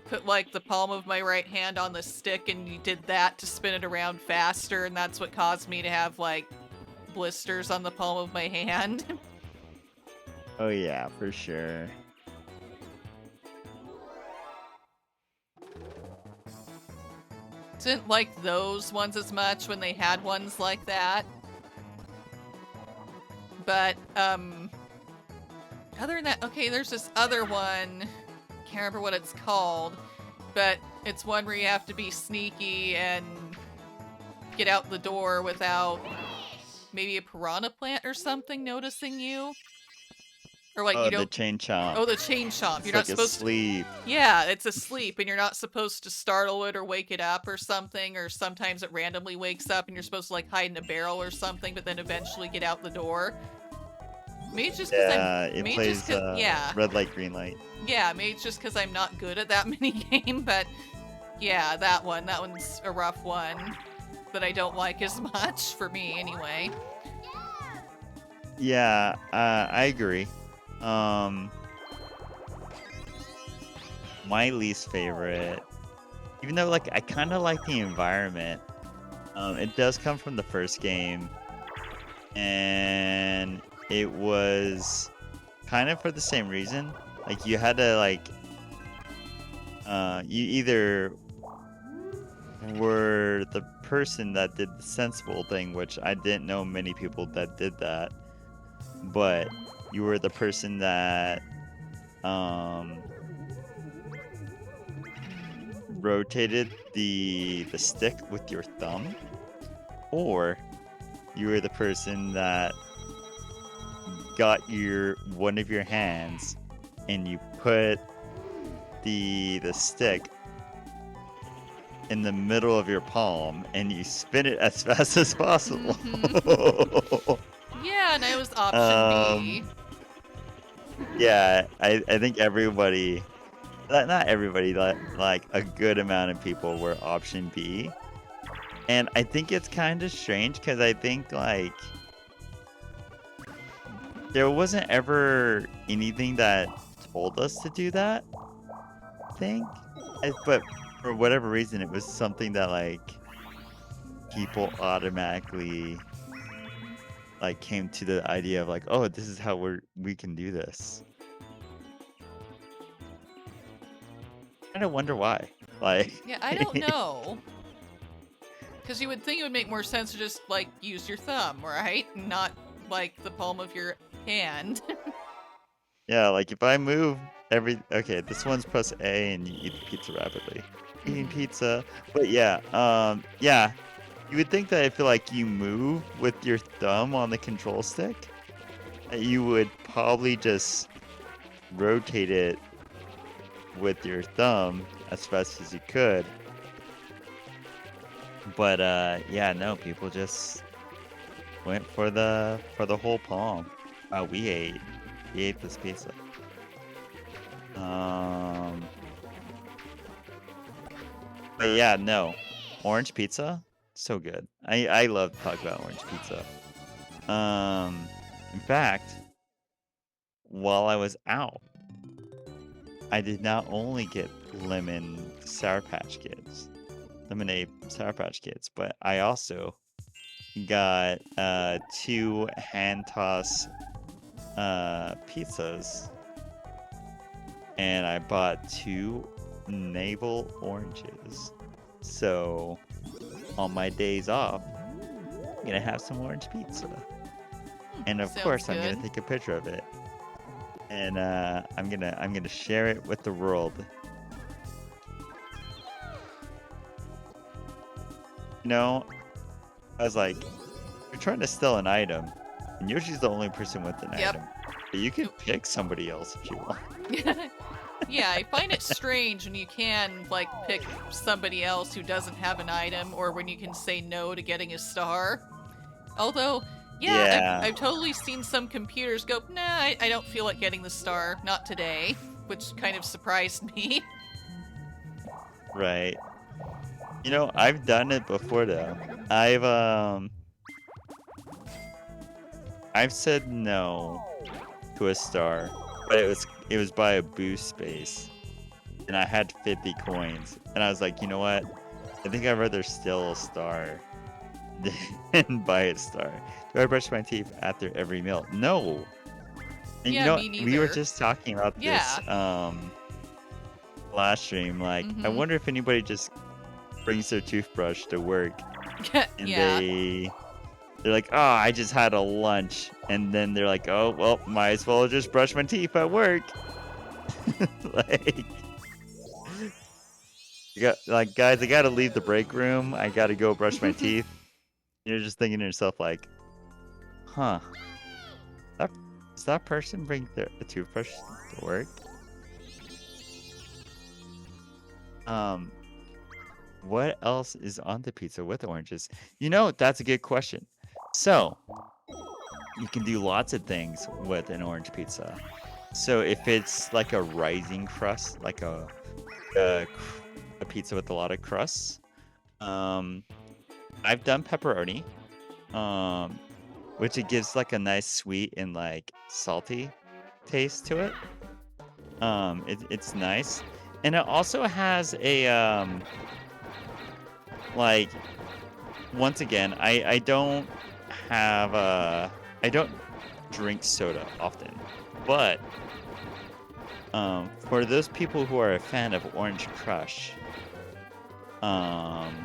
put like the palm of my right hand on the stick and you did that to spin it around faster, and that's what caused me to have like blisters on the palm of my hand. Oh yeah, for sure. Didn't like those ones as much when they had ones like that. But other than that, okay, there's this other one. Can't remember what it's called, but it's one where you have to be sneaky and get out the door without maybe a piranha plant or something noticing you. Or like Oh, you the don't. chain chomp. Oh, the chain chomp. It's You're not like supposed asleep. to. Yeah, it's asleep, and you're not supposed to startle it or wake it up or something. Or sometimes it randomly wakes up, and you're supposed to like hide in a barrel or something, but then eventually get out the door. Maybe it's just because Yeah, it Maybe plays just cause, yeah. red light, green light. Yeah, maybe it's just because I'm not good at that mini game, but yeah, that one. That one's a rough one that I don't like as much for me anyway. Yeah, I agree. my least favorite, even though like I kind of like the environment, it does come from the first game, and it was kind of for the same reason. Like you had to like, you either were the person that did the sensible thing, which I didn't know many people that did that, but you were the person that um rotated the stick with your thumb, or you were the person that got your one of your hands and you put the stick in the middle of your palm and you spin it as fast as possible. Yeah, and I was option B. Yeah, I think everybody, not everybody, like a good amount of people were option B. And I think it's kind of strange because I think like there wasn't ever anything that told us to do that, I think. But for whatever reason, it was something that like people automatically like came to the idea of like, oh, this is how we can do this. I kind of wonder why. Like, Yeah, I don't know. Because you would think it would make more sense to just, like, use your thumb, right? Not, like, the palm of your hand. yeah, like if I move okay, this one's press A and you eat the pizza rapidly. Eating pizza. But yeah, yeah. You would think that if like you move with your thumb on the control stick, that you would probably just rotate it with your thumb as fast as you could. But yeah, no, people just went for the whole palm. We ate this pizza. But yeah, no. Orange pizza, so good. I love to talk about orange pizza. In fact, while I was out, I did not only get lemonade Sour Patch Kids, but I also got 2 hand toss pizzas, and I bought 2 navel oranges. So on my days off, I'm gonna have some orange pizza, and of course I'm gonna take a picture of it, and I'm gonna share it with the world. You know, I was like, you're trying to steal an item, and Yoshi's the only person with an item. But you can pick somebody else if you want. Yeah, I find it strange when you can, like, pick somebody else who doesn't have an item, or when you can say no to getting a star. Although, yeah. I've totally seen some computers go, nah, I don't feel like getting the star, not today, which kind of surprised me. Right. You know, I've done it before though. I've said no to a star, but it was by a boost space, and I had 50 coins, and I was like, you know what? I think I'd rather steal a star than buy a star. Do I brush my teeth after every meal? No. And yeah, you know, me neither. we were just talking about this last stream. Like, I wonder if anybody just brings their toothbrush to work, and they're like, oh, I just had a lunch, and then they're like, oh, well, might as well just brush my teeth at work. Like, guys, I gotta leave the break room. I gotta go brush my teeth. You're just thinking to yourself, like, huh? Does that person bring a toothbrush to work? What else is on the pizza with oranges? You know, that's a good question. So, you can do lots of things with an orange pizza. So if it's like a rising crust, like a pizza with a lot of crusts, I've done pepperoni, which it gives like a nice sweet and like salty taste to it. It's nice. And it also has a like once again, I don't have I don't drink soda often, but for those people who are a fan of Orange Crush, um,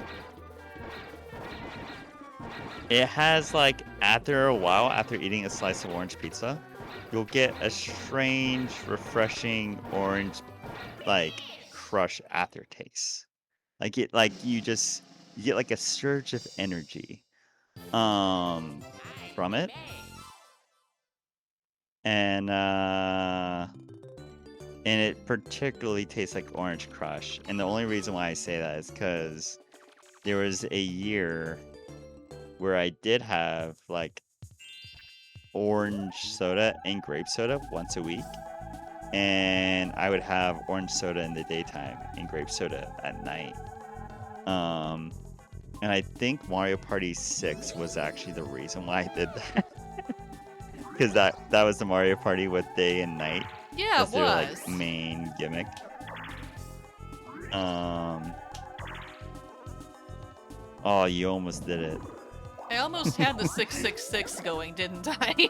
it has like after a while, after eating a slice of orange pizza, you'll get a strange, refreshing orange like crush aftertaste. Like you get like a surge of energy from it. And it particularly tastes like Orange Crush. And the only reason why I say that is because there was a year where I did have like orange soda and grape soda once a week. And I would have orange soda in the daytime and grape soda at night. And I think Mario Party 6 was actually the reason why I did that. Because that was the Mario Party with day and night. Yeah, That's it their was. like main gimmick. Oh, you almost did it. I almost had the 666 going, didn't I?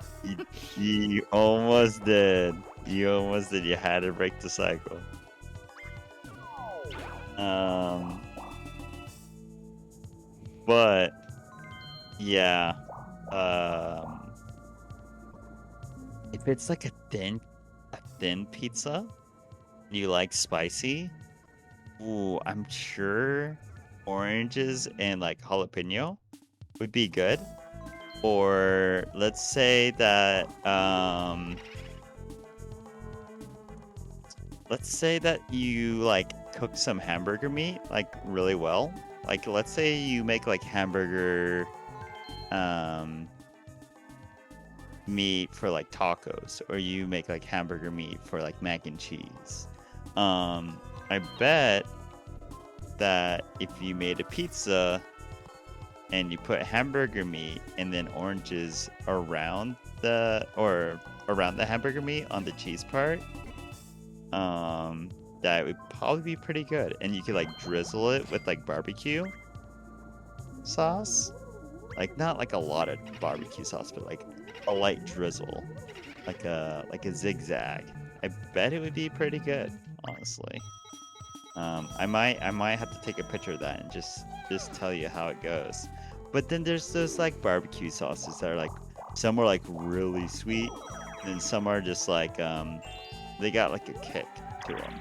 You almost did. You almost did. You had to break the cycle. But yeah. If it's like a thin pizza, you like spicy. Ooh, I'm sure oranges and like jalapeno would be good. Or let's say that you like cook some hamburger meat like really well. Like let's say you make like hamburger meat for like tacos, or you make like hamburger meat for like mac and cheese. I bet that if you made a pizza and you put hamburger meat and then oranges around the hamburger meat on the cheese part, that would probably be pretty good. And you could like drizzle it with like barbecue sauce, like not like a lot of barbecue sauce, but like a light drizzle, like a zigzag. I bet it would be pretty good, honestly. I might have to take a picture of that and just tell you how it goes. But then there's those like barbecue sauces that are like, some are like really sweet, and then some are just like they got like a kick to them.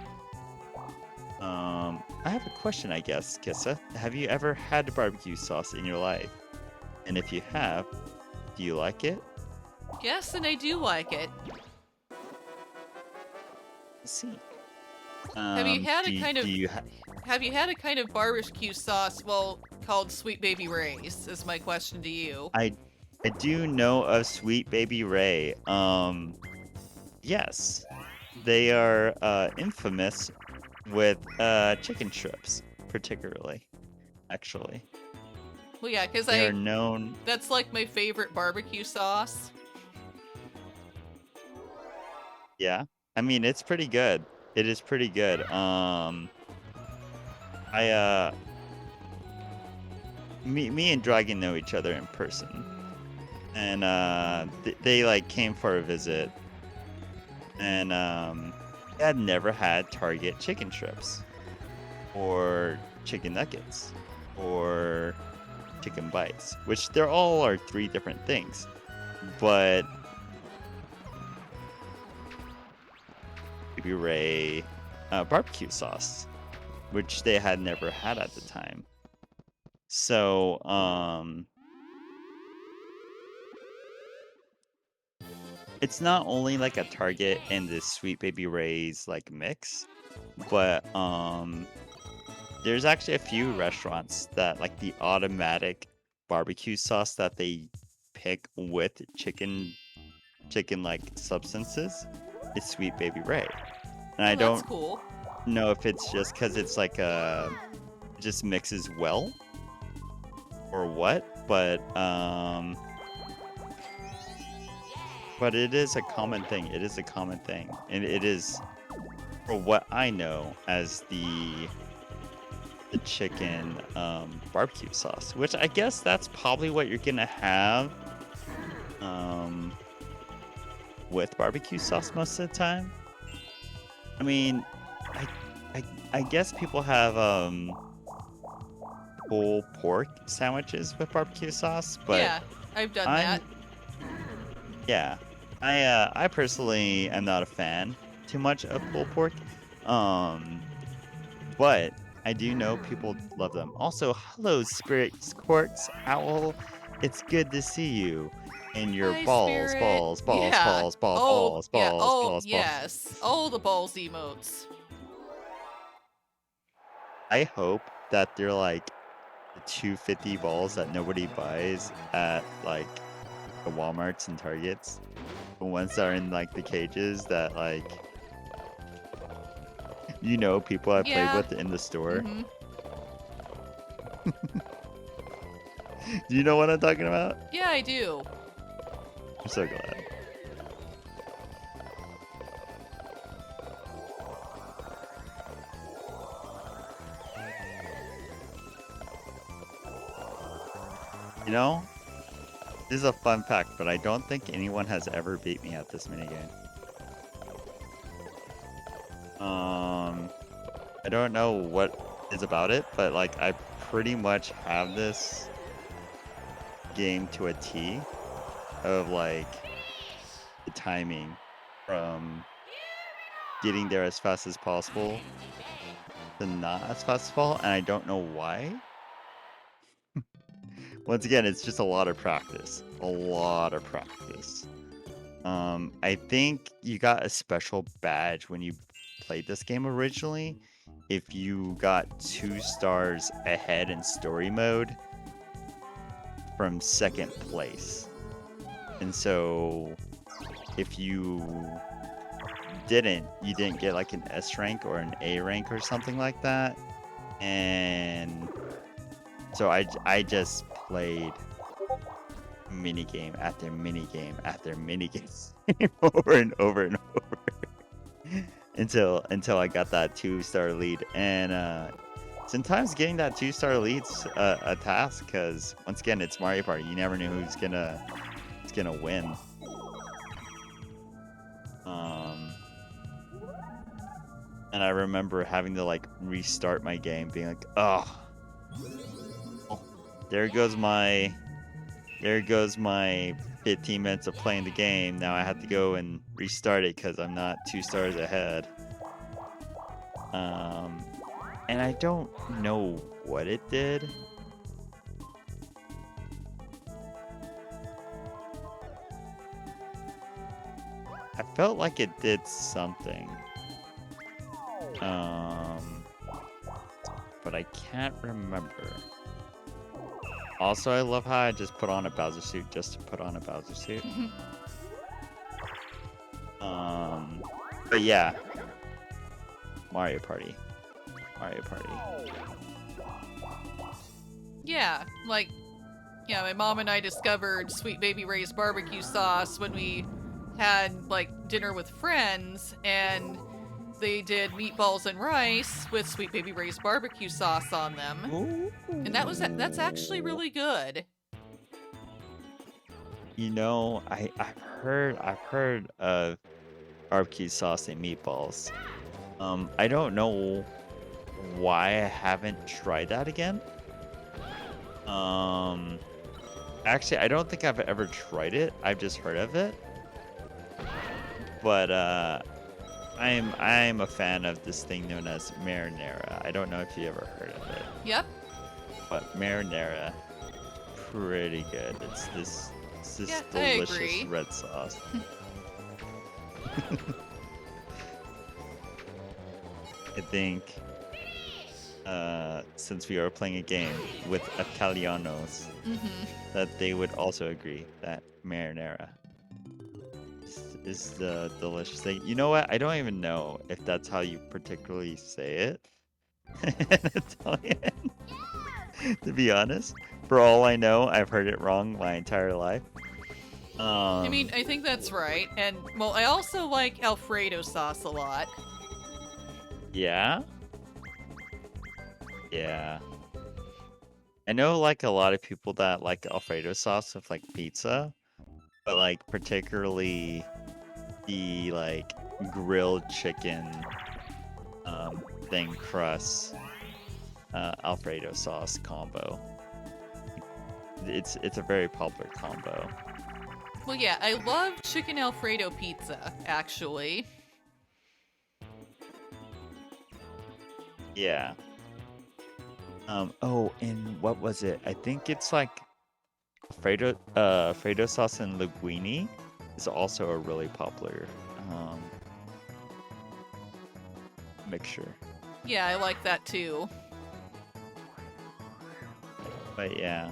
I have a question, I guess, Kissa. Have you ever had a barbecue sauce in your life? And if you have, do you like it? Yes, and I do like it. Let's see. Have you had a kind of do you have you had a kind of barbecue sauce, well, called Sweet Baby Ray's? Is my question to you. I do know of Sweet Baby Ray. Yes, they are infamous with chicken strips, particularly. Actually, Well, yeah, because they are known. that's like my favorite barbecue sauce. Yeah, I mean it's pretty good. It is pretty good. Me and Dragon know each other in person, and they like came for a visit, and they had never had Target chicken strips, or chicken nuggets, or chicken bites, which they're all are three different things, but Baby Ray barbecue sauce, which they had never had at the time. So, it's not only like a Target and this Sweet Baby Ray's like mix, but there's actually a few restaurants that like the automatic barbecue sauce that they pick with chicken like substances is Sweet Baby Ray. And I Well, that's don't cool. know if it's just because it's like it just mixes well or what, but it is a common thing. It is a common thing, and it is for what I know as the chicken barbecue sauce, which I guess that's probably what you're gonna have with barbecue sauce most of the time. I mean, I I, I guess people have pulled pork sandwiches with barbecue sauce, but Yeah, I've done that. I'm yeah. I personally am not a fan too much of pulled pork. Um but I do know people love them. Also, hello Spirit Quartz Owl. It's good to see you. And your Hi, Spirit. Yeah. Oh, yeah. Oh, balls. yes. Oh, the balls emotes. I hope that they're like the 250 balls that nobody buys at like the Walmarts and Targets. The ones that are in like the cages that like people I played Yeah. with in the store. Mm-hmm. Do you know what I'm talking about? Yeah, I do. I'm so glad. You know, this is a fun fact, but I don't think anyone has ever beat me at this minigame. I don't know what is about it, but like I pretty much have this game to a T of like the timing from getting there as fast as possible to not as fast as possible, and I don't know why. Once again, it's just a lot of practice. A lot of practice. I think you got a special badge when you played this game originally. If you got 2 stars ahead in story mode from second place. And so if you didn't get like an S rank or an A rank or something like that. And so I just played minigame after minigame after minigame over and over and over until I got that 2-star lead. And sometimes getting that 2-star lead's a task because once again it's Mario Party. You never know who's gonna win. And I remember having to like restart my game, being like, oh, there goes my 15 minutes of playing the game. Now I have to go and restart it because I'm not 2 stars ahead. And I don't know what it did. I felt like it did something. But I can't remember. Also, I love how I just put on a Bowser suit just to put on a Bowser suit. But yeah. Mario Party. Yeah, like, yeah, my mom and I discovered Sweet Baby Ray's barbecue sauce when we had, like, dinner with friends, and they did meatballs and rice with Sweet Baby Ray's barbecue sauce on them. Ooh. And that's actually really good. You know, I've heard of barbecue sauce and meatballs. I don't know why I haven't tried that again. Actually, I don't think I've ever tried it. I've just heard of it. But I'm a fan of this thing known as marinara. I don't know if you ever heard of it. Yep. But marinara, pretty good. It's this Yeah, delicious red sauce. I think since we are playing a game with Italianos, that they would also agree that marinara is the delicious thing. You know what? I don't even know if that's how you particularly say it in Italian. To be honest, for all I know, I've heard it wrong my entire life. I mean, I think that's right. And, well, I also like Alfredo sauce a lot. Yeah? Yeah. I know like a lot of people that like Alfredo sauce with like pizza, but like particularly the like grilled chicken thin crust Alfredo sauce combo. It's a very popular combo. Well, yeah, I love chicken Alfredo pizza, actually. Yeah. Oh, and what was it? I think it's like Alfredo sauce and linguine is also a really popular mixture. Yeah, I like that too. But yeah.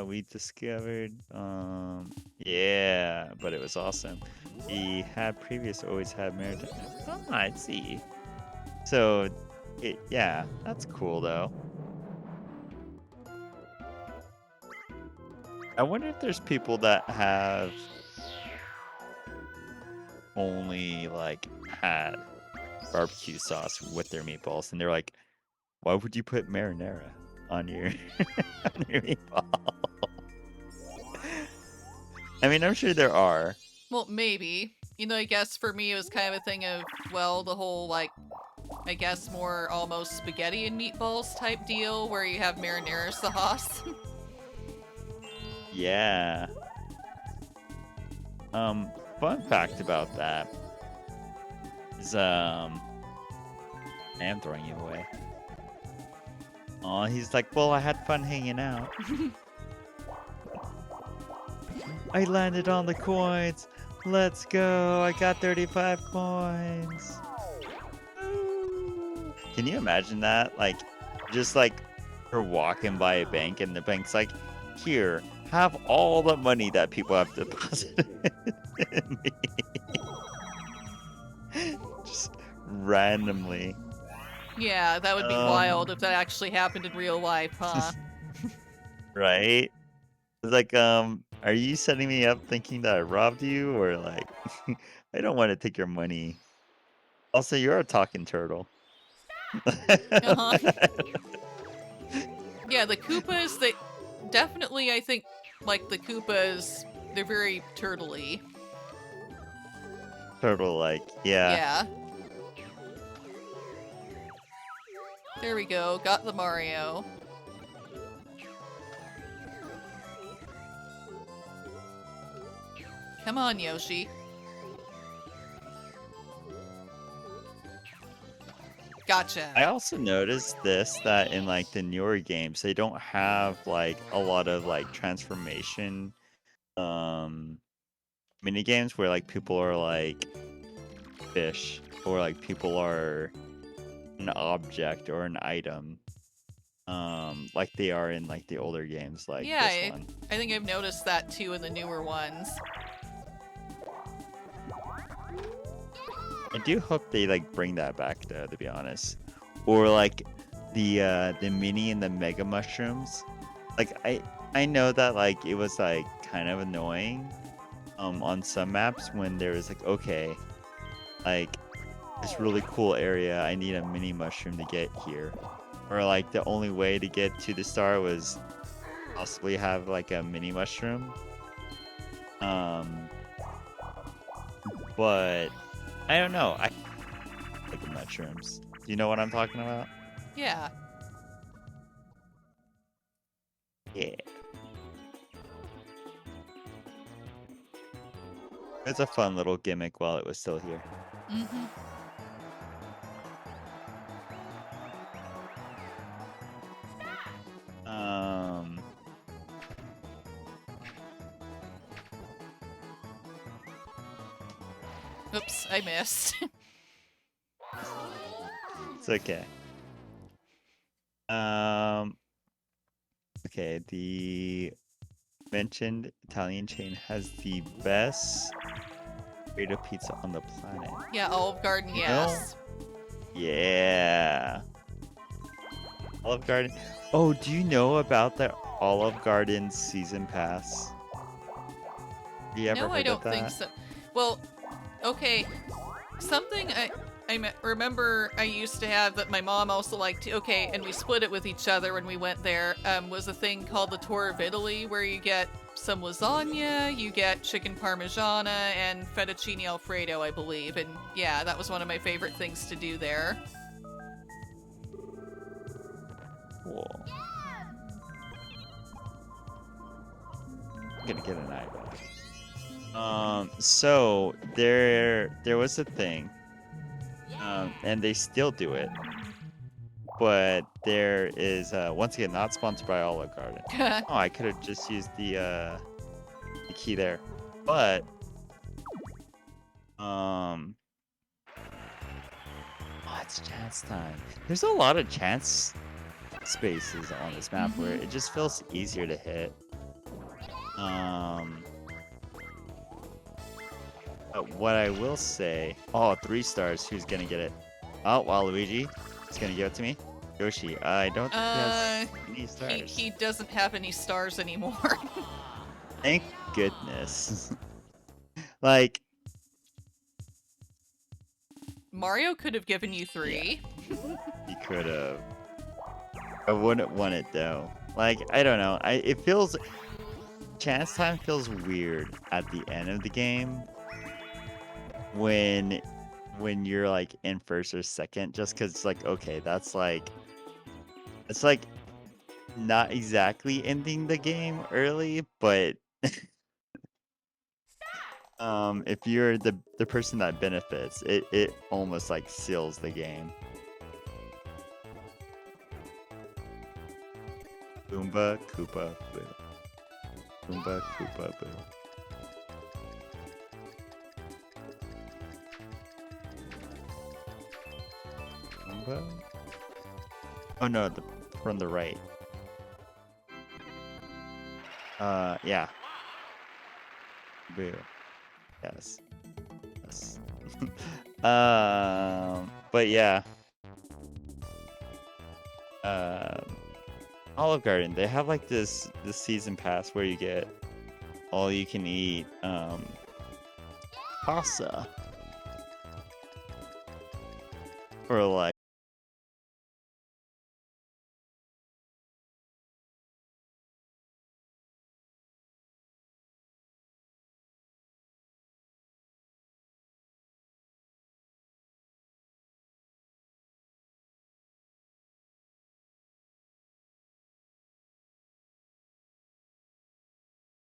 We discovered yeah, but it was awesome. We had previous always had maritime. Oh, I see. So yeah, that's cool though. I wonder if there's people that have only like had barbecue sauce with their meatballs and they're like, why would you put marinara on your on your meatball? I mean, I'm sure there are. Well, maybe. You know, I guess for me it was kind of a thing of, well, the whole, like, I guess more almost spaghetti and meatballs type deal where you have marinara sauce. Yeah. Fun fact about that is I am throwing you away. Aw, he's like, well, I had fun hanging out. I landed on the coins. Let's go. I got 35 coins. Ooh. Can you imagine that? Like, just like you're walking by a bank and the bank's like, here, have all the money that people have deposited in me. Just randomly. Yeah, that would be wild if that actually happened in real life, huh? Right? It's like, are you setting me up thinking that I robbed you? Or like, I don't want to take your money. Also, you're a talking turtle. Uh-huh. Yeah, the Koopas, they definitely, I think, like the Koopas, they're very turtle-y. Turtle-like, yeah. Yeah. There we go, got the Mario. Come on, Yoshi. Gotcha. I also noticed this, that in like the newer games, they don't have like a lot of like transformation mini games where like people are like fish or like people are an object or an item. Like they are in like the older games like Yeah, this one. I think I've noticed that too in the newer ones. I do hope they like bring that back though, to be honest. Or like the mini and the mega mushrooms. Like I know that like it was like kind of annoying on some maps when there was like, okay, like this really cool area, I need a mini mushroom to get here. Or like the only way to get to the star was possibly have like a mini mushroom. But I don't know. I like the mushrooms. Do you know what I'm talking about? Yeah. Yeah. It's a fun little gimmick while it was still here. Mm-hmm. Oops, I missed. It's okay. Okay, the mentioned Italian chain has the best burrito pizza on the planet. Yeah, Olive Garden, You know? yes. Yeah. Olive Garden. Oh, do you know about the Olive Garden season pass? You ever No, I heard of don't think that? so. Well, okay, something remember I used to have that my mom also liked. Okay, and we split it with each other when we went there. Was a thing called the tour of Italy, where you get some lasagna, you get chicken parmigiana, and fettuccine alfredo, I believe. And yeah, that was one of my favorite things to do there. Cool. I'm gonna get an iPad. So there was a thing, and they still do it, but there is once again not sponsored by Olive Garden. Oh, I could have just used the key there, but oh, it's chance time. There's a lot of chance spaces on this map where it just feels easier to hit. What I will say, oh, 3 stars. Who's gonna get it? Oh, Waluigi is gonna give it to me. Yoshi, I don't think he has any stars. He doesn't have any stars anymore. Thank goodness. Like, Mario could have given you 3. yeah, he could have. I wouldn't want it though. Like, I don't know. It feels chance time feels weird at the end of the game when you're like in first or second, just because it's like, okay, that's like it's like not exactly ending the game early, but if you're the person that benefits, it almost like seals the game. Boomba Koopa Boo. Boomba Koopa Boo. Boomba? Oh no, from the right. Yeah. Boo. Yes. Yes. But yeah. Olive Garden, they have like this season pass where you get all you can eat pasta for like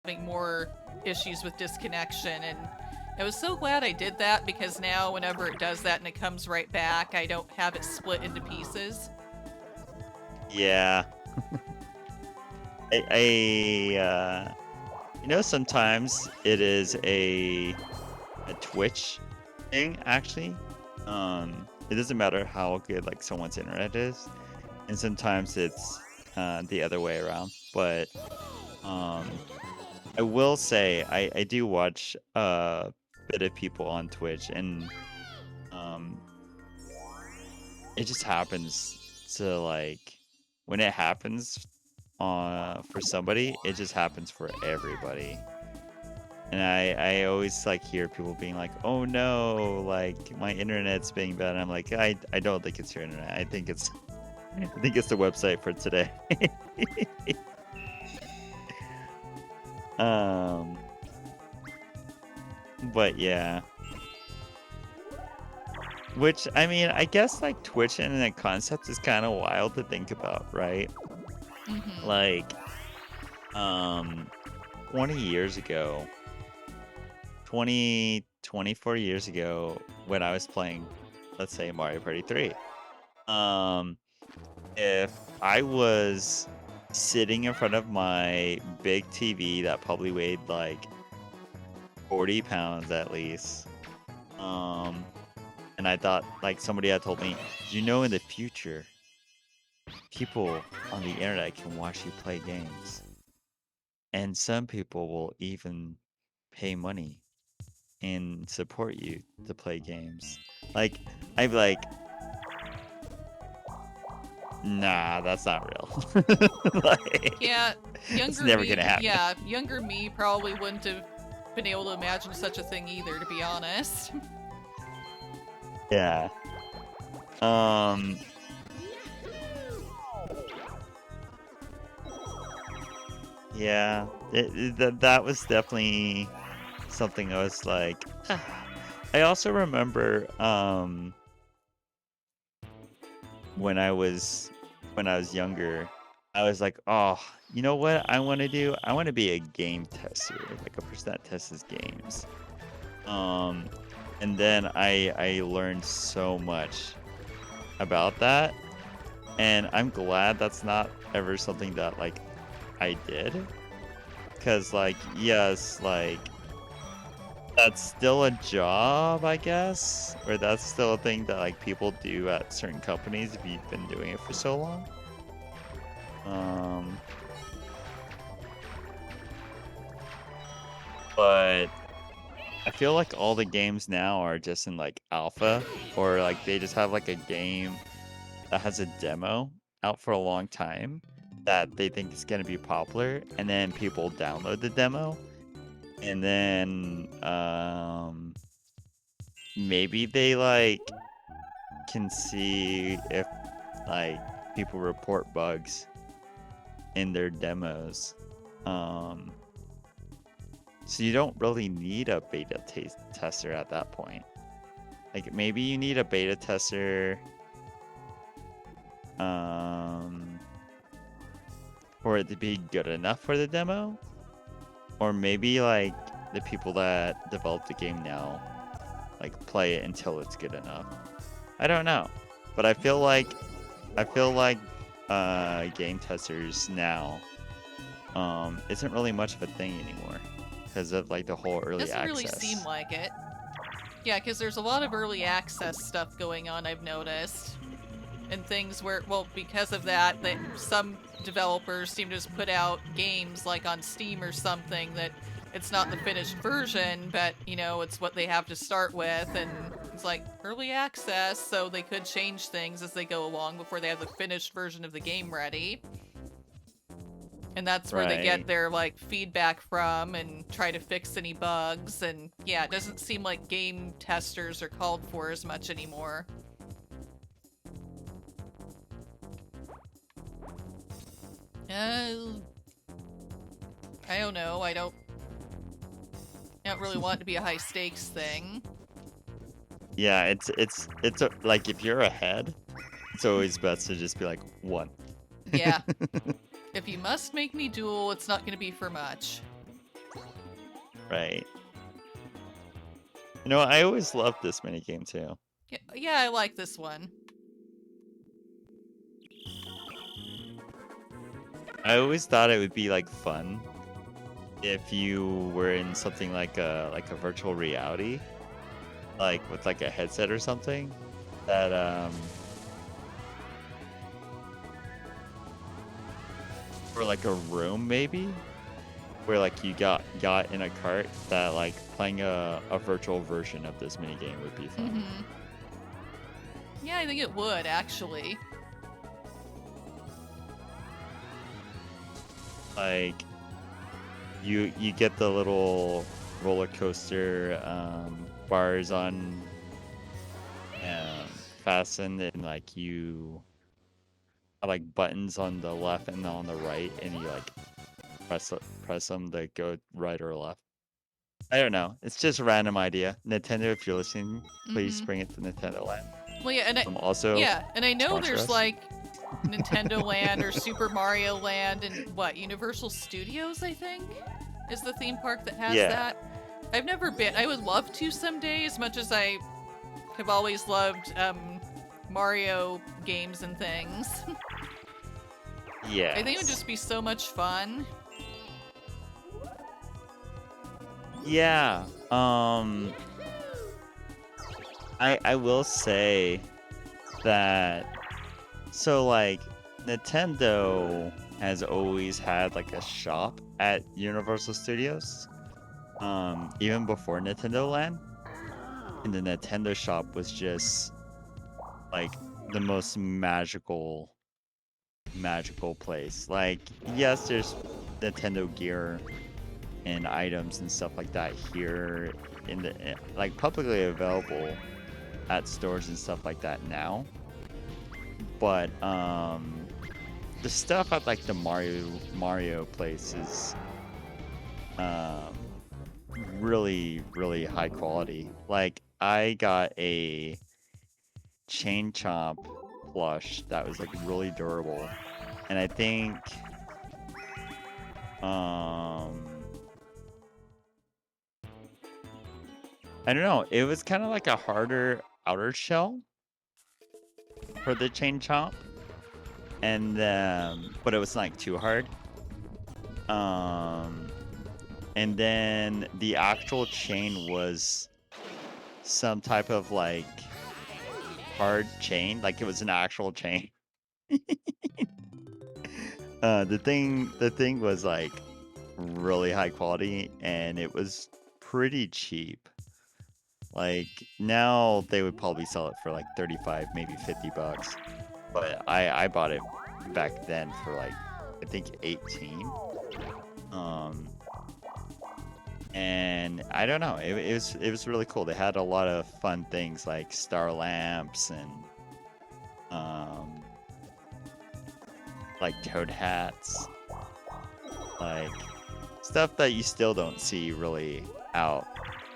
Having more issues with disconnection, and I was so glad I did that, because now whenever it does that and it comes right back, I don't have it split into pieces. yeah. Sometimes it is a Twitch thing actually. It doesn't matter how good like someone's internet is, and sometimes it's the other way around. But I will say I do watch a bit of people on Twitch, and um, it just happens to like when it happens for somebody, it just happens for everybody. And I always like hear people being like, "Oh no, like my internet's being bad." And I'm like, I don't think it's your internet. I think it's the website for today. um, but yeah. Which I mean, I guess like Twitch and the concept is kind of wild to think about, right? Like, 20 years ago, 24 years ago, when I was playing, let's say Mario Party 3, um, if I was sitting in front of my big TV that probably weighed like 40 pounds at least, and I thought like somebody had told me, in the future, people on the internet can watch you play games, and some people will even pay money and support you to play games. Like, I'd be like, Nah, that's not real. Like, Yeah, it's younger never gonna me, happen. yeah, younger me probably wouldn't have been able to imagine such a thing either, to be honest. Yeah. Um. Yeah. That was definitely something I was like. I also remember when I was younger, I was like, oh, you know what I want to do? I want to be a game tester, like a person that tests games. Um, and then I learned so much about that, and I'm glad that's not ever something that like I did, because like yes, like that's still a job, I guess, or that's still a thing that like people do at certain companies if you've been doing it for so long. Um, but I feel like all the games now are just in like alpha, or like they just have like a game that has a demo out for a long time that they think is going to be popular, and then people download the demo, and then maybe they like can see if like people report bugs in their demos. Um, so you don't really need a beta tester at that point. Like maybe you need a beta tester um, for it to be good enough for the demo, or maybe like the people that develop the game now like play it until it's good enough. I don't know, but I feel like game testers now isn't really much of a thing anymore because of like the whole early Doesn't really seem access. like it. Yeah, because there's a lot of early access stuff going on, I've noticed. And things where, well, because of that, some developers seem to just put out games like on Steam or something that it's not the finished version, but, you know, it's what they have to start with, and it's like early access, so they could change things as they go along before they have the finished version of the game ready. And that's where they Right. get their, like, feedback from and try to fix any bugs, and yeah, it doesn't seem like game testers are called for as much anymore. Uh, I don't know. I don't really want it to be a high stakes thing. Yeah, like if you're ahead, it's always best to just be like 1. Yeah. If you must make me duel, it's not going to be for much. Right. You know, I always loved this minigame too. Yeah, I like this one. I always thought it would be like fun if you were in something like a virtual reality, like with like a headset or something that or like a room maybe where like you got in a cart that like playing a virtual version of this minigame would be fun. Mm-hmm. Yeah, I think it would, actually. Like you get the little roller coaster bars on fastened, and like you have like buttons on the left and on the right, and you like press them to go right or left. I don't know. It's just a random idea. Nintendo, if you're listening, please Mm-hmm. bring it to Nintendo Land. Well, Also and I know sponsor there's us. like Nintendo Land or Super Mario Land and what, Universal Studios, I think, is the theme park that has Yeah. that. I've never been. I would love to someday, as much as I have always loved Mario games and things. Yeah. I think it would just be so much fun. Yeah. I will say that so like Nintendo has always had like a shop at Universal Studios. Even before Nintendo Land. And the Nintendo shop was just like the most magical magical place. Like, yes, there's Nintendo gear and items and stuff like that here in the like publicly available at stores and stuff like that now. But the stuff at like the Mario place is um really high quality. Like I got a chain chomp plush that was like really durable. And I think I don't know, it was kind of like a harder outer shell for the chain chomp. And but it was like too hard. And then the actual chain was some type of like hard chain, like it was an actual chain. The thing was like really high quality and it was pretty cheap. Like now they would probably sell it for like 35, maybe $50. But I bought it back then for like I think 18. And I don't know, it was really cool. They had a lot of fun things like star lamps and like toad hats, like stuff that you still don't see really out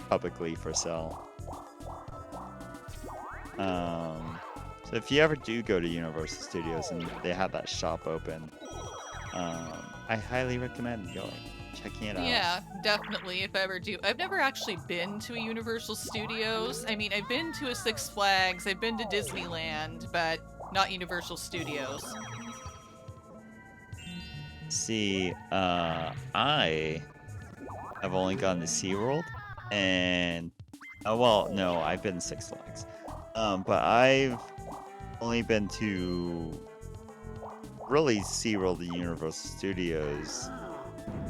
publicly for sale. So if you ever do go to Universal Studios and they have that shop open, I highly recommend going, checking it out. Yeah, definitely, if I ever do. I've never actually been to a Universal Studios. I mean, I've been to a Six Flags, I've been to Disneyland, but not Universal Studios. See, I have only gone to SeaWorld, and well, no, I've been to Six Flags. But I've only been to really SeaWorld and Universal Studios.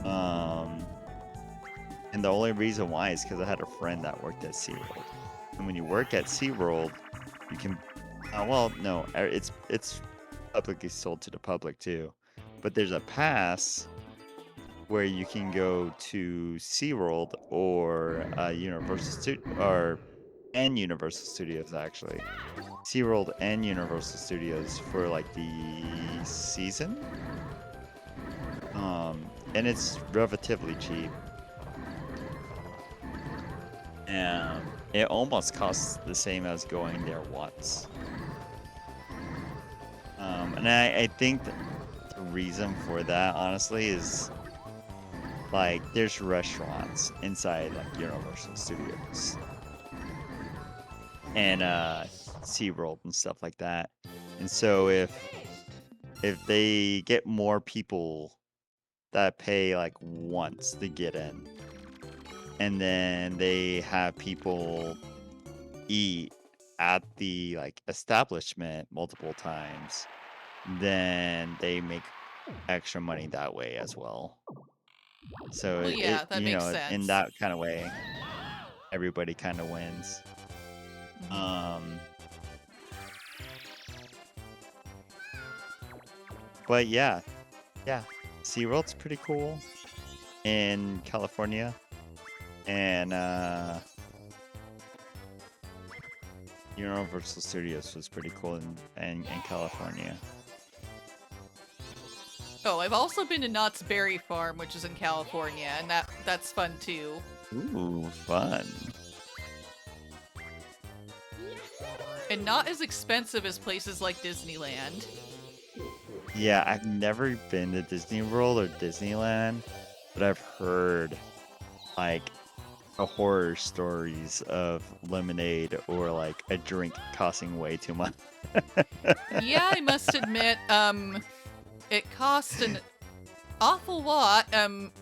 And the only reason why is because I had a friend that worked at SeaWorld. And when you work at SeaWorld, you can well, no, it's publicly sold to the public too. But there's a pass where you can go to SeaWorld or Universal Studios actually. SeaWorld and Universal Studios for like the season. And it's relatively cheap. And it almost costs the same as going there once. And I think the reason for that, honestly, is like there's restaurants inside like Universal Studios and SeaWorld and stuff like that. And so if they get more people that pay like once to get in, and then they have people eat at the like establishment multiple times, then they make extra money that way as well. So Well, yeah, that makes in sense. that kind of way, everybody kind of wins. But yeah, SeaWorld's pretty cool in California, and Universal Studios was pretty cool in California. Oh, I've also been to Knott's Berry Farm, which is in California, and that's fun too. Ooh, fun. And not as expensive as places like Disneyland. Yeah, I've never been to Disney World or Disneyland, but I've heard like horror stories of lemonade or like a drink costing way too much. Yeah, I must admit, it cost an awful lot, and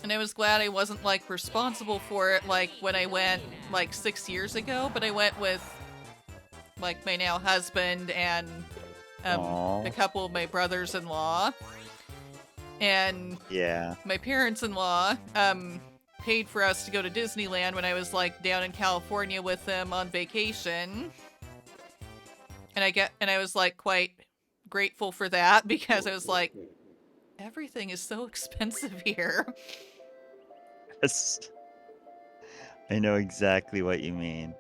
I was glad I wasn't like responsible for it like when I went like 6 years ago, but I went with like my now husband and a couple of my brothers-in-law, and Yeah. my parents-in-law paid for us to go to Disneyland when I was like down in California with them on vacation, and I was like quite grateful for that because I was like, everything is so expensive here. Yes. I know exactly what you mean.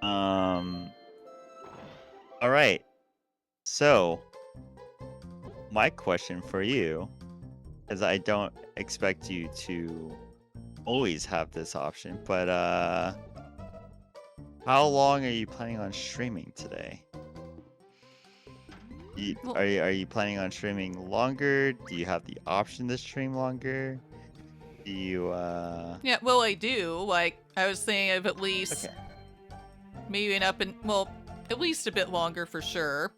All right. So, my question for you, because I don't expect you to always have this option, but how long are you planning on streaming today? Well- Are you planning on streaming longer? Do you have the option to stream longer? Do you Yeah, well, I do. Like, I was thinking of at least Okay. maybe at least a bit longer for sure.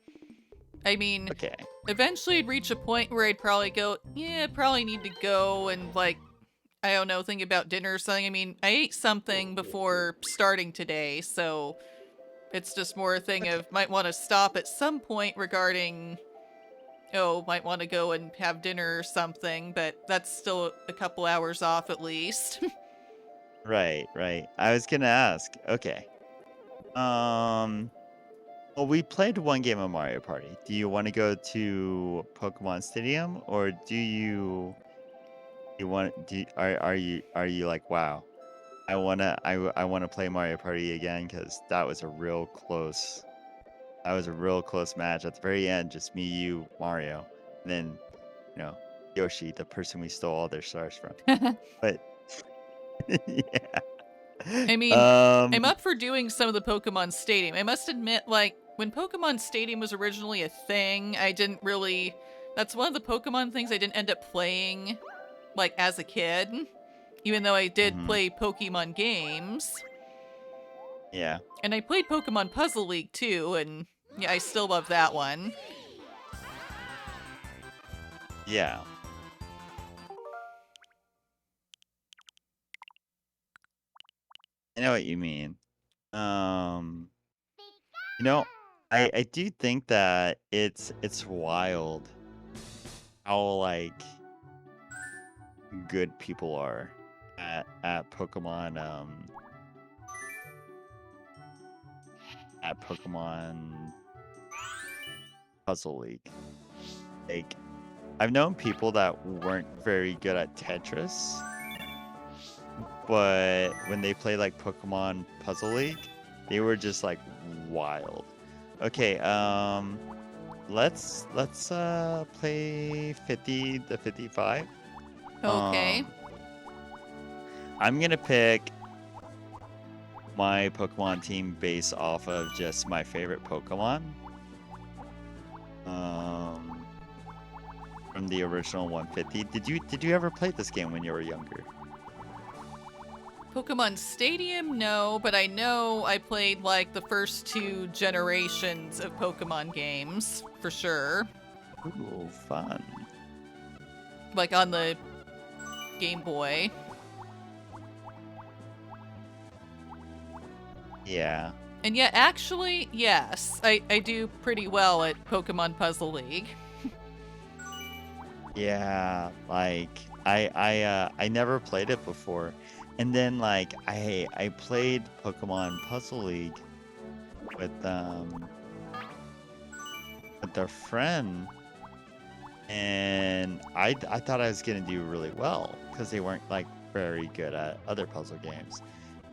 I mean, Okay. eventually I'd reach a point where I'd probably go, yeah, I probably need to go and, like, I don't know, think about dinner or something. I mean, I ate something before starting today, so it's just more a thing of might want to stop at some point regarding, might want to go and have dinner or something, but that's still a couple hours off at least. Right, right. I was gonna ask. Okay. Well, we played one game of Mario Party. Do you want to go to Pokemon Stadium, or are you like, wow, I wanna play Mario Party again because that was a real close match at the very end, just me, you, Mario, and then Yoshi, the person we stole all their stars from. But yeah. I mean, I'm up for doing some of the Pokemon Stadium. I must admit, like, when Pokemon Stadium was originally a thing, I didn't really. That's one of the Pokemon things I didn't end up playing, like, as a kid. Even though I did Mhm. play Pokemon games. Yeah. And I played Pokemon Puzzle League too, and yeah, I still love that one. Yeah. I know what you mean. Um, I do think that it's wild how like good people are at Pokemon Puzzle League. Like I've known people that weren't very good at Tetris, but when they play like Pokemon Puzzle League, they were just like wild. Okay, let's play 50 to 55. Okay. I'm gonna pick my Pokemon team based off of just my favorite Pokemon. From the original 150. Did you ever play this game when you were younger? Pokemon Stadium, no, but I know I played like the first two generations of Pokemon games, for sure. Ooh, fun. Like on the Game Boy. Yeah. And yeah, actually, yes, I do pretty well at Pokemon Puzzle League. Yeah, like I never played it before. And then like I played Pokemon Puzzle League with a friend, and I thought I was gonna do really well because they weren't like very good at other puzzle games.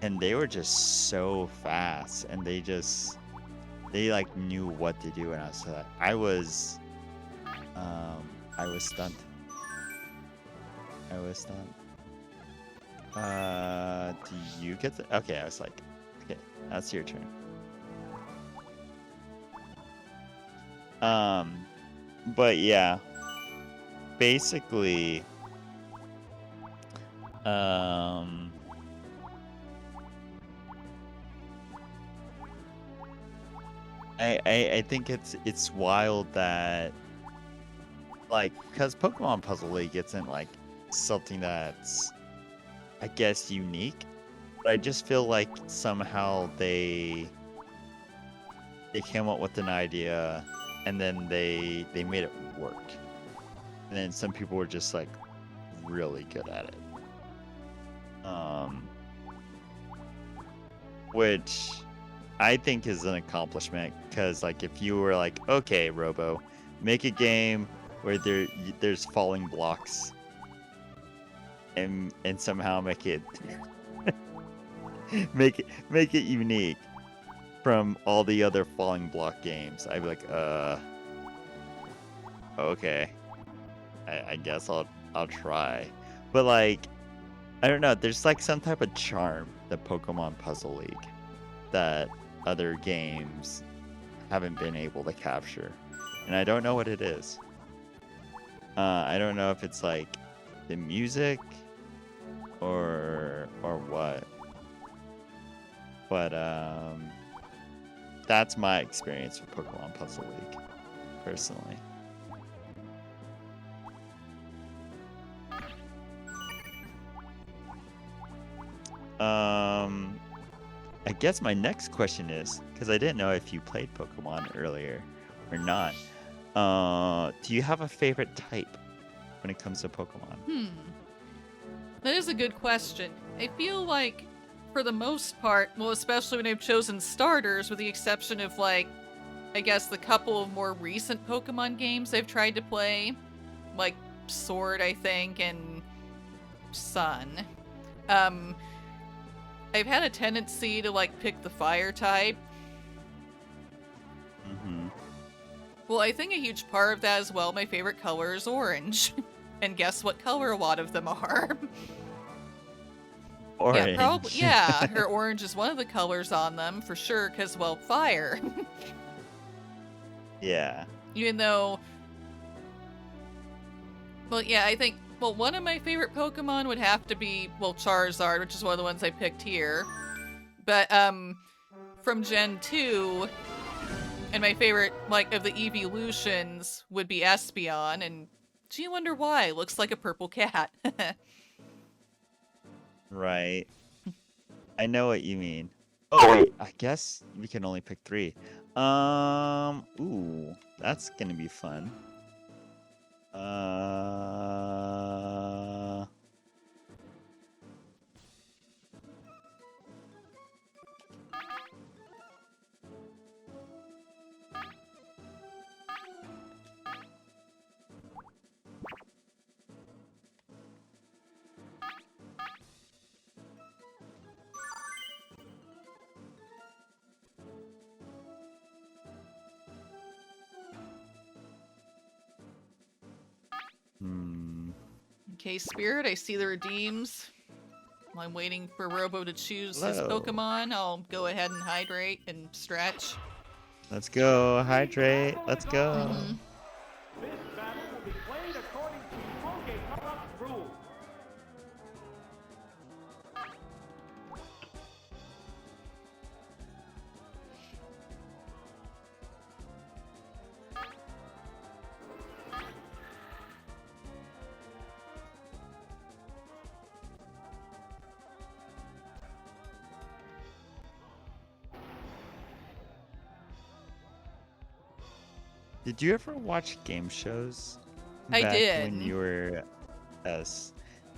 And they were just so fast, and they like knew what to do, and I was stunned. I was stunned. Do you get the... Okay, I was like, okay, that's your turn. But yeah, basically, I think it's wild that like because Pokemon Puzzle League isn't like something that's I guess unique, but I just feel like somehow they came up with an idea and then they made it work. And then some people were just like really good at it. Which I think is an accomplishment because like if you were like, okay, Robo, Make a game where there's falling blocks, and somehow make it make it unique from all the other falling block games. I'd be like, okay, I guess I'll try. But like, I don't know. There's like some type of charm to Pokemon Puzzle League that other games haven't been able to capture, and I don't know what it is. I don't know if it's like the music or what, but that's my experience with Pokemon Puzzle League, personally. I guess my next question is, because I didn't know if you played Pokemon earlier or not. Do you have a favorite type when it comes to Pokemon? That is a good question. I feel like, for the most part, well, especially when I've chosen starters, with the exception of, like, I guess the couple of more recent Pokemon games I've tried to play, like Sword, I think, and Sun. I've had a tendency to, like, pick the fire type. Mm-hmm. Well, I think a huge part of that as well, my favorite color is orange. And guess what color a lot of them are? Orange. Yeah, probably. Yeah, her orange is one of the colors on them, for sure, because, well, fire. Yeah. Even though... Well, yeah, I think... Well, one of my favorite Pokemon would have to be, well, Charizard, which is one of the ones I picked here. But, from Gen 2, and my favorite, like, of the evolutions would be Espeon, and gee, I wonder why. Looks like a purple cat. Right. I know what you mean. Oh, wait, I guess we can only pick 3. Ooh, that's gonna be fun. Okay, Spirit, I see the redeems. While I'm waiting for Robo to choose his Hello. Pokemon, I'll go ahead and hydrate and stretch. Let's go, hydrate. Let's go. This battle will be played according to Pokemon's rules. Did you ever watch game shows? I back did. When you were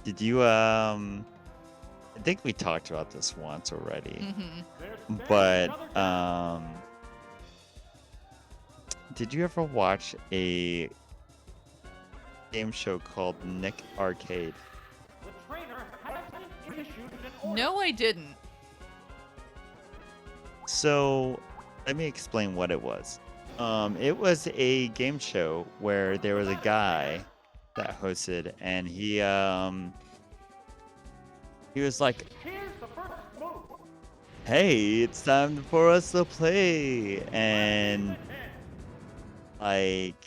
did you I think we talked about this once already. But did you ever watch a game show called Nick Arcade? The trainer has issued an order. No, I didn't. So, let me explain what it was. It was a game show where there was a guy that hosted, and he was like, Here's the first move. "Hey, it's time for us to play," and like,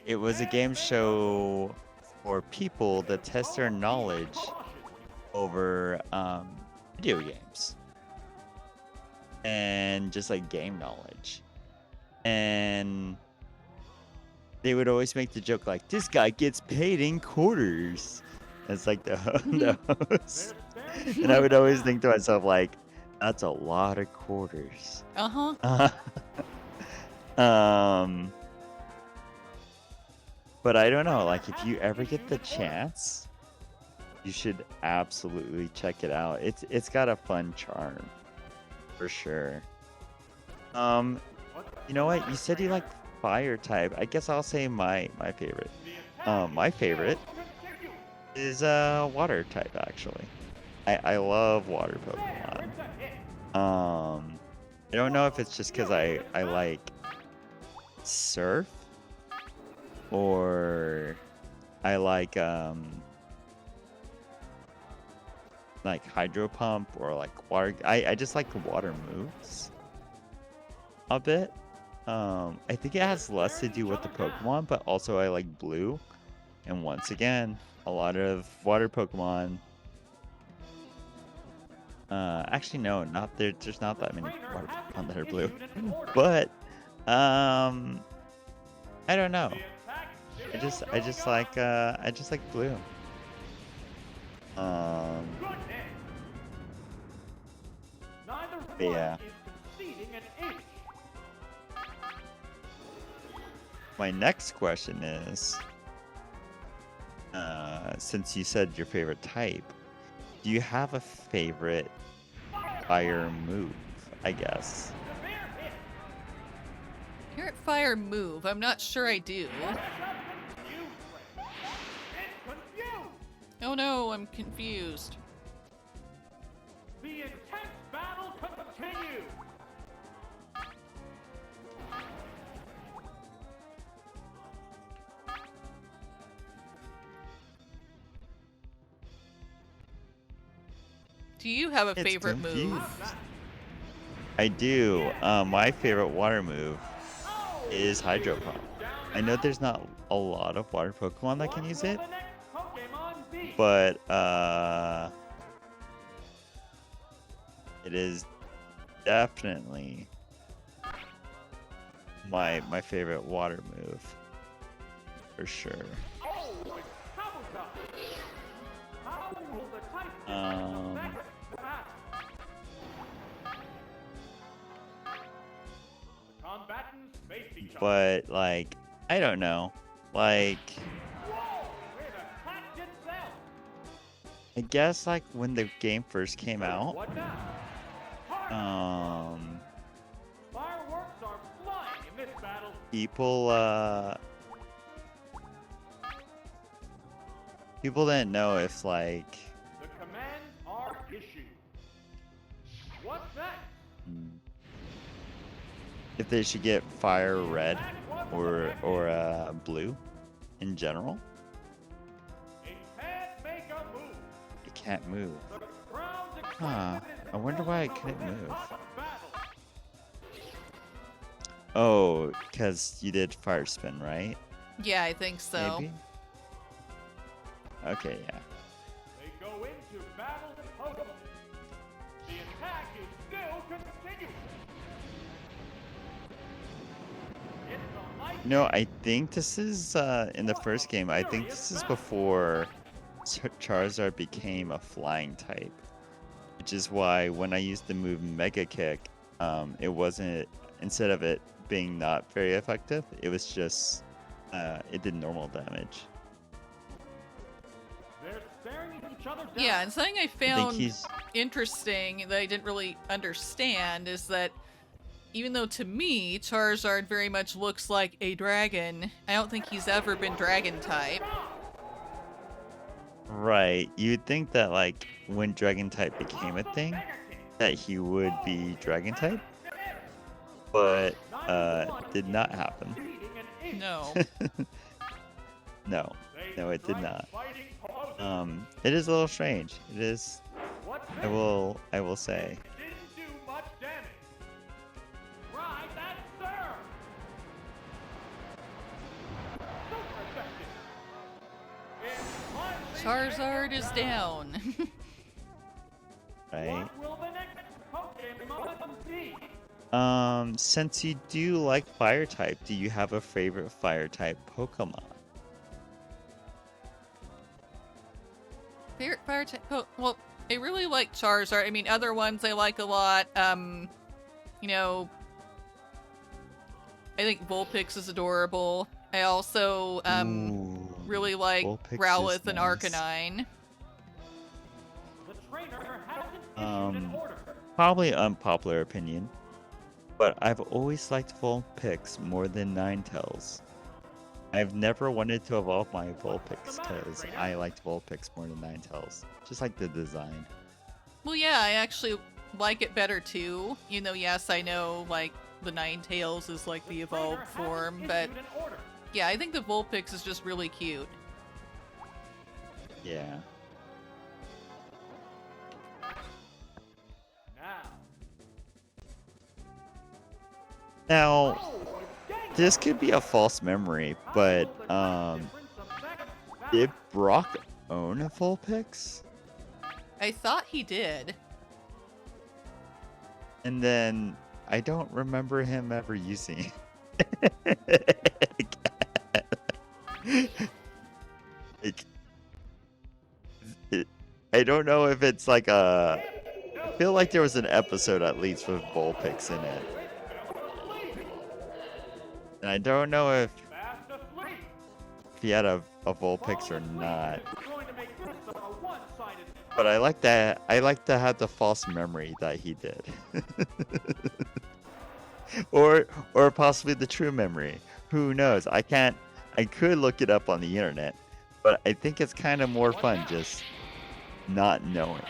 it was a game show for people to test their knowledge over video games and just like game knowledge. And they would always make the joke like, "This guy gets paid in quarters." It's like the host. And I would always think to myself like, that's a lot of quarters. But I don't know, like, if you ever get the chance, you should absolutely check it out. It's got a fun charm, for sure. You know what? You said you like fire type, I guess I'll say my favorite. My favorite is water type actually. I love water Pokemon. I don't know if it's just because I like surf or I like hydro pump or like water. I just like the water moves a bit. I think it has less to do with the Pokemon, but also I like blue. And once again, a lot of water Pokemon. Actually, no, there's not that many water Pokemon that are blue. But, I don't know. I just like blue. But yeah. My next question is, since you said your favorite type, do you have a favorite fire move, I guess? Favorite fire move? I'm not sure I do. Oh no, I'm confused. The intense battle continues. Do you have a It's favorite move? confused. I do. My favorite water move is Hydro Pump. I know there's not a lot of water Pokemon that can use it, but it is definitely my favorite water move for sure. But like, I don't know. Like, I guess like when the game first came out, people people didn't know if like The commands are issued. What's that? if they should get fire red or blue in general. It can't make a move. It can't move. The crowd's Huh. excitement is I wonder why it building couldn't for this move. top battle. Oh, because you did fire spin, right? Yeah, I think so. Maybe? Okay, yeah. They go into battle with Pokemon. The attack is still continuing. It's the light. No, I think this is in the first game. I think this is before Charizard became a flying type, which is why when I used the move Mega Kick, it wasn't, instead of it being not very effective, it was just it did normal damage. They're staring at each other down. Yeah, and something I I think found he's interesting that I didn't really understand is that even though to me Charizard very much looks like a dragon, I don't think he's ever been dragon type. right. You'd think that like when Dragon type became a thing, that he would be Dragon type, but did not happen. No. No, it did not. It is a little strange. It is. I will say. Didn't do much damage. Right, that's sir. Super effective. It's Charizard is down. Right. What will the next Pokemon be? Since you do like fire type, do you have a favorite fire type Pokemon? Favorite fire type? Oh, well, I really like Charizard. I mean, other ones I like a lot. You know, I think Vulpix is adorable. I also Ooh, really like Vulpix is Growlithe and nice. Arcanine. The trainer hasn't issued an order. Probably unpopular opinion, but I've always liked Vulpix more than Ninetales. I've never wanted to evolve my Vulpix because I liked Vulpix more than Ninetales. Just like the design. Well, yeah, I actually like it better too. You know, yes, I know, like, the Ninetales is like the evolved form, but yeah, I think the Vulpix is just really cute. Yeah. Now, this could be a false memory, but did Brock own a Vulpix? I thought he did. And then I don't remember him ever using it. Like, I don't know if it's like a... I feel like there was an episode at least with Vulpix in it. And I don't know if he had a Vulpix or not. But I like that. I like to have the false memory that he did. or possibly the true memory. Who knows? I could look it up on the internet, but I think it's kind of more fun just not knowing.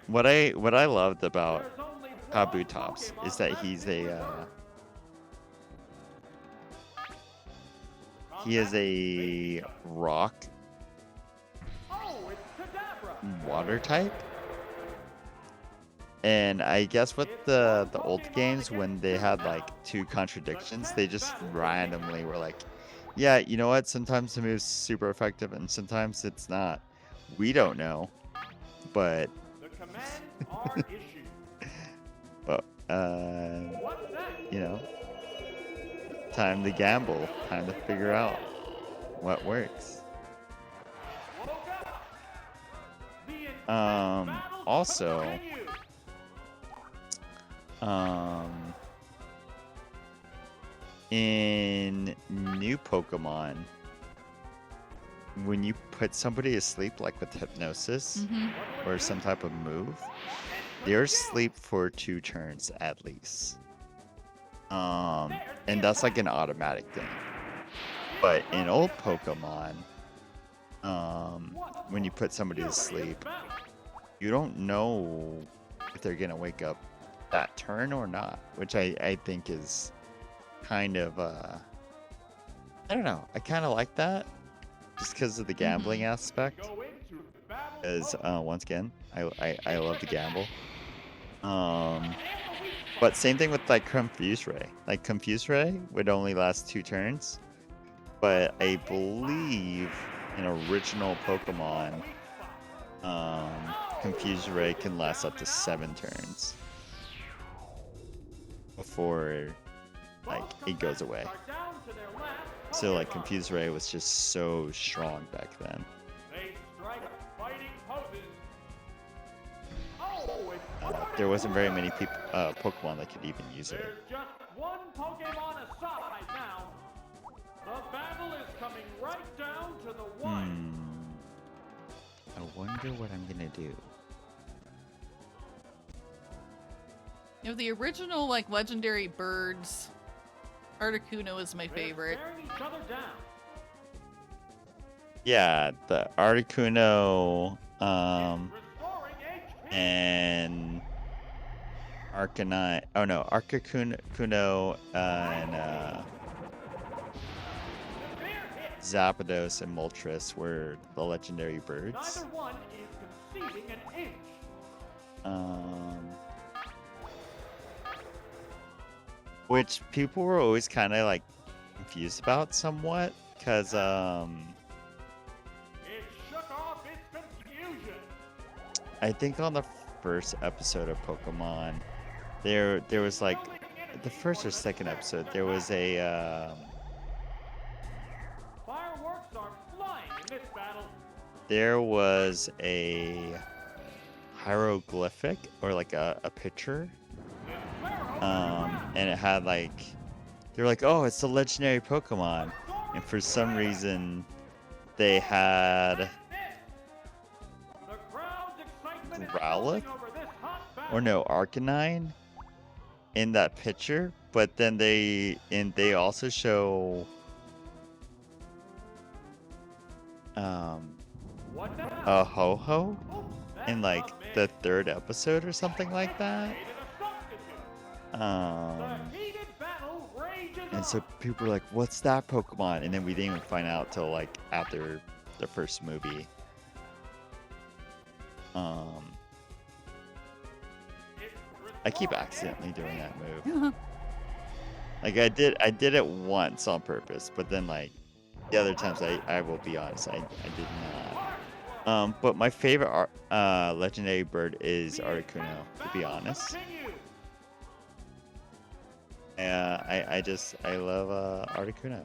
What I loved about Kabutops is that he's he is a rock water type. And I guess with the old games, when they had like two contradictions, they just randomly were like, yeah, you know what? Sometimes the move's super effective and sometimes it's not. We don't know. But but you know, time to gamble, time to figure out what works. Also, in new Pokemon, when you put somebody to sleep, like with hypnosis or some type of move, they're asleep for 2 turns at least. And that's like an automatic thing. But in old Pokemon, when you put somebody to sleep, you don't know if they're gonna wake up that turn or not, which I think is kind of I don't know. I kind of like that just because of the gambling aspect. Because once again, I love to gamble. But same thing with like Confuse Ray. Like Confuse Ray would only last 2 turns, but I believe in original Pokemon, Confuse Ray can last up to 7 turns before like it goes away. So like Confuse Ray was just so strong back then. There wasn't very many people, Pokemon that could even use it. There's just one Pokemon aside now. The battle is coming right down to the wire. I wonder what I'm gonna do. You know, the original, like, legendary birds, Articuno is my favorite. They're staring each other down. Yeah, the Articuno, Restoring HP. and Arcanine. Oh no, Articuno and Zapdos and Moltres were the legendary birds. Neither one is conceding an inch. Which people were always kind of like confused about somewhat, because It shook off its confusion. I think on the first episode of Pokemon, there was like the first or second episode, there was a Fireworks are flying in this battle. there was a hieroglyphic or like a picture, and it had like, they were like, oh, it's the legendary Pokemon, and for some reason they had Growlithe, over this hot battle. or no, Arcanine in that picture, but then they also show What now? a Ho-Oh Oops, in that's like a the miss. 3rd episode or something like that. Needed a substitute. Um, The heated battle rages and so on. people were like, "What's that Pokemon?" And then we didn't even find out till like after the first movie. It's I keep restoring accidentally doing HP. that move. Like I did it once on purpose, but then like the other times I will be honest, I did not. But my favorite legendary bird is The Articuno, attack to be battle honest. continues. I love Articuno.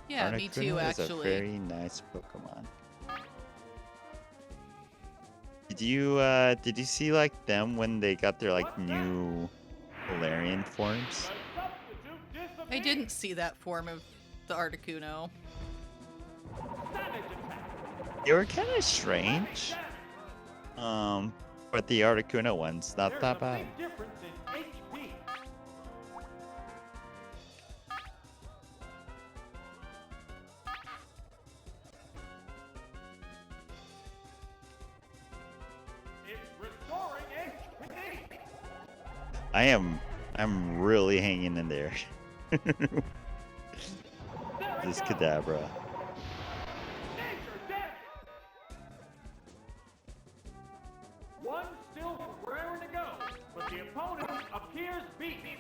Yeah, me too, Articuno is a actually. very nice Pokemon. Did you see like them when they got their like new Galarian forms? The substitute disappears. I didn't see that form of the Articuno. Savage attack. They were kind of strange. Damage. But the Articuno one's not There's that a bad. big difference in HP. It's restoring HP. I'm really hanging in there. There it This goes. Kadabra. Nature damage. One still raring to go, but the opponent appears beaten.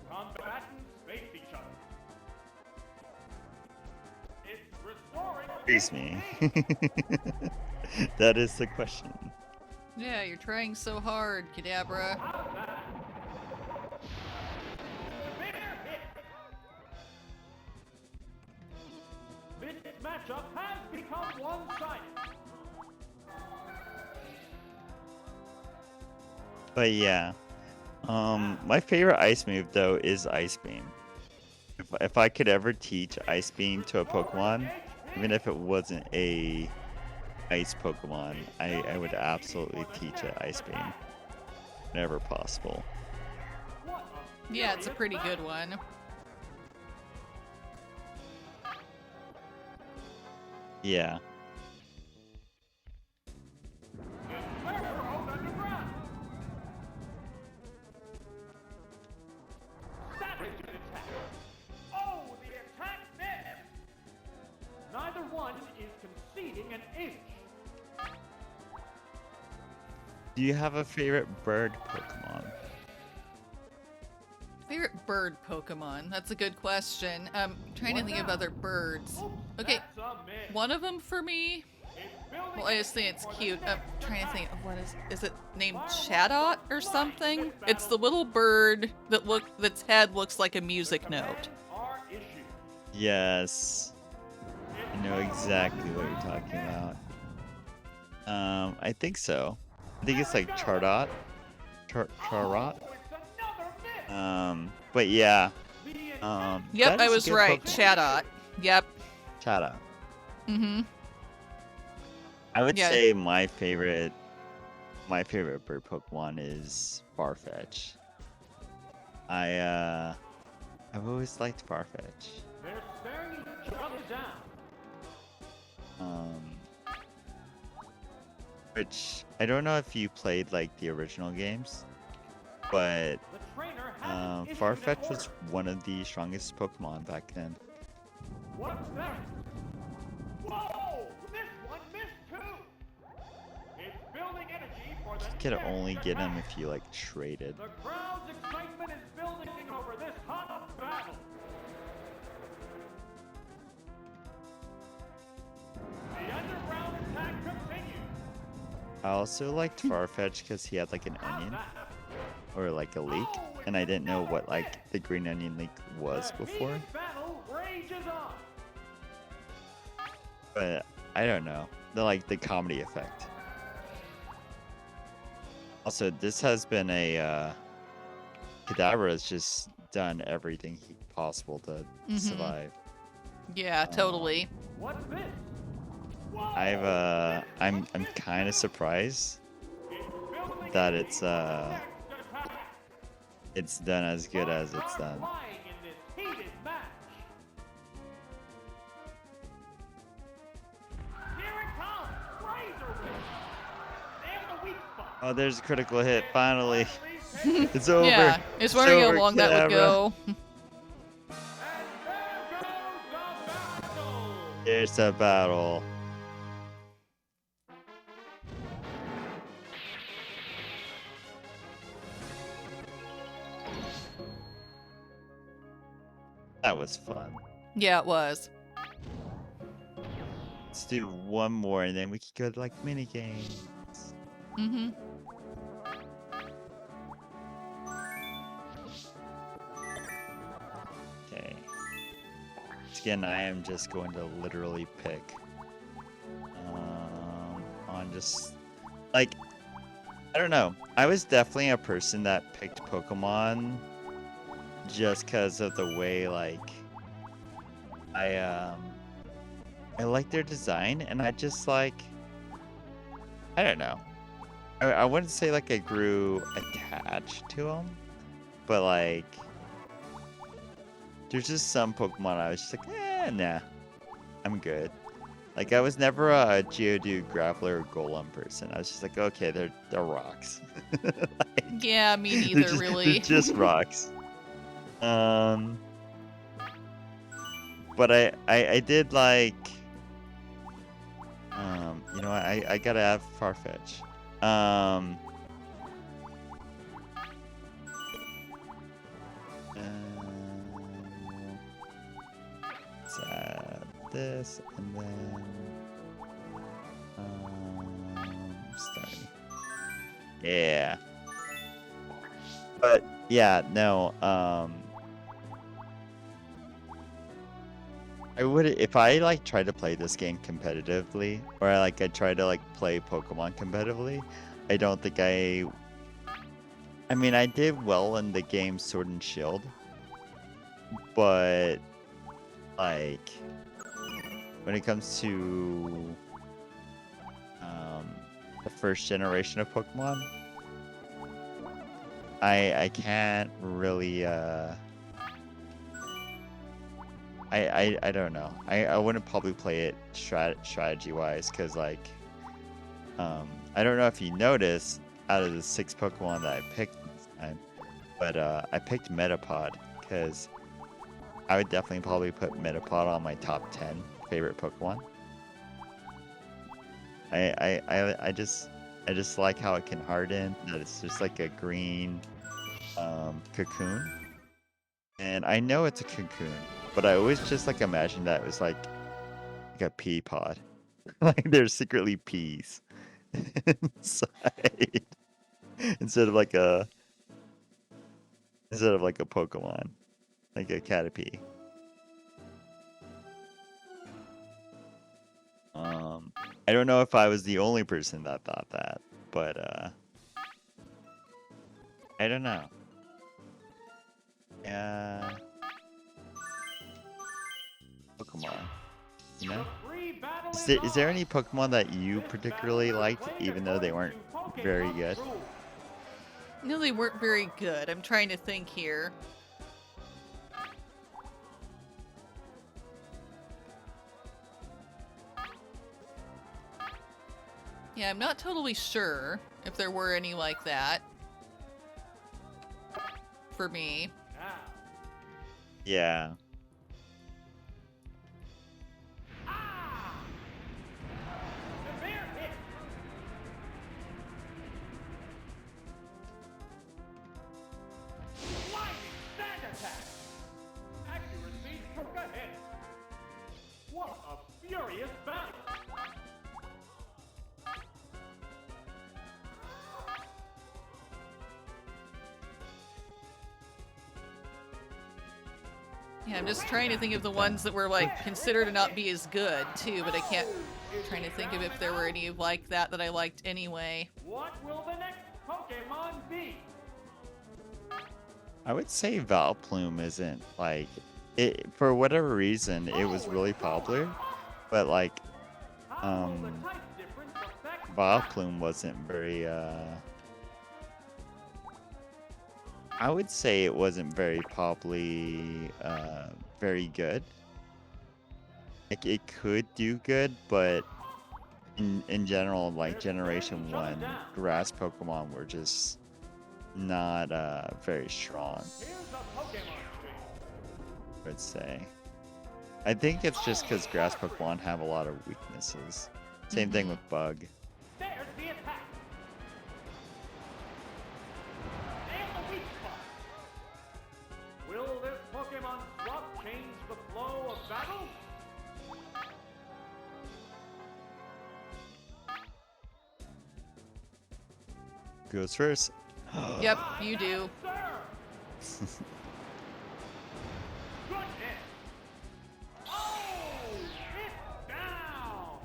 Combatants face each other. It's restoring Excuse me. HP. That is the question. Yeah, you're trying so hard, Kadabra. How's that? Severe hit. This matchup has become one-sided. But yeah. My favorite ice move though is Ice Beam. If I could ever teach Ice Beam to a Pokemon, even if it wasn't a ice Pokemon, I would absolutely teach it Ice Beam. Whenever possible. What a Yeah, it's a furious pretty battle. good one. Yeah. It's Railroad underground. Savage attack. Oh, the attack missed. Neither one is conceding an inch. Do you have a favorite bird Pokemon? Favorite bird Pokemon? That's a good question. Trying to What think of now? other birds. Oops, Okay, that's a miss. one of them for me. It's building Well, I just think it's for the cute. I'm next trying to attack. think of what is it named Chatot or something? It's the little bird that's head looks like a music note. Commands are issued. Yes. I know exactly what you're talking about. I think so. I think it's like Chardot. Charot. Oh, it's another miss. But yeah. The Yep, that I is a was good right. Pokemon. Chatot. Yep. Chata. Mm-hmm. I would Yeah. say my favorite bird Pokemon is Farfetch. I've always liked Farfetch. They're staring each other down. Which I don't know if you played like the original games, but The trainer has issued an Farfetch was order. one of the strongest Pokemon back then. What's that? Whoa! This one missed too. It's building energy for the You could next only get him attack. if you like traded. The crowd's excitement is building over this hot battle. The underground attack continues. I also liked Farfetch because he had like an How's onion that? or like a leek, Oh, and I didn't know another what like miss. the green onion leek was The before. heated battle rages on. But I don't know. The comedy effect. Also, this has been a Kadabra has just done everything possible to Mhm. survive. Yeah, totally. What's this? Whoa! I'm kind of surprised It's building that its it's next attack. it's done as good as it's Start done. flying in this heated match. Here it comes! Razor Wing! There's the weak spot. Oh, there's a critical hit finally. Finally taken. It's over. Yeah, it's It's wondering how over, long that would camera. go. And there goes the battle! It's a battle. That was fun. Yeah, it was. Let's do one more and then we can go to like mini games. Mm-hmm. Okay. Again, I am just going to literally pick on just like I don't know. I was definitely a person that picked Pokemon just because of the way like I like their design and I just like I don't know. I wouldn't say like I grew attached to them, but like there's just some Pokemon I was just like, nah, I'm good. Like I was never a Geodude, Grappler, or Golem person. I was just like, okay, they're rocks. Like, Yeah, me they're neither, just, really. They're just rocks. But I did like, you know, I gotta have Farfetch. Let's add this and then starting. Yeah. But yeah, no, I would if I like try to play this game competitively or I try to like play Pokemon competitively, I don't think I mean I did well in the game Sword and Shield, but like when it comes to the first generation of Pokemon, I can't really I don't know. I wouldn't probably play it strategy wise because like I don't know if you noticed out of the 6 Pokemon that I picked this time, but I picked Metapod because I would definitely probably put Metapod on my top 10 favorite Pokemon. I just like how it can harden, that it's just like a green cocoon. And I know it's a cocoon, but I always just like imagine that it was like a pea pod. Like there's secretly peas inside instead of like a Pokemon, like a Caterpie. I don't know if I was the only person that thought that, but I don't know. Yeah. Pokemon. You know? Is there any Pokemon that you particularly liked, even though they weren't very good? No, they weren't very good. I'm trying to think here. Yeah, I'm not totally sure if there were any like that. For me. Yeah. Severe hit. Lightning sand attack. Accuracy took a hit. What a furious battle. Yeah, I'm just trying to think of the ones that were like considered to not be as good too, but I can't. I'm trying to think of if there were any like that that I liked anyway. What will the next Pokemon be? I would say Valplume isn't like for whatever reason, it was really popular, but like, How will the type difference affect Vileplume wasn't very, I would say it wasn't very probably, very good. Like, it could do good, but in general, like, Generation 1, grass Pokemon were just not, very strong, Here's a Pokemon tree. I would say. I think it's just because grass Pokemon have a lot of weaknesses. Same thing with Bug. There's the attack. And the weak spot. Will this Pokemon swap change the flow of battle? Goes first. Yep, you do. Sir. Goodness. Oh, it's down.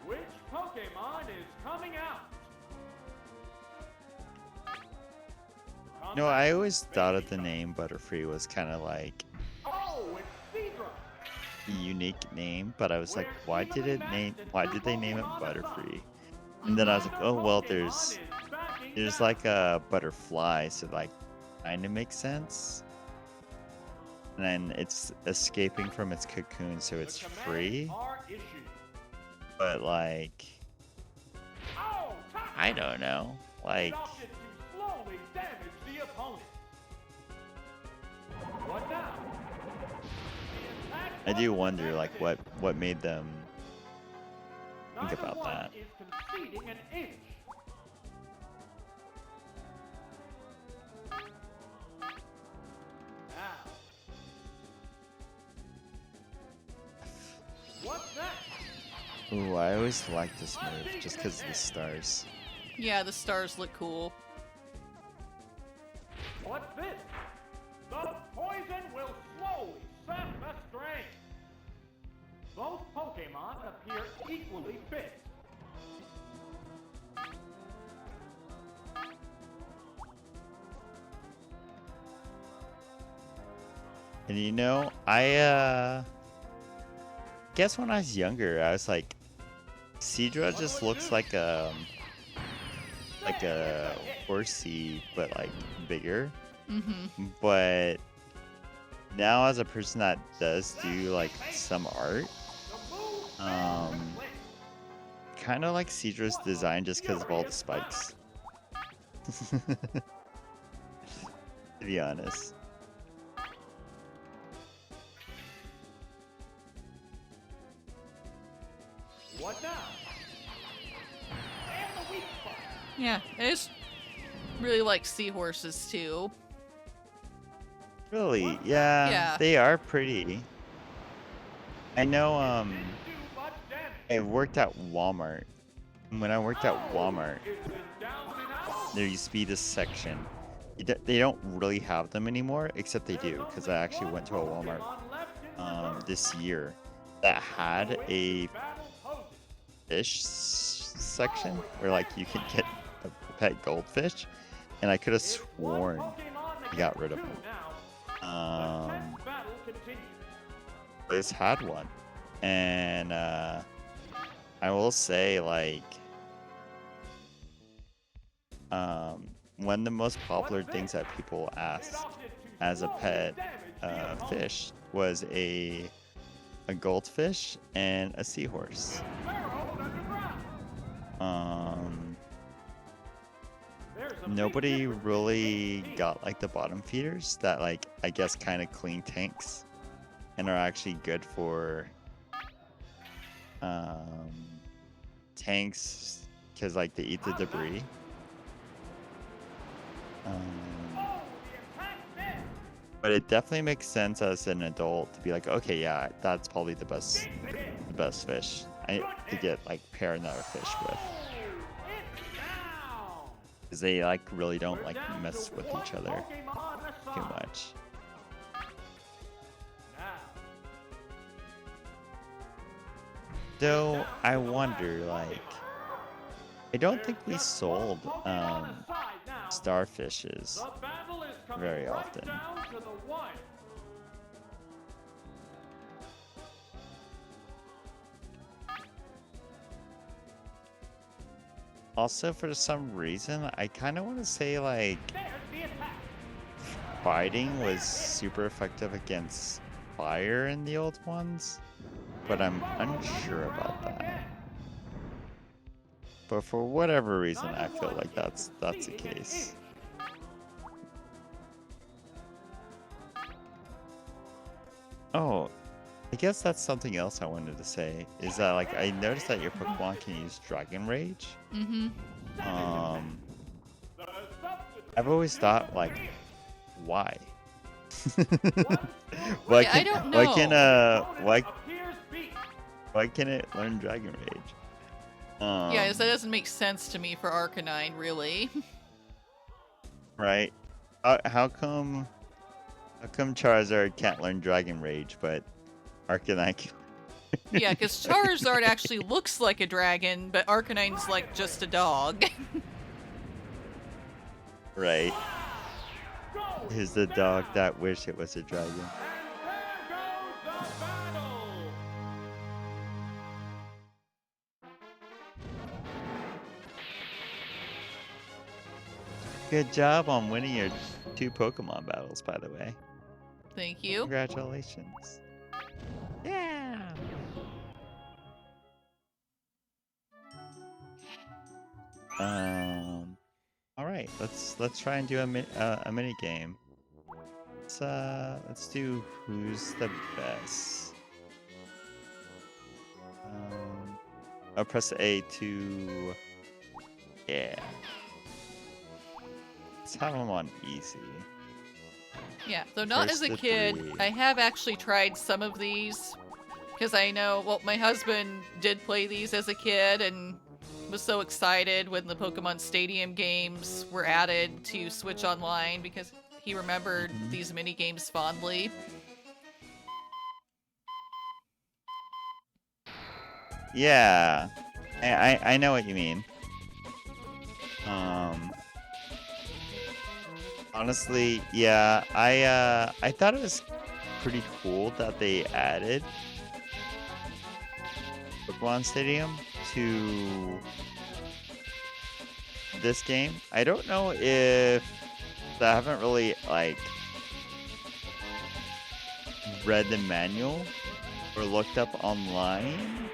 Which Pokemon is coming out? No, I always thought of the name Butterfree was kind of like Oh, it's Seadra. a unique name, but I was like, why did they name it Butterfree? And then I was like, oh well, there's like a butterfly, so like kind of makes sense. And then it's escaping from its cocoon, so it's free. But like, Oh, I don't know. Like, stopped it to slowly damage the opponent. What now? The attack I do was wonder like effective. what made them think Neither about one that. is conceding an inch. Now. What's that? Ooh, I always like this move just because of the stars. Yeah, the stars look cool. What's this? The poison will slowly sap the strength. Both Pokemon appear equally fit. And you know, I guess when I was younger, I was like, Seadra just looks like a horsey, but like bigger. But now as a person that does do like some art, kind of like Seadra's design just because of all the spikes. To be honest. What now? And the weak spot. Yeah, I just really like seahorses too. Really? Yeah, Yeah. they are pretty. I know, Didn't do much damage. I worked at Walmart. And when I worked at Walmart, Is it down and out? there used to be this section. They don't really have them anymore, except they do, because I actually went to a Walmart this year that had a Battle poses. fish section where like you could get a pet goldfish, and I could have It's one sworn Pokemon I got rid of against them. two now. The tense battle continues. This had one, and I will say like one of the most popular things that people asked as a pet fish was a goldfish and a seahorse. Nobody really got like the bottom feeders that like I guess kind of clean tanks and are actually good for tanks because like they eat the debris. But it definitely makes sense as an adult to be like, okay, yeah, that's probably the best fish to get like pair another fish with, because they like really don't like mess with each other too much. Though I wonder, like, I don't think we sold starfishes very often. also for some reason, I kind of want to say like There's the attack. fighting was super effective against fire in the old ones, but I'm unsure about that. But for whatever reason, I feel like that's the case. Oh, I guess that's something else I wanted to say, is that like I noticed that your Pokemon can use Dragon Rage. Mm-hmm. I've always thought like, why? Yeah, I don't why can know. why can it learn Dragon Rage? Yeah, so that doesn't make sense to me for Arcanine, really. Right? How come Charizard can't learn Dragon Rage, but Arcanine can? Yeah, because Charizard actually looks like a dragon, but Arcanine's like just a dog. Right. He's the dog that wished it was a dragon. And there goes the battle. Good job on winning your 2 Pokemon battles, by the way. Thank you. Congratulations. Yeah. All right. Let's try and do a mini game. Let's do who's the best. I'll press A to. Yeah. Let's have them on easy. Yeah, though not as First a the kid, 3. I have actually tried some of these. Because I know, well, my husband did play these as a kid and was so excited when the Pokemon Stadium games were added to Switch Online because he remembered these mini games fondly. Yeah, I know what you mean. Honestly, yeah, I thought it was pretty cool that they added Pokemon Stadium to this game. I don't know if I haven't really like read the manual or looked up online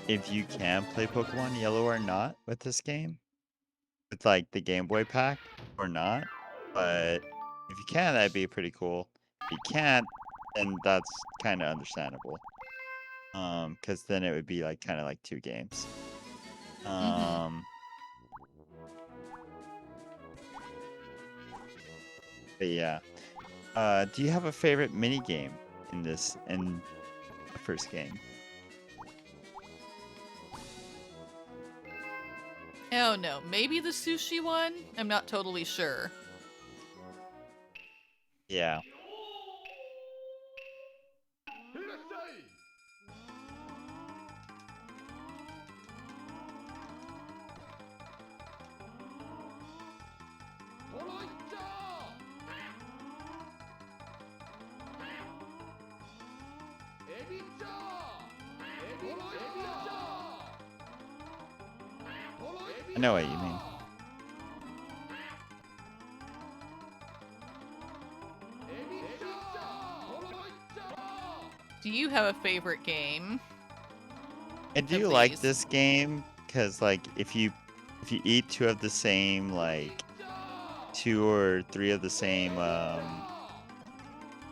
if you can play Pokemon Yellow or not with this game, with like the Game Boy pack or not. But if you can, that'd be pretty cool. If you can't, then that's kind of understandable. Because then it would be like kind of like 2 games. But yeah. Do you have a favorite mini game in the first game? Oh no, maybe the sushi one? I'm not totally sure. Yeah. I know what you mean. Do you have a favorite game? I do of like these? this game because like if you eat 2 of the same like 2 or 3 of the same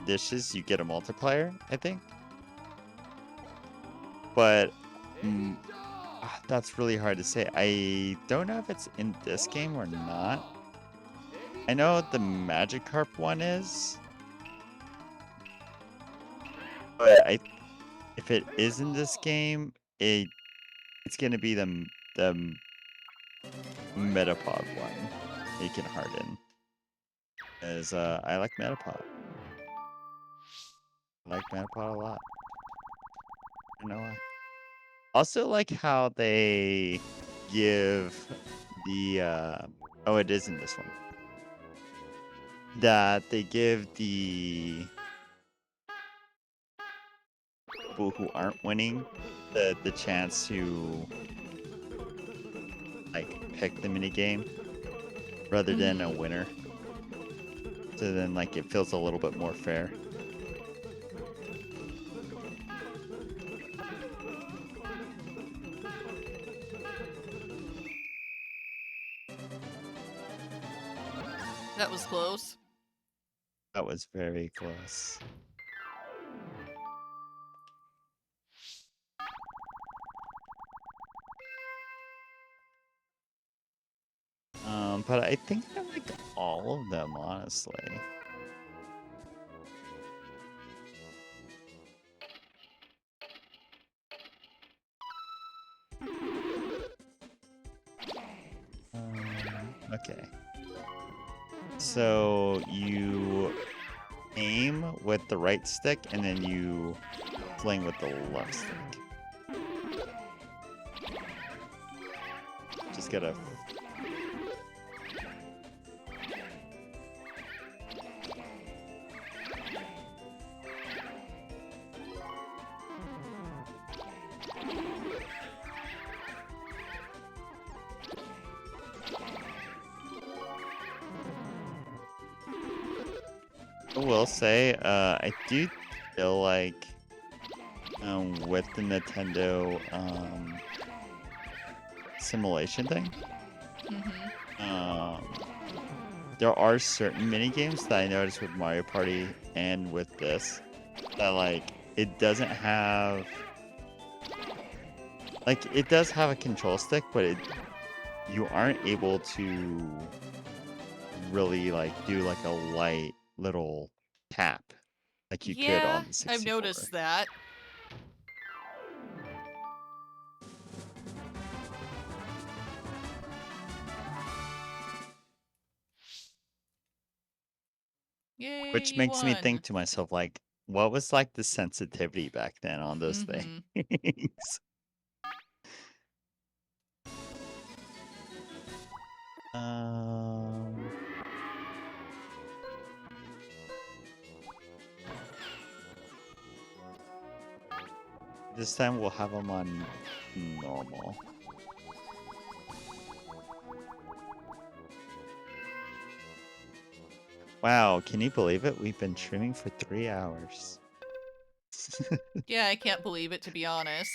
dishes, you get a multiplier, I think. But that's really hard to say. I don't know if it's in this game or not. I know the Magikarp one is. But if it is in this game, it's gonna be the Metapod one. You can harden. As I like Metapod. I like Metapod a lot. I don't know why. Also like how they give the oh, it is in this one. That they give the people who aren't winning the chance to like pick the mini game rather than a winner. So then like it feels a little bit more fair. That was close. That was very close. But I think I like all of them, honestly. Okay. So you aim with the right stick and then you fling with the left stick. Just gotta. I will say, I do feel like with the Nintendo simulation thing, there are certain mini games that I noticed with Mario Party and with this that like it doesn't have like it does have a control stick, but you aren't able to really like do like a light little tap like you could on the 64. I've noticed that. Yay, Which you makes me won. think to myself, like, what was like the sensitivity back then on those things? This time we'll have them on normal. Wow, can you believe it? We've been streaming for 3 hours. Yeah, I can't believe it, to be honest.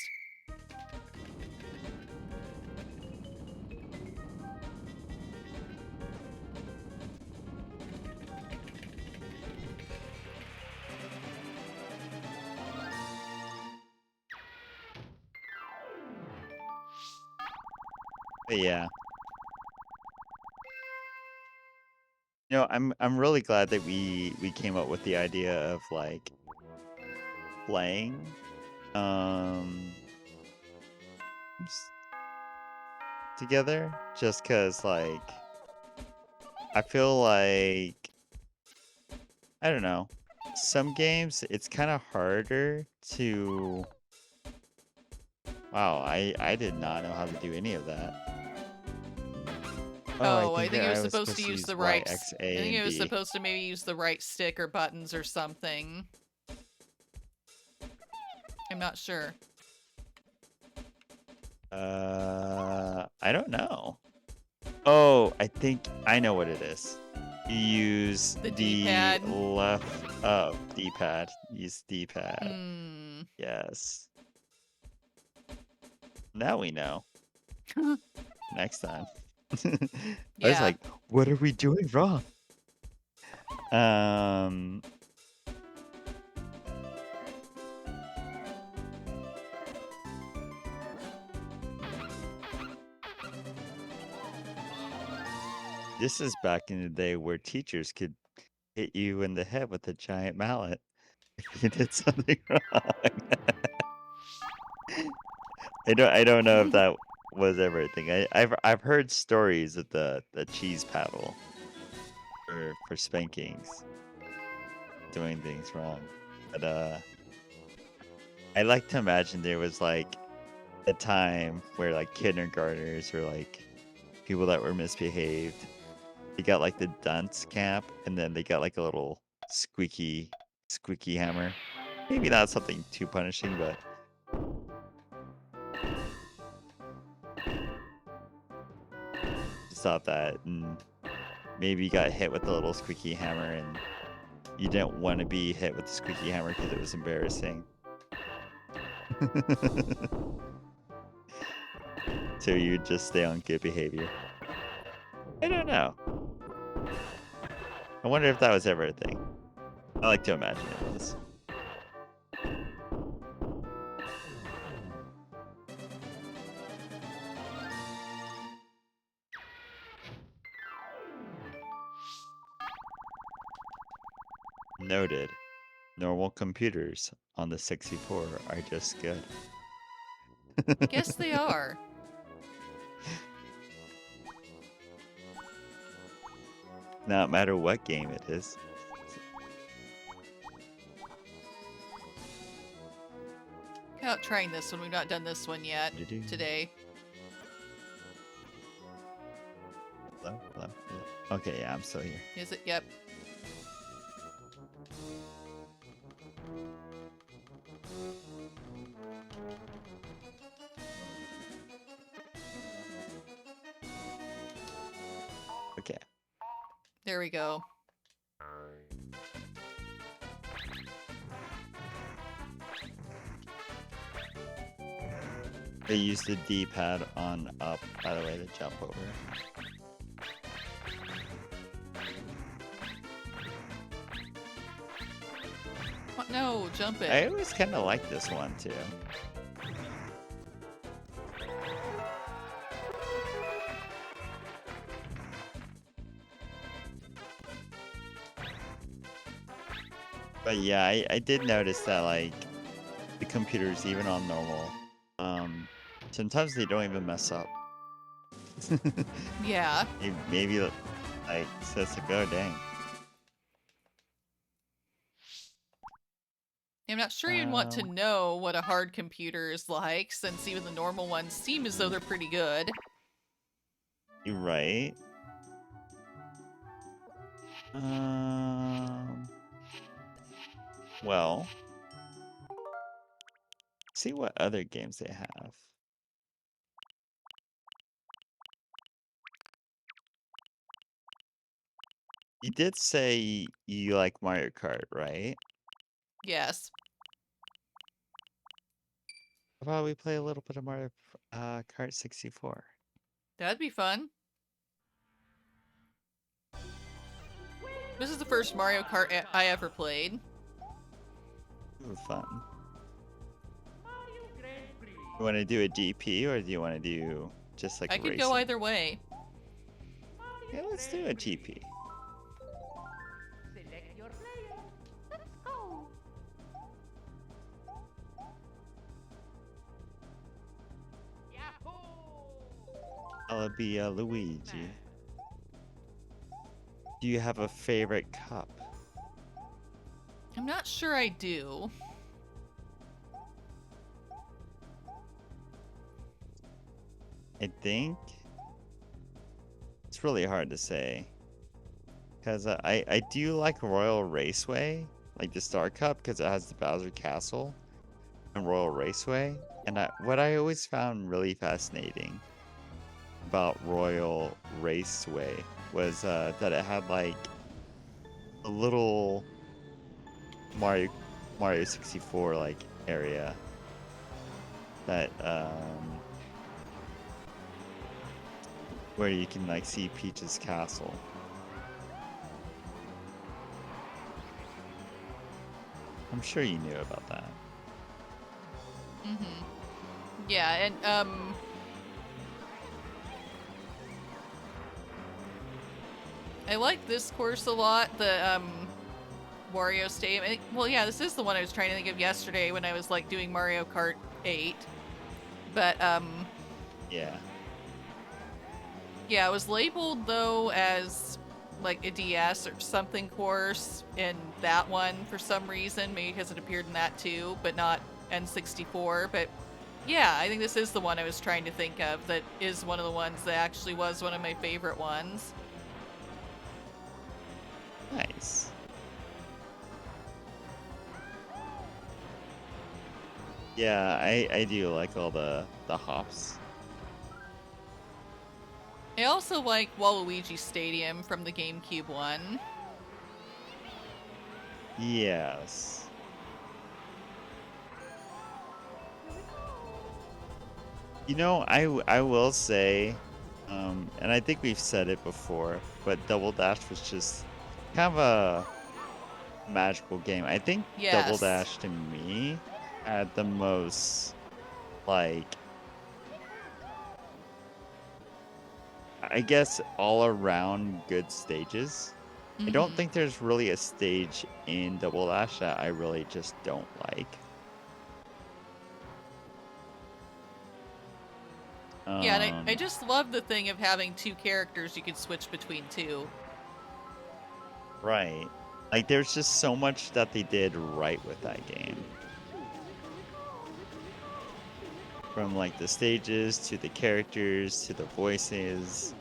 But yeah. You know, I'm really glad that we came up with the idea of like playing together just cuz like I feel like I don't know. Some games it's kind of harder to Wow, I did not know how to do any of that. Oh, I think it I was supposed to use the Y, right. X, I A, think and it was B. supposed to maybe use the right stick or buttons or something. I'm not sure. I don't know. Oh, I think I know what it is. You use The D-pad. left D-pad. Use D-pad. Yes. Now we know. Next time. I was like, what are we doing wrong? This is back in the day where teachers could hit you in the head with a giant mallet if you did something wrong. I don't know if that was ever a thing. I've heard stories of the cheese paddle for spankings, doing things wrong. But I like to imagine there was like a time where like kindergartners or like people that were misbehaved, they got like the dunce cap and then they got like a little squeaky hammer Maybe not something too punishing, but just thought that maybe you got hit with a little squeaky hammer and you didn't want to be hit with the squeaky hammer because it was embarrassing. So you just stay on good behavior. I don't know. I wonder if that was ever a thing. I like to imagine it was. Noted. Normal computers on the 64 are just good. I guess they are. No matter what game it is. Out trying this one. We've not done this one yet today. Hello? Hello? Hello? Okay, yeah, I'm still here. Is it? Yep. Okay. There we go. They use the D-pad on up, by the way, to jump over. What? No, jump it. I always kind of like this one, too. But yeah, I did notice that, like, the computers, even on normal, sometimes they don't even mess up. Yeah. Maybe, like, so it's like, oh, dang. I'm not sure you'd want to know what a hard computer is like, since even the normal ones seem as though they're pretty good. You're right. Well, see what other games they have. You did say you like Mario Kart, right? Yes. How about we play a little bit of Mario Kart 64? That'd be fun. This is the first Mario Kart I ever played. Ooh, fun. You want to do a GP or do you want to do just like I could go either way. Yeah, let's do a GP. Select your player. Let's go. Yahoo! I'll be Luigi. Do you have a favorite cup? I'm not sure I do. I think it's really hard to say. Because I do like Royal Raceway, like the Star Cup, because it has the Bowser Castle and Royal Raceway. And what I always found really fascinating about Royal Raceway was that it had like a little Mario 64 like area that where you can like see Peach's castle. I'm sure you knew about that. Mm-hmm. Yeah, and I like this course a lot. The Wario Stadium. Well, yeah, this is the one I was trying to think of yesterday when I was like doing Mario Kart 8. But Yeah. yeah, it was labeled though as like a DS or something course in that one for some reason, maybe because it appeared in that too, but not N64. But yeah, I think this is the one I was trying to think of that is one of the ones that actually was one of my favorite ones. Nice. Yeah, I do like all the hops. I also like Waluigi Stadium from the GameCube one. Yes. You know, I will say, and I think we've said it before, but Double Dash was just kind of a magical game. I think Double Yes. Dash to me had the most, like, I guess all around good stages. I don't Mhm. think there's really a stage in Double Dash that I really just don't like. Yeah, and I just love the thing of having two characters you could switch between two. Right. Like, there's just so much that they did right with that game. From, like, the stages, to the characters, to the voices,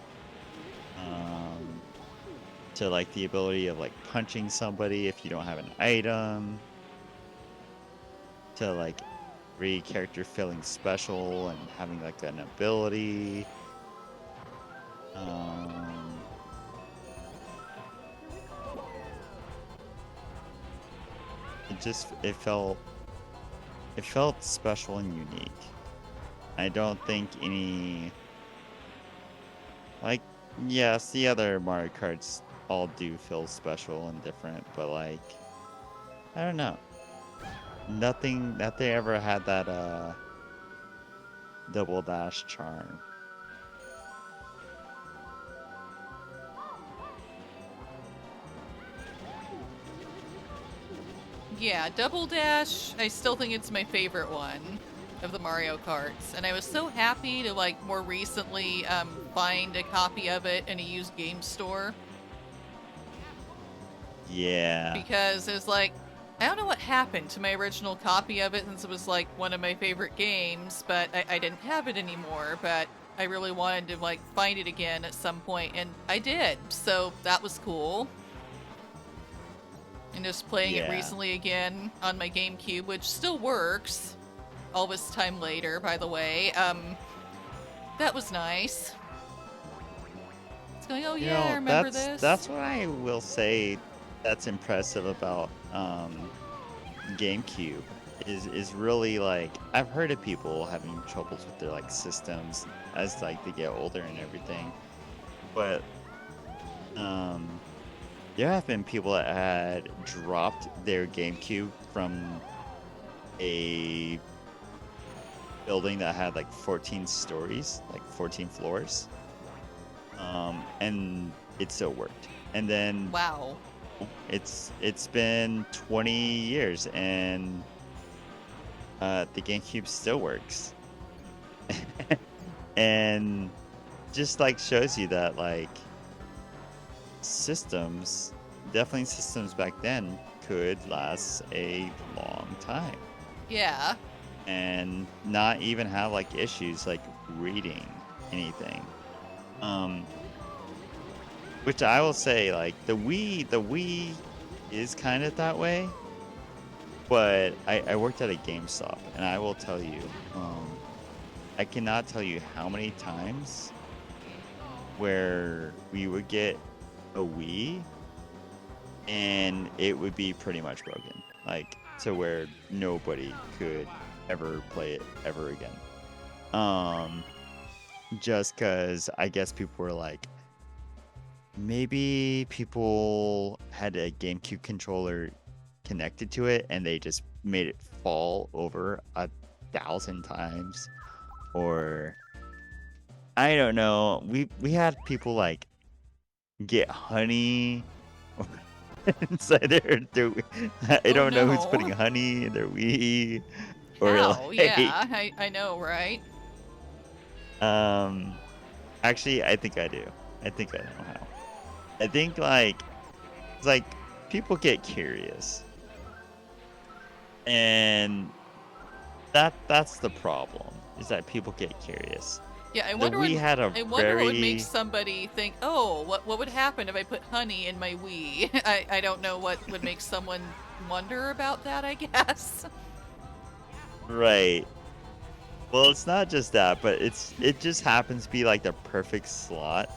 to, like, the ability of, like, punching somebody if you don't have an item, to, like, every character feeling special and having, like, an ability. It felt special and unique. I don't think any, like, yes, the other Mario Karts all do feel special and different, but, like, I don't know. Nothing that they ever had that Double Dash charm. Yeah, Double Dash, I still think it's my favorite one of the Mario Karts. And I was so happy to, like, more recently find a copy of it in a used game store. Yeah. Because it was like, I don't know what happened to my original copy of it since it was, like, one of my favorite games, but I didn't have it anymore. But I really wanted to, like, find it again at some point, and I did. So that was cool. And just playing it Yeah. recently again on my GameCube, which still works all this time later, by the way. That was nice. It's going, oh You yeah, I know, remember this. that's what I will say that's impressive about GameCube is really, like, I've heard of people having troubles with their, like, systems as, like, they get older and everything. But there have been people that had dropped their GameCube from a building that had like 14 stories, like 14 floors. And it still worked. And then Wow. it's been 20 years and the GameCube still works. And just like shows you that, like, definitely systems back then could last a long time Yeah. and not even have like issues like reading anything. Which I will say, like, the Wii is kind of that way, but I worked at a GameStop and I will tell you, I cannot tell you how many times where we would get a Wii and it would be pretty much broken, like, to where nobody could ever play it ever again. Just because I guess people were like, maybe people had a GameCube controller connected to it and they just made it fall over 1,000 times, or I don't know. We had people like get honey inside their I don't know who's putting no. honey in their Wii, or How? like Yeah, I know, right? actually I think I do. I think I know how. I think, like, it's like people get curious. And that's the problem, is that people get curious. Yeah, I The wonder Wii had a what would make very somebody think, oh, what would happen if I put honey in my Wii? I don't know what would make someone wonder about that, I guess. Right. Well, it's not just that, but it just happens to be like the perfect slot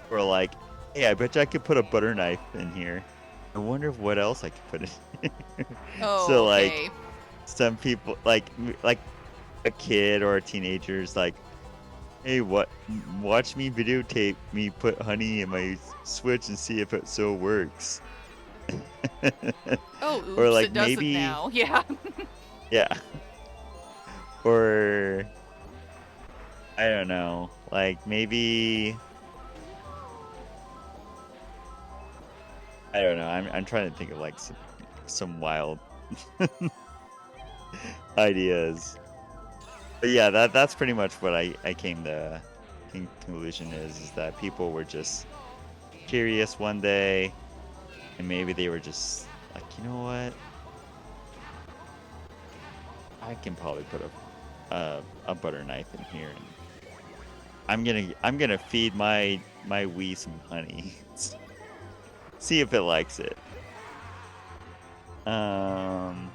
for like, hey, I bet you I could put a butter knife in here. I wonder what else I could put in here. Oh, So like okay. some people like a kid or a teenager is like, hey, watch me videotape me put honey in my Switch and see if it so works. Oh, Or oops, like it doesn't maybe, now. Yeah. yeah. Or I don't know, like maybe I don't know. I'm trying to think of like some wild ideas. But yeah, that's pretty much what I came to conclusion is that people were just curious one day, and maybe they were just like, you know what? I can probably put a butter knife in here, and I'm gonna feed my Wii some honey. See if it likes it. Um,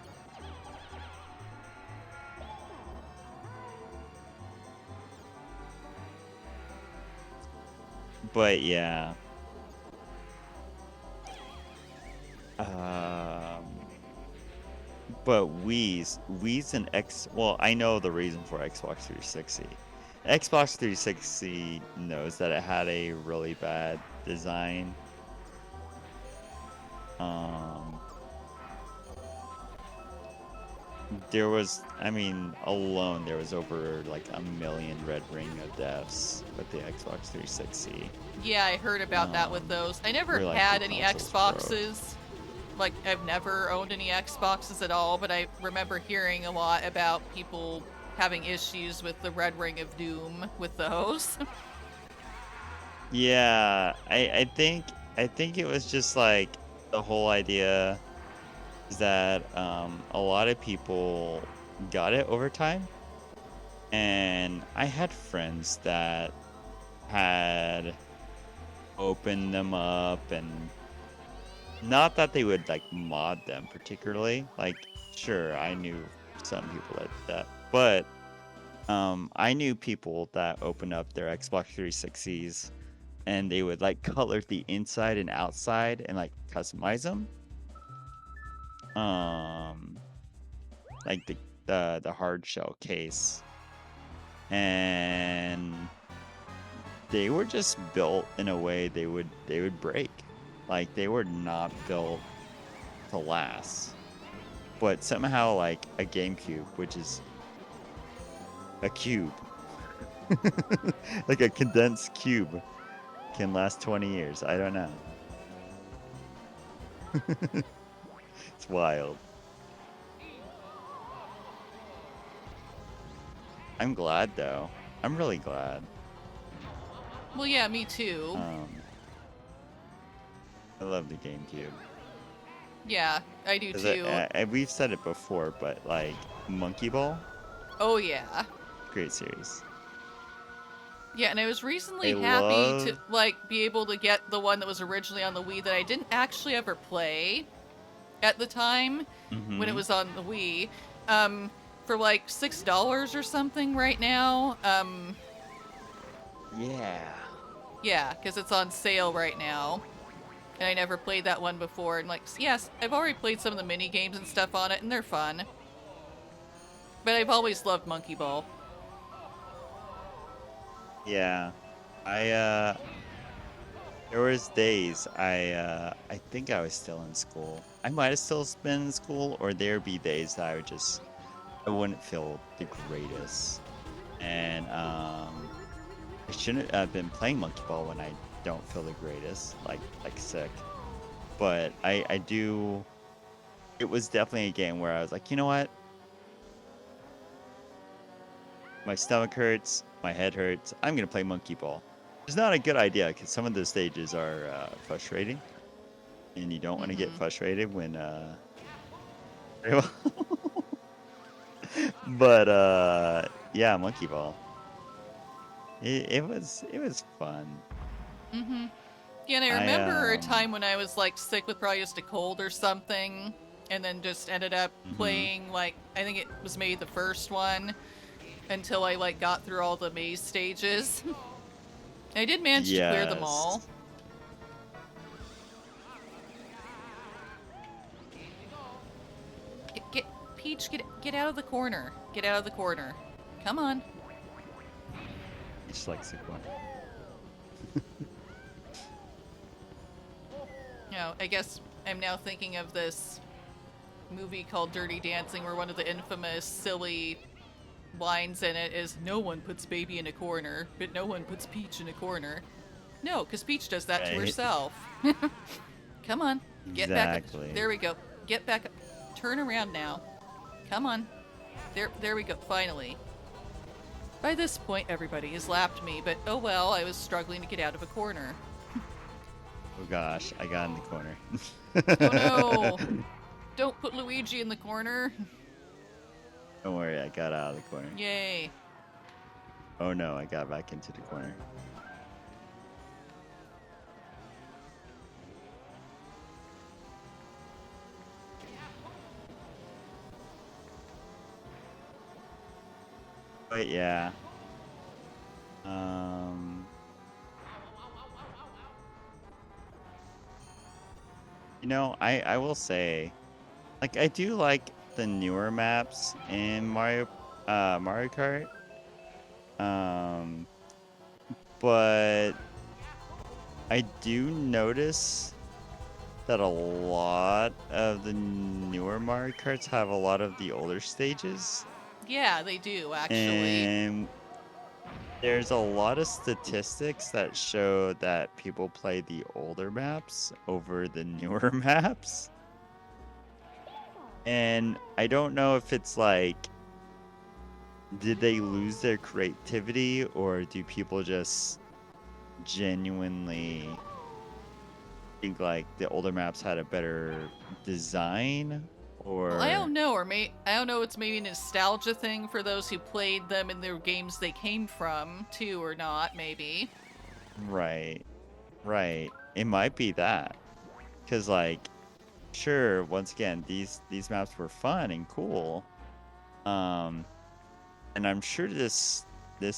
but yeah. Um, but Wii's an X. Well, I know the reason for Xbox 360. Xbox 360 knows that it had a really bad design. Um, there was, I mean, alone there was over like 1 million Red Ring of deaths with the Xbox 360. Yeah, I heard about that with Um, those. I never where like the had any consoles broke. Xboxes. Like, I've never owned any Xboxes at all, but I remember hearing a lot about people having issues with the Red Ring of Doom with those. Yeah, I think it was just like the whole idea is that a lot of people got it over time, and I had friends that had opened them up, and not that they would like mod them particularly. Like, sure, I knew some people that did that, but I knew people that opened up their Xbox 360s and they would like color the inside and outside and like customize them. Um, like the hard shell case, and they were just built in a way they would break. Like they were not built to last. But somehow like a GameCube, which is a cube, like a condensed cube, can last 20 years. I don't know. It's wild. I'm glad though. I'm really glad. Well, yeah, me too. Um, I love the GameCube. Yeah, I do 'Cause too. we've said it before, but like Monkey Ball, Oh, yeah. great series. Yeah, and I was recently I happy to, love. like, be able to get the one that was originally on the Wii that I didn't actually ever play at the time when it Mm-hmm. was on the Wii. Um, for like $6 or something right now. Yeah. Yeah, because it's on sale right now. And I never played that one before. And like, yes, I've already played some of the mini games and stuff on it, and they're fun. But I've always loved Monkey Ball. Yeah. I there was days I think I was still in school. I might have still been in school, or there'd be days that I wouldn't feel the greatest. And I shouldn't have been playing Monkey Ball when I don't feel the greatest, like sick. But I do. It was definitely a game where I was like, you know what? My stomach hurts, my head hurts. I'm gonna play Monkey Ball. It's not a good idea because some of the stages are frustrating, and you don't want to get Mm-hmm. frustrated when. But yeah, Monkey Ball. It was fun. Mm-hmm. Yeah, and I I remember a time when I was like sick with probably just a cold or something. and then just ended up playing, like, I think it was maybe the first one until I, like, got through all the maze stages. I did manage to clear them all. Get Peach, get out of the corner. Get out of the corner. Come on. Peach likes the corner. No, I guess I'm now thinking of this movie called Dirty Dancing where one of the infamous silly lines in it is, no one puts baby in a corner, but no one puts Peach in a corner. No, because Peach does that to Right. herself. Come on. Get back Exactly. up. There we go. Get back up. Turn around now. Come on. There we go. Finally. By this point, everybody has lapped me, but oh well, I was struggling to get out of a corner. Oh gosh, I got in the corner. Oh no! Don't put Luigi in the corner. Don't worry, I got out of the corner. Yay. Oh no, I got back into the corner. But yeah. You know, I will say, like, I do like the newer maps in Mario Kart. But I do notice that a lot of the newer Mario Karts have a lot of the older stages. Yeah, they do, actually. And there's a lot of statistics that show that people play the older maps over the newer maps. And I don't know if it's like, did they lose their creativity, or do people just genuinely think like the older maps had a better design? Or Well, I don't know, I don't know. It's maybe a nostalgia thing for those who played them in their games they came from, too, or not. Maybe. right, it might be that, because like, sure, once again, these maps were fun and cool, and I'm sure this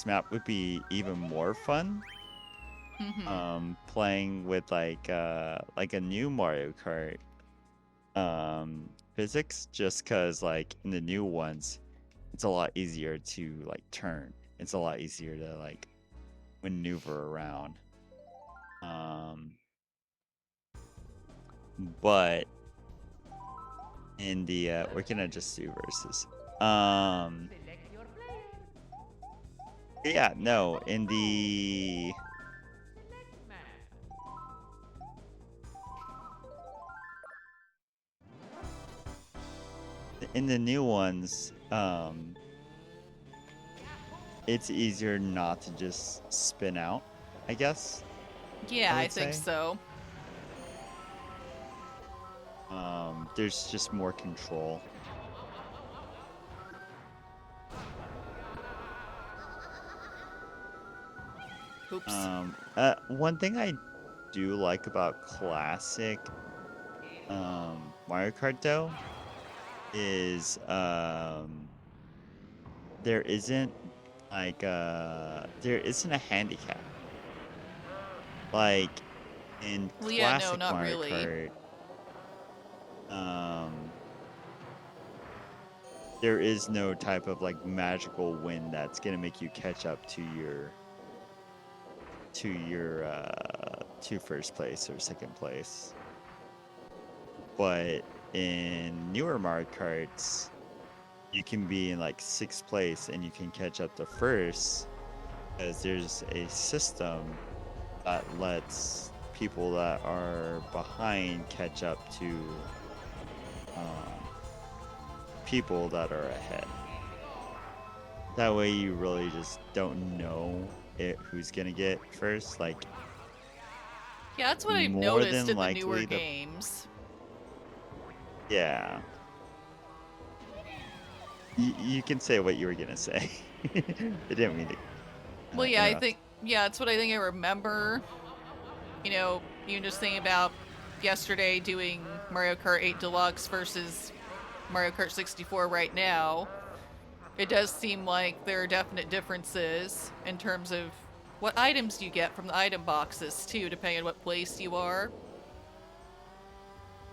map would be even more fun playing with like a new Mario Kart physics, just because like in the new ones it's a lot easier to like turn, it's a lot easier to like maneuver around, but in the we're gonna just do versus Select your player. yeah, no, in the Select man. new ones, it's easier not to just spin out, I guess. Yeah, I I would think say. so. There's just more control. Oops. One thing I do like about classic Mario Kart though is there isn't like there isn't a handicap like in Well, yeah, no, classic not Mario really. Kart. There is no type of like magical win that's gonna make you catch up to your to first place or second place. But in newer Mario Karts, you can be in like sixth place and you can catch up to first, because there's a system that lets people that are behind catch up to people that are ahead. That way you really just don't know who's gonna get first. Like, Yeah, that's what I've more noticed than in the newer likely the- games. yeah. You can say what you were gonna say. I didn't mean to. Well, yeah, I interrupt. think, yeah, that's what I think I remember. You know, even just thinking about yesterday doing Mario Kart 8 Deluxe versus Mario Kart 64 right now, it does seem like there are definite differences in terms of what items you get from the item boxes, too, depending on what place you are.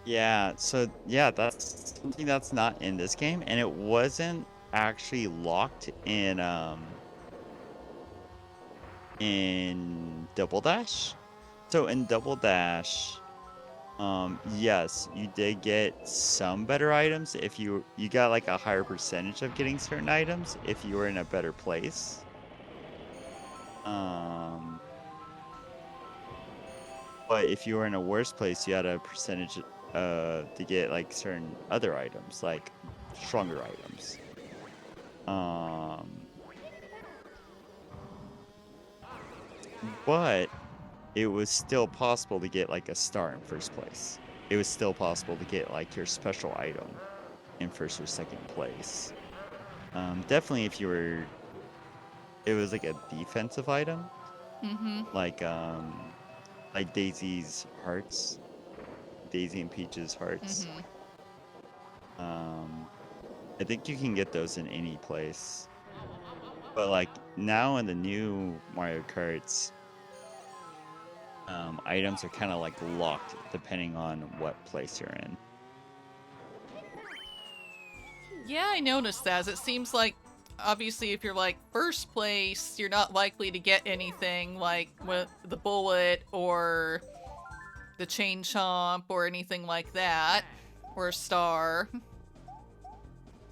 Yeah, so yeah, that's something that's not in this game, and it wasn't actually locked in Double Dash. So in Double Dash, yes, you did get some better items if you got like a higher percentage of getting certain items if you were in a better place. Um, but if you were in a worse place, you had a percentage to get like certain other items, like stronger items. Um, but it was still possible to get like a star in first place. It was still possible to get like your special item in first or second place. Definitely if you were, it was like a defensive item, Mm-hmm. like Daisy's hearts, Daisy and Peach's hearts. Mm-hmm. I think you can get those in any place. But like now in the new Mario Karts, items are kind of like locked depending on what place you're in. Yeah, I noticed that. As it seems like, obviously, if you're like first place, you're not likely to get anything like with the bullet or the chain chomp or anything like that, or a star.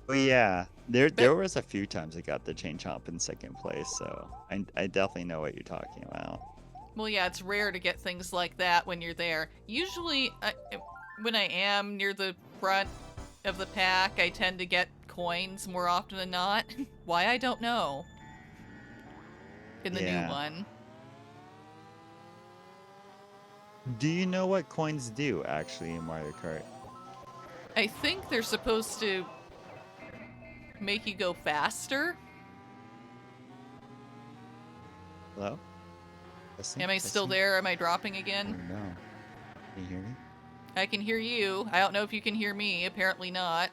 But yeah, there But was a few times I got the chain chomp in second place, so I definitely know what you're talking about. well, yeah, it's rare to get things like that when you're there. Usually, when I am near the front of the pack, I tend to get coins more often than not. Why, I don't know. In the new Yeah. one. Do you know what coins do actually in Mario Kart? I think they're supposed to make you go faster. Hello? Testing, Am I still testing? there? Am I dropping Oh again? no. Can you hear me? I can hear you. I don't know if you can hear me. Apparently not.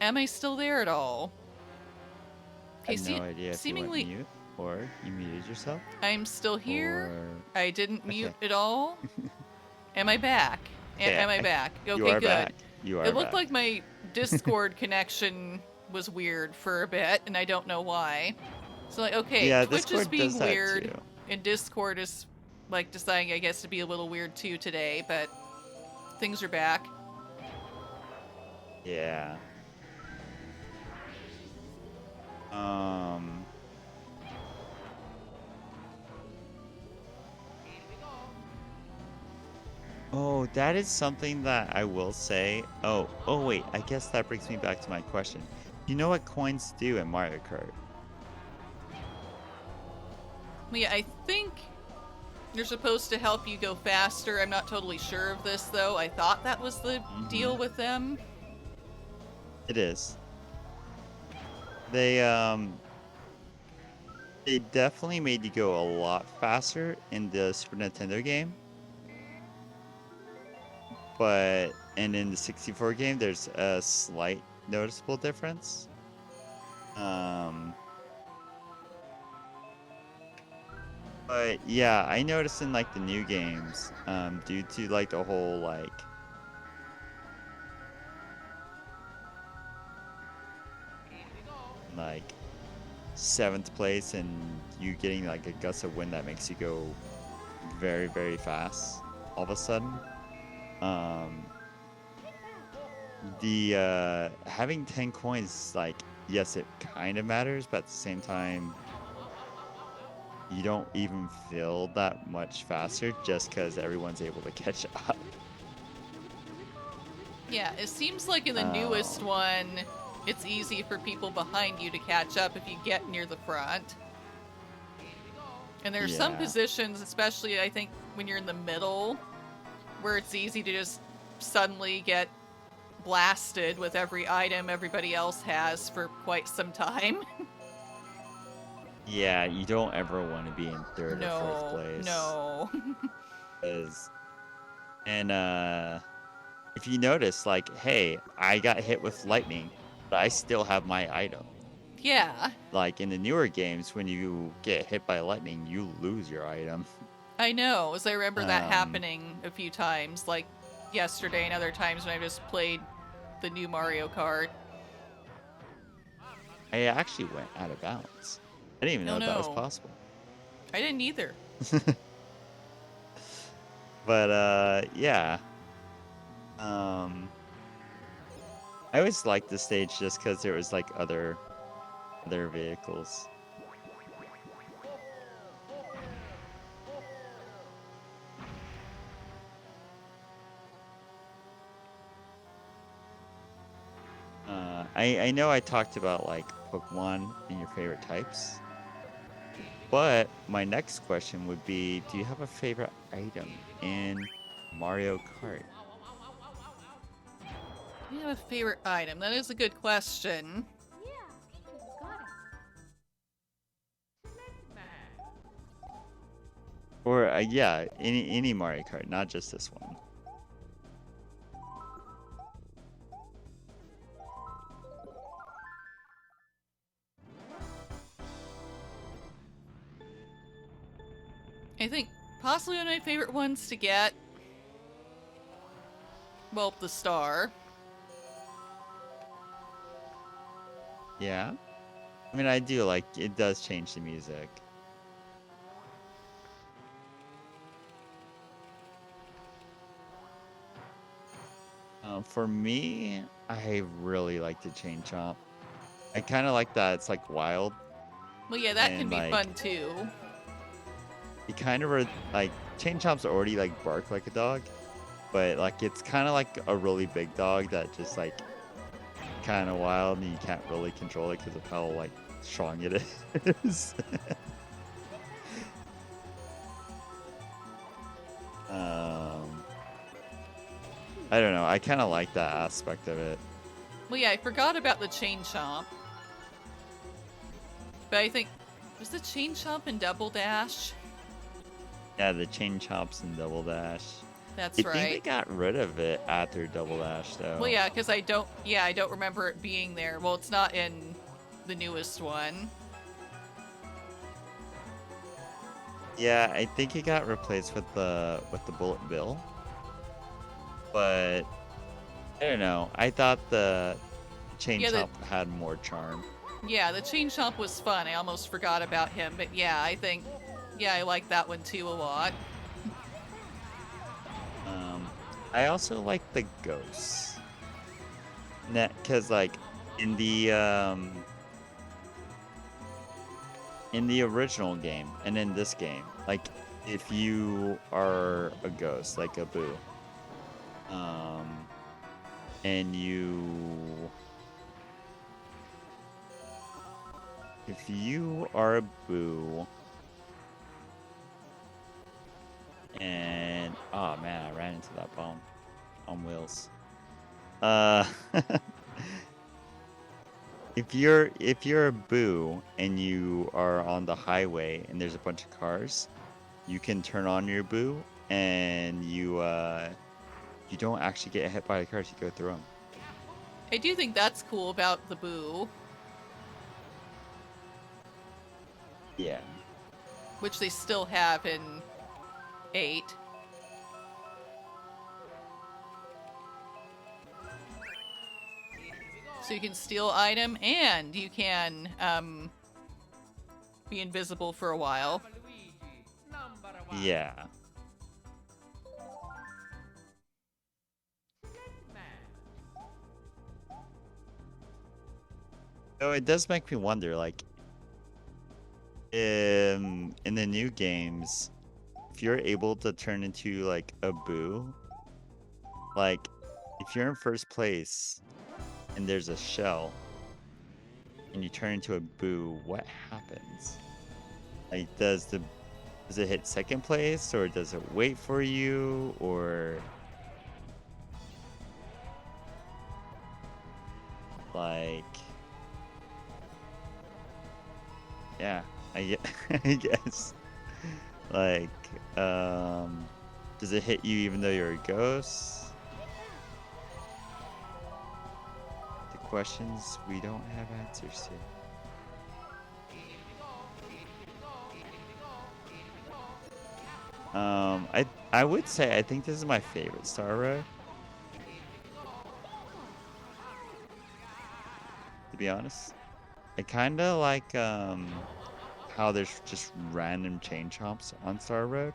Am I still there at all? I Okay, have no idea if you seemingly went mute or you muted yourself. I'm still here. Or I didn't mute Okay. at all. Am I back? Okay, Am I back? Okay, you are good. back. You are It looked back. like my Discord connection was weird for a bit, and I don't know why. So, like, okay, Yeah, Twitch is Discord being does that weird, too. and Discord is, like, deciding, I guess, to be a little weird too today, but things are back. Yeah. Oh, that is something that I will say. Oh, wait. I guess that brings me back to my question. You know what coins do in Mario Kart? Well, yeah, I think they're supposed to help you go faster. I'm not totally sure of this, though. I thought that was the deal with them. It is. They definitely made you go a lot faster in the Super Nintendo game. And in the 64 game, there's a slight noticeable difference. But yeah, I noticed in like the new games, due to like the whole like 7th place and you getting like a gust of wind that makes you go very, very fast all of a sudden. The having 10 coins, like, yes, it kind of matters, but at the same time, you don't even feel that much faster just because everyone's able to catch up. Yeah, it seems like in the newest one, it's easy for people behind you to catch up if you get near the front. And there are some Yeah. positions, especially I think when you're in the middle, where it's easy to just suddenly get blasted with every item everybody else has for quite some time. Yeah, you don't ever want to be in third or fourth No, place. no. Because And if you notice, like, hey, I got hit with lightning, but I still have my item. Yeah, Like in the newer games, when you get hit by lightning, you lose your item. I know, as I remember that Um, happening a few times, like yesterday and other times when I just played the new Mario Kart. I actually went out of bounds. I didn't even Oh know that was no, possible. I didn't either. But yeah. Um, I always liked the stage just because there was like other vehicles. I know I talked about like Pokemon and your favorite types, but my next question would be, do you have a favorite item in Mario Kart? Do you have a favorite item? That is a good question. Yeah, you got it. Select map. Or yeah, any Mario Kart, not just this one. I think possibly one of my favorite ones to get. Well, the star. Yeah. I mean, I do like it does change the music. For me, I really like the chain chomp. I kind of like that it's like wild Well, yeah, that can and be like fun too. it kind of like chain chomps already like bark like a dog, but like it's kind of like a really big dog that just like kind of wild and you can't really control it because of how like strong it is. um, I don't know. I kind of like that aspect of it. Well, yeah, I forgot about the chain chomp. But I think, was the chain chomp in Double Dash? Yeah, the chain chomps and double dash. That's I think they right. got rid of it after double dash though. Well, yeah, because I don't remember it being there. Well, it's not in the newest one. Yeah, I think it got replaced with the bullet bill. But I don't know. I thought the chain Yeah, chomp had more charm. the chain chomp was fun. I almost forgot about him, but yeah, I think, I like that one too a lot. I also like the ghosts. Cause like in the original game and in this game, like if you are a ghost, like a boo, and if you are a boo, and oh man, I ran into that bomb on wheels. If you're a boo and you are on the highway and there's a bunch of cars, you can turn on your boo and you don't actually get hit by the cars. You go through them. I do think that's cool about the Boo, Yeah. which they still have in 8. So you can steal item and you can be invisible for a while. Luigi, number one. Yeah. Select map. So it does make me wonder, like, in the new games, if you're able to turn into like a boo, like if you're in first place and there's a shell and you turn into a boo, what happens? Like, does it hit second place or does it wait for you or like, yeah, I guess like Does it hit you even though you're a ghost? The questions we don't have answers to. I would say I think this is my favorite Star Road. To be honest, I kind of like how there's just random chain chomps on Star Road,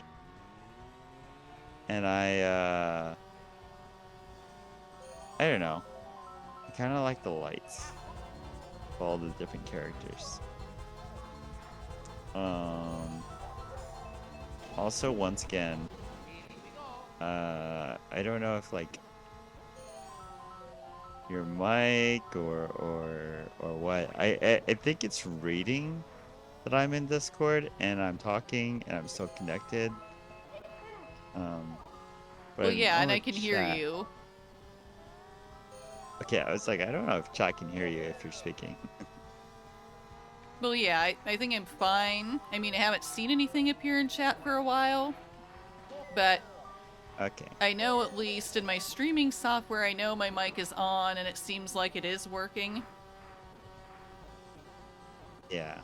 and I don't know. I kind of like the lights of all the different characters. Also, once again, I don't know if like your mic or what. I think it's reading that I'm in Discord and I'm talking and I'm still connected. But Well, I yeah, don't and know I can hear chat. you. Okay, I was like, I don't know if chat can hear you if you're speaking. Well, yeah, I think I'm fine. I mean, I haven't seen anything appear in chat for a while, but Okay. I know at least in my streaming software, I know my mic is on and it seems like it is working. Yeah.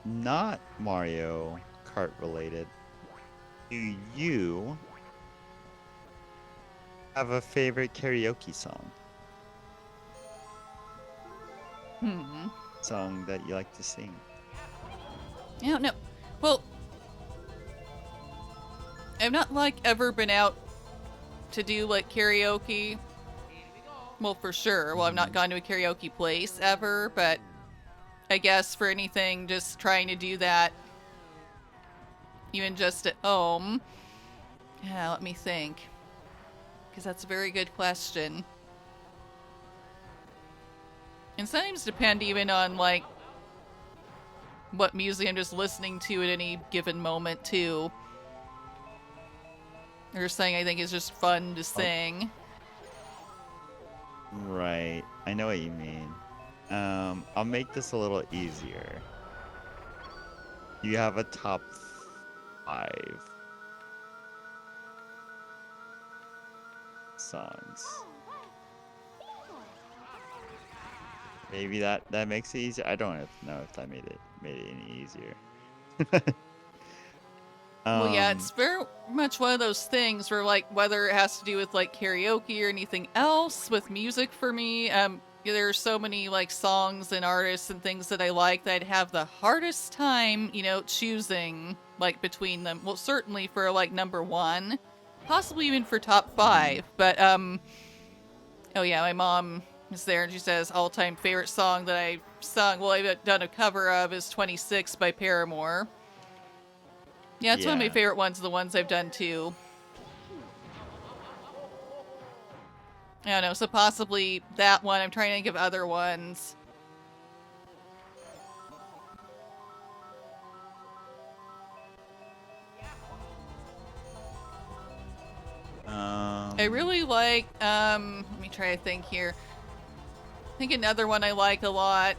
Not Mario Kart related. Do you have a favorite karaoke song? Song that you like to sing? I don't know. Well, I've not like ever been out to do like karaoke. Well, for sure. Well, I've not gone to a karaoke place ever, but I guess for anything, just trying to do that, even just at home. Yeah, let me think. Because that's a very good question. And sometimes depend even on, like, what music I'm just listening to at any given moment, too. Or something I think is just fun to sing. Right. I know what you mean. I'll make this a little easier. You have a top 5 songs. Maybe that makes it easier. I don't know if that made it any easier. Well, yeah, it's very much one of those things where, like, whether it has to do with, like, karaoke or anything else with music for me, there are so many, like, songs and artists and things that I like that I'd have the hardest time, you know, choosing, like, between them. Well, certainly for, like, number 1, possibly even for top 5, but, oh yeah, my mom is there and she says all-time favorite song that I've sung, well, I've done a cover of is 26 by Paramore. Yeah, it's one of my favorite ones, the ones I've done too. I don't know, so possibly that one. I'm trying to think of other ones. I really like, let me try to think here. I think another one I like a lot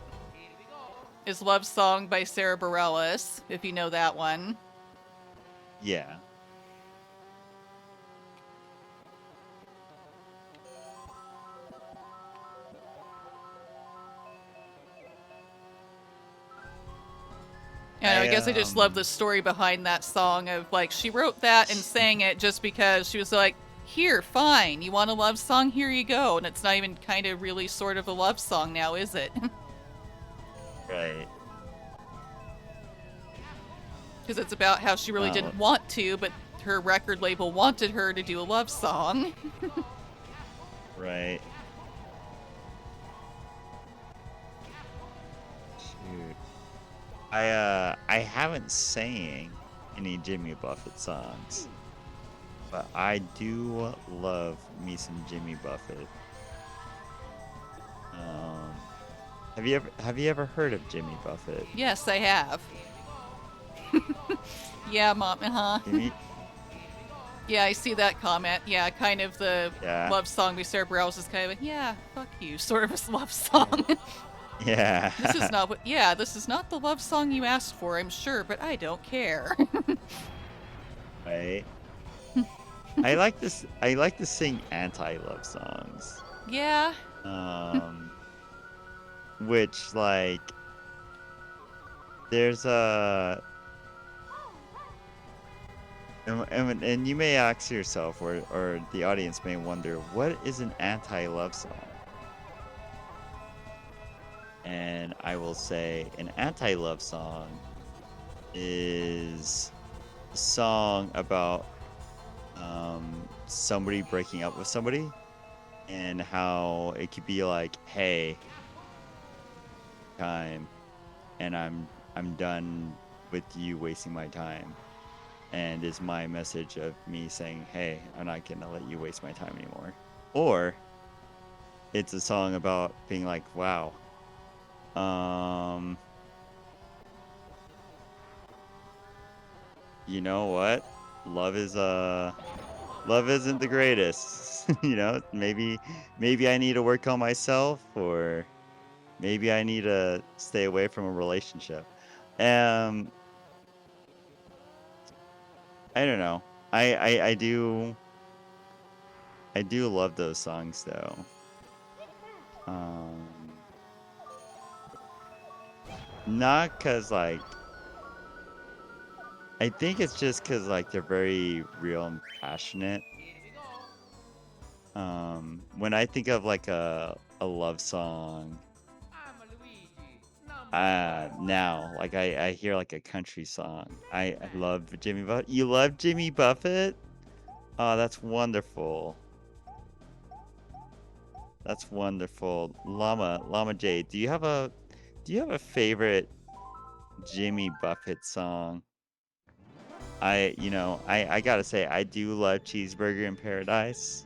is Love Song by Sarah Bareilles, if you know that one. Yeah. I guess I just love the story behind that song of, like, she wrote that and sang it just because she was like, here, fine, you want a love song? Here you go. And it's not even kind of really sort of a love song now, is it? Right. Because it's about how she really didn't want to, but her record label wanted her to do a love song. Right. Shoot. I haven't sang any Jimmy Buffett songs, but I do love me some Jimmy Buffett. Have you ever heard of Jimmy Buffett? Yes, I have. Yeah, Mom, Yeah, I see that comment. Yeah, kind of the Yeah. love song by Sarah Bareilles is kind of a, yeah, fuck you, sort of a love song. Yeah. This is not what. Yeah, this is not the love song you asked for, I'm sure, but I don't care. Right. I like this. I like to sing anti-love songs. Yeah. Um, which like there's a and you may ask yourself, or the audience may wonder, what is an anti-love song? And I will say, an anti-love song is a song about somebody breaking up with somebody, and how it could be like, hey, time, and I'm done with you wasting my time. And is my message of me saying, hey, I'm not gonna let you waste my time anymore. Or it's a song about being like, wow, um, you know what? Love is love isn't the greatest. Maybe I need to work on myself, or maybe I need to stay away from a relationship. Um, I don't know. I do love those songs though. Um, Not cause like I think it's just cause like they're very real and passionate. Here we go. When I think of like a love song, I'm Luigi. Number one. now like I hear like a country song. I love Jimmy Buffett. You love Jimmy Buffett? Oh, that's wonderful. That's wonderful. Llama J, do you have a favorite Jimmy Buffett song? I gotta say, I do love Cheeseburger in Paradise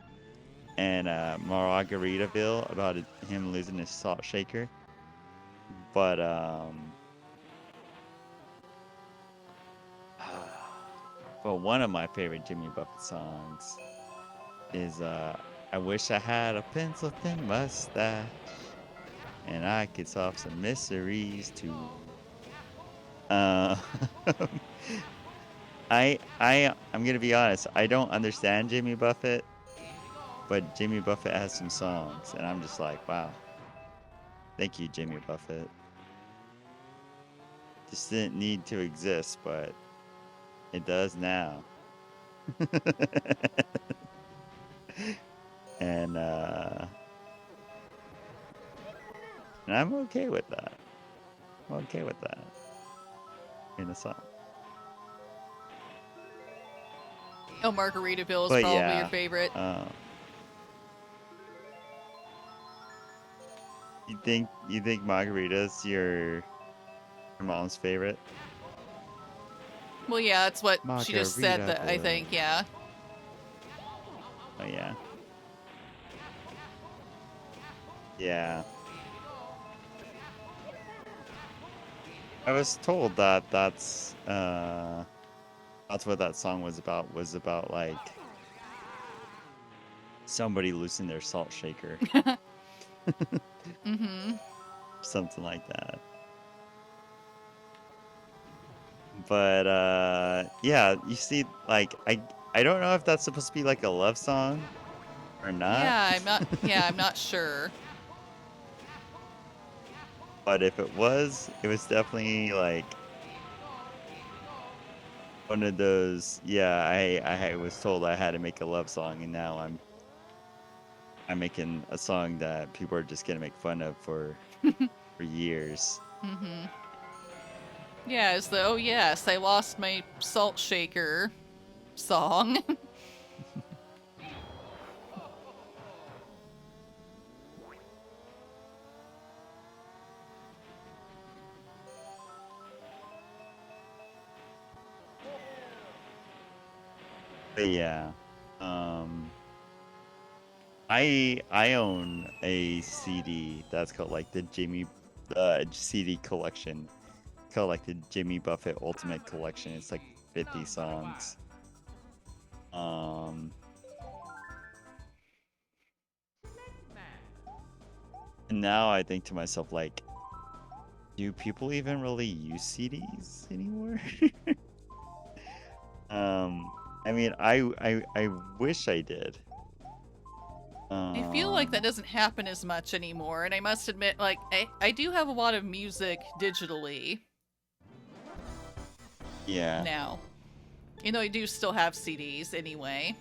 and Margaritaville about him losing his salt shaker. But but one of my favorite Jimmy Buffett songs is I wish I had a pencil thin mustache and I could solve some mysteries too. Uh, I'm gonna be honest, I don't understand Jimmy Buffett, Here we go. but Jimmy Buffett has some songs, and I'm just like, wow, thank you, Jimmy Buffett. This didn't need to exist, but it does now. and and I'm okay with that. I'm okay with that in a song. Oh, Margaritaville is But probably your yeah, favorite. you think Margarita's your mom's favorite? Well, yeah, that's what she just said, that I Margaritaville. think, yeah. Oh yeah. Yeah. I was told that that's what that song was about. Was about like somebody losing their salt shaker. Mm-hmm. Something like that. But yeah, you see, like I don't know if that's supposed to be like a love song or not. Yeah, I'm not sure. But if it was definitely like one of those. Yeah, I was told I had to make a love song, and now I'm making a song that people are just gonna make fun of for years. Mm-hmm. Yeah, it's the, oh yes, I lost my salt shaker song. But yeah, um, I own a CD that's called like the CD collection, called like the Jimmy Buffett Ultimate Collection. It's like 50 songs. Um, and now I think to myself, like, do people even really use CDs anymore? I mean, I wish I did. I feel like that doesn't happen as much anymore, and I must admit, like, I do have a lot of music digitally Yeah. now. You know, I do still have CDs anyway.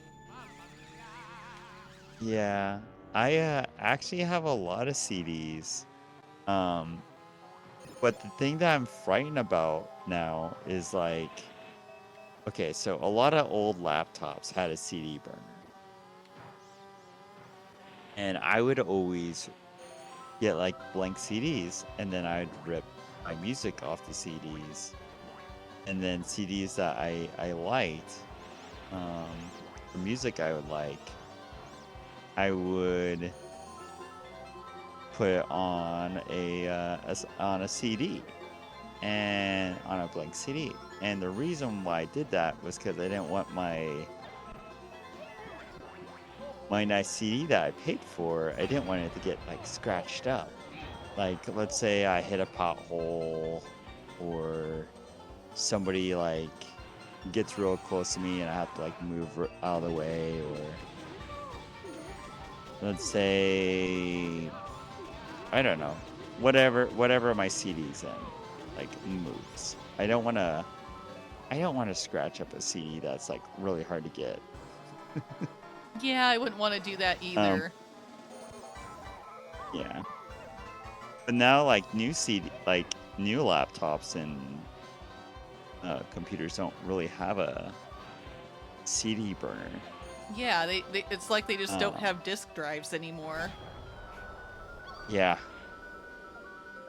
Yeah. I actually have a lot of CDs. But the thing that I'm frightened about now is like, okay, so a lot of old laptops had a CD burner. And I would always get like blank CDs and then I'd rip my music off the CDs. And then CDs that I liked, the music I would like, I would put it on on a CD and on a blank CD. And the reason why I did that was because I didn't want my nice CD that I paid for. I didn't want it to get like scratched up. Like let's say I hit a pothole or somebody like gets real close to me and I have to like move out of the way, or let's say I don't know, whatever my CD's in like moves. I don't want to scratch up a CD that's like really hard to get. Yeah, I wouldn't want to do that either. Yeah. But now like new laptops and computers don't really have a CD burner. Yeah, it's like they just don't have disk drives anymore. Yeah.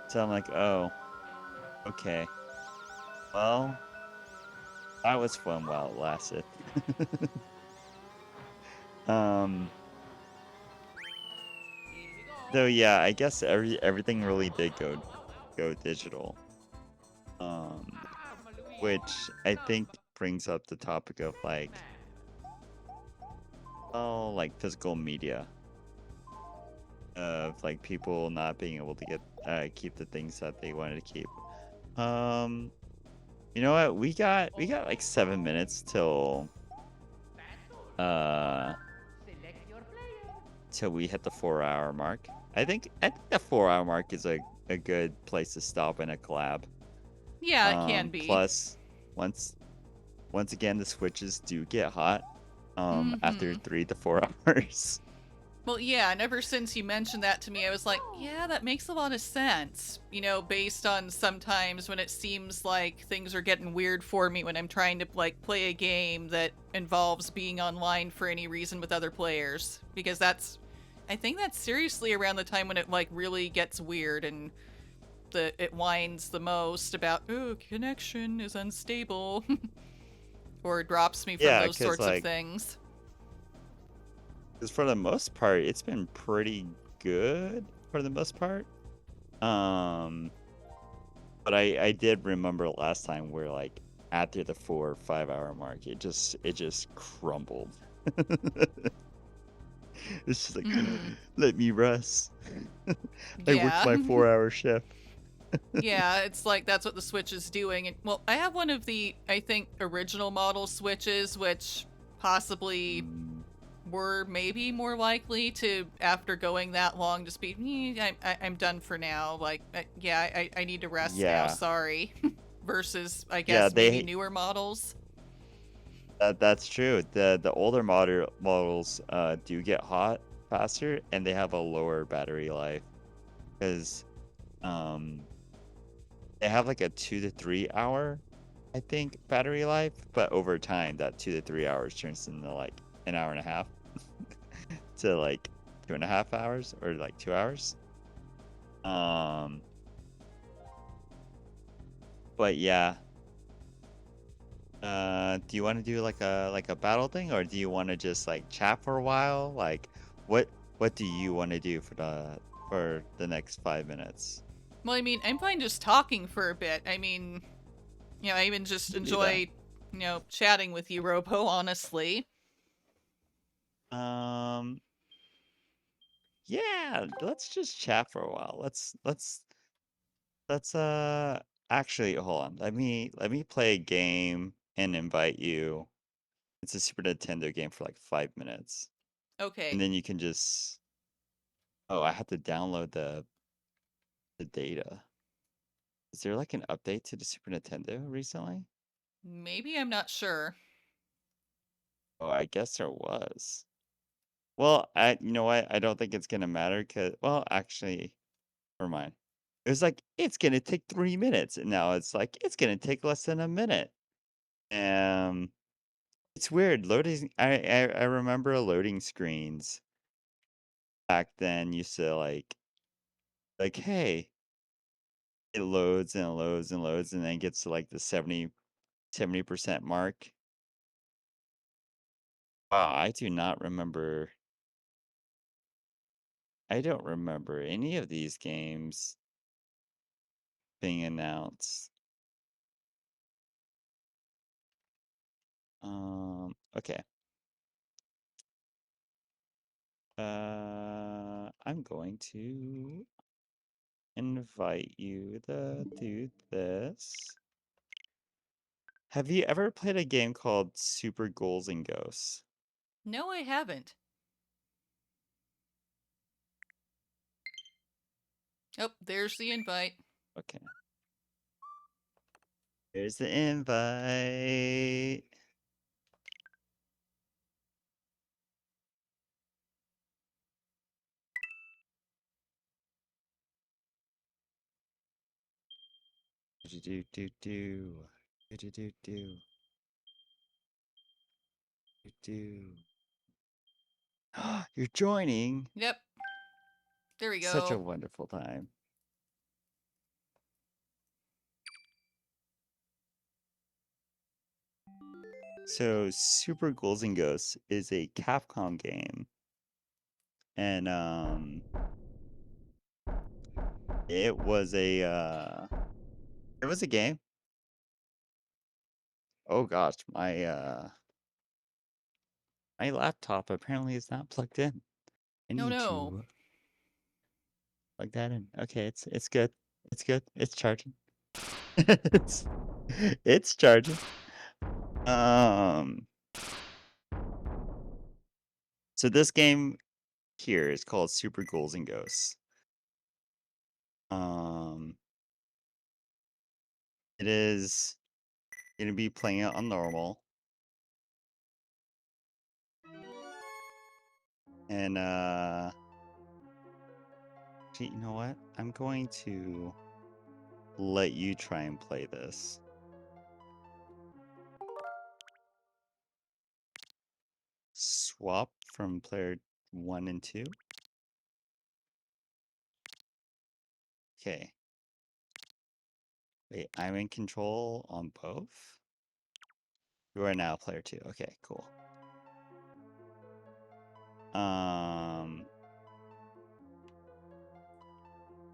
So I'm like, oh, okay. Well, that was fun while it lasted. Though yeah, I guess everything really did go digital. Which I think brings up the topic of like, oh, like physical media. Of like people not being able to get keep the things that they wanted to keep. You know what? We got like 7 minutes till we hit the 4-hour mark. I think the 4-hour mark is a good place to stop in a collab. Yeah, it can be. Plus, once again, the switches do get hot after 3 to 4 hours. Well, yeah, and ever since you mentioned that to me, I was like, yeah, that makes a lot of sense. You know, based on sometimes when it seems like things are getting weird for me when I'm trying to, like, play a game that involves being online for any reason with other players. Because I think that's seriously around the time when it, like, really gets weird and it whines the most about, oh, connection is unstable. Or drops me from those sorts of things. Because for the most part, it's been pretty good for the most part. But I did remember last time where like after the 4 or 5 hour mark, it just crumbled. It's just like, let me rest. I worked my 4-hour shift. Yeah, it's like that's what the Switch is doing. And well, I have one of the, I think, original model Switches, which possibly were maybe more likely to, after going that long, just be, I'm done for now. Like, I need to rest now. Sorry. Versus, I guess, maybe newer models. That's true. The older models do get hot faster, and they have a lower battery life because they have like a 2 to 3 hour, I think, battery life. But over time, that 2 to 3 hours turns into like an hour and a half to like 2.5 hours or like 2 hours. But yeah. Do you want to do like a battle thing, or do you want to just like chat for a while? Like, what do you want to do for the next 5 minutes? Well, I mean, I'm fine just talking for a bit. I mean, I even just enjoy, chatting with you, Robo, honestly. Yeah, let's just chat for a while. Let's actually hold on. Let me play a game and invite you. It's a Super Nintendo game for like 5 minutes. Okay. And then you can just Oh, I have to download the data. Is there like an update to the Super Nintendo recently? Maybe, I'm not sure. Oh, I guess there was. Well, you know what? I don't think it's gonna matter because, well, actually, never mind. It was like it's gonna take 3 minutes, and now it's like it's gonna take less than a minute. It's weird. Loading. I remember loading screens back then used to like hey, it loads and loads and loads, and then gets to like the 70% mark. Wow, I do not remember. I don't remember any of these games being announced. Okay. I'm going to invite you to do this. Have you ever played a game called Super Ghouls and Ghosts? No, I haven't. Oh, there's the invite. Okay. Here's the invite. Do do do do do do do do do. You're joining. Yep. There we Such a go. wonderful time. So, Super Ghouls and Ghosts is a Capcom game, and it was a game. Oh gosh, my laptop apparently is not plugged in. I No, need no. to plug that in. Okay, it's good. It's good. It's charging. it's it's charging. Um, so this game here is called Super Ghouls and Ghosts. Um, it is gonna be playing it on normal. And actually, you know what? I'm going to let you try and play this. Swap from player 1 and 2. Okay. Wait, I'm in control on both? You are now player 2. Okay, cool.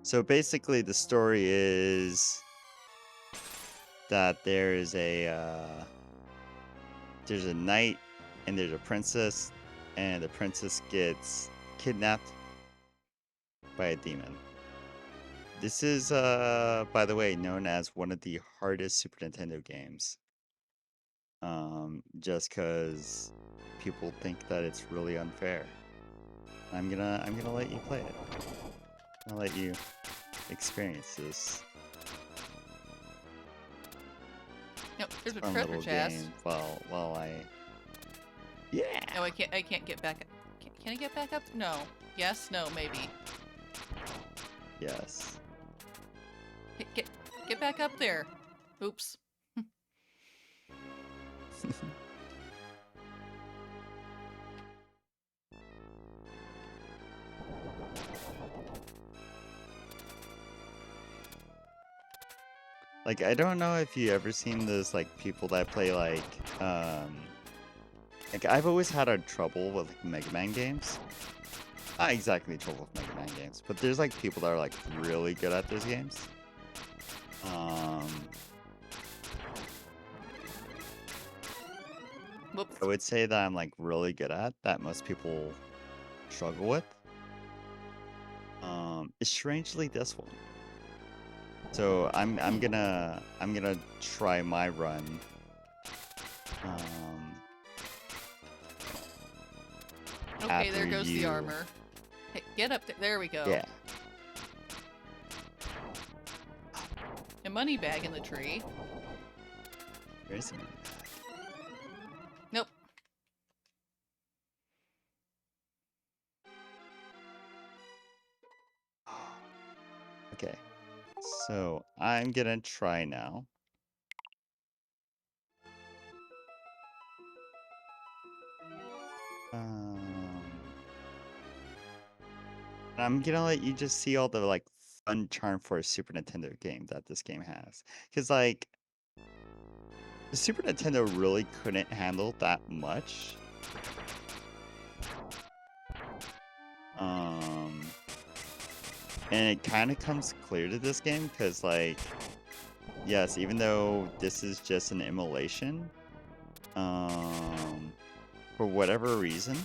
So basically the story is that there's a knight and there's a princess, and the princess gets kidnapped by a demon. This is by the way known as one of the hardest Super Nintendo games. Just cuz people think that it's really unfair. I'm gonna let you play it. I'll let you experience this Nope, there's a fun treasure little chest. game while I yeah. No, I can't get back up. Can I get back up? No. Yes, no, maybe. Yes. Get back up there. Oops. Like, I don't know if you ever seen those like people that play like I've always had a trouble with like Mega Man games. Not exactly trouble with Mega Man games, but there's like people that are like really good at those games. Whoops. I would say that I'm like really good at that most people struggle with. It's strangely this one. So I'm gonna try my run. Okay, there after goes the you- armor. Hey, get up there. There we go. Yeah. A money bag in the tree. There's a Nope. Okay. So I'm gonna try now. I'm gonna let you just see all the like fun charm for a Super Nintendo game that this game has. Because like the Super Nintendo really couldn't handle that much. And it kind of comes clear to this game because like yes, even though this is just an emulation, for whatever reason,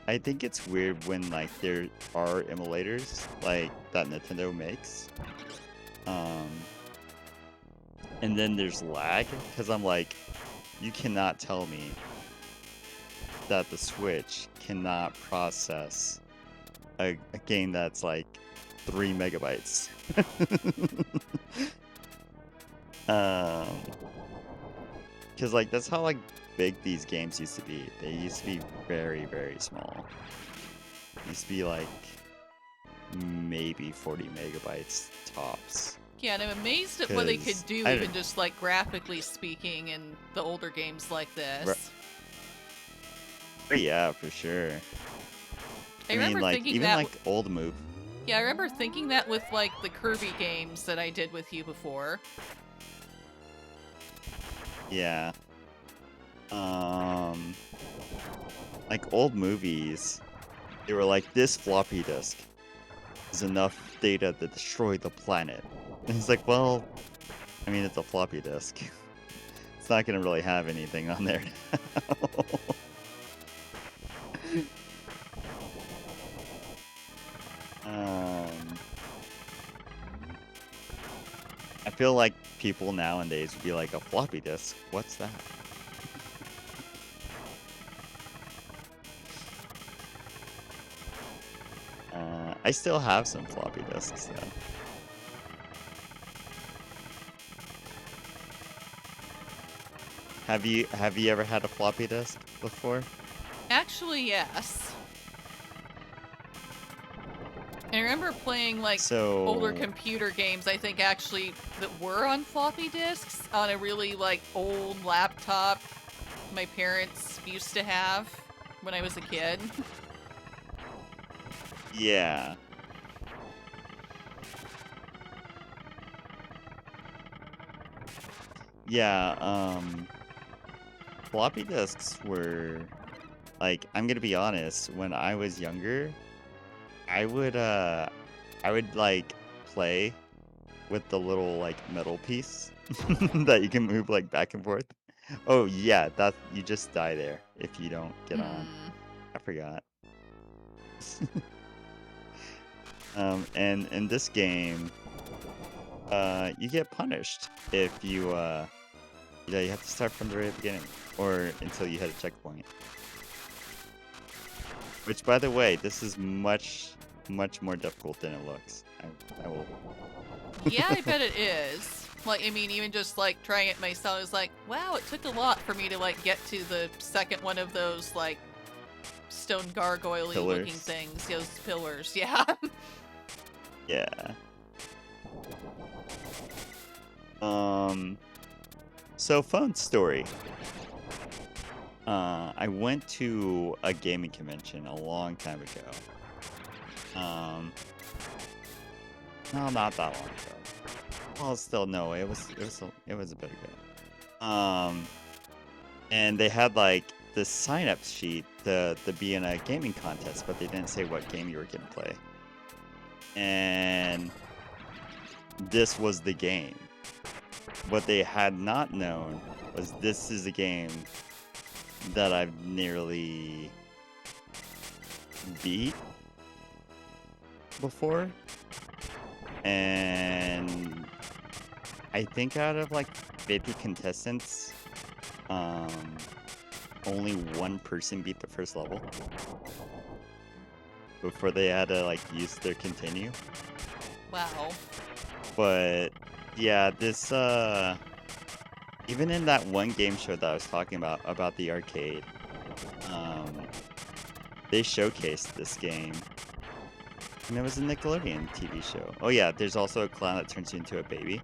I think it's weird when like there are emulators like that Nintendo makes, and then there's lag because I'm like, you cannot tell me that the Switch cannot process a game that's like 3 megabytes. Because like that's how like big these games used to be. They used to be very, very small. Used to be like maybe 40 megabytes tops. Yeah, and I'm amazed at what they could 'Cause do, I even don't- just like graphically speaking, in the older games like this. But yeah, for sure. I mean, remember like thinking even that. like old move. Yeah, I remember thinking that with like the Kirby games that I did with you before. Yeah. Like old movies, they were like, this floppy disk is enough data to destroy the planet. And it's like, well, I mean, it's a floppy disk. It's not gonna really have anything on there now. I feel like people nowadays would be like, a floppy disk? What's that? I still have some floppy disks though. Have you ever had a floppy disk before? Actually, yes. I remember playing like So older computer games, I think actually, that were on floppy disks on a really like old laptop my parents used to have when I was a kid. yeah. Yeah, floppy disks were like, I'm gonna be honest, when I was younger, I would like play with the little like metal piece that you can move like back and forth. Oh yeah, that you just die there if you don't get on. I forgot. And in this game, you get punished if you you have to start from the very beginning or until you hit a checkpoint. Which, by the way, this is much more difficult than it looks. I will. Yeah, I bet it is. Like, I mean, even just like trying it myself, I was like, wow, it took a lot for me to like get to the second one of those like stone gargoyle-y looking Pillars. things. Those pillars, yeah. Yeah. So fun story. I went to a gaming convention a long time ago. No, not that long ago. Well, still no, it was a bit ago. And they had like the sign-up sheet to be in a gaming contest, but they didn't say what game you were gonna play. And this was the game. What they had not known was this is a game that I've nearly beat before. And I think out of like 50 contestants, only one person beat the first level before they had to like use their continue. Wow. But yeah, this even in that one game show that I was talking about the arcade, they showcased this game. And it was a Nickelodeon TV show. Oh yeah, there's also a clown that turns you into a baby.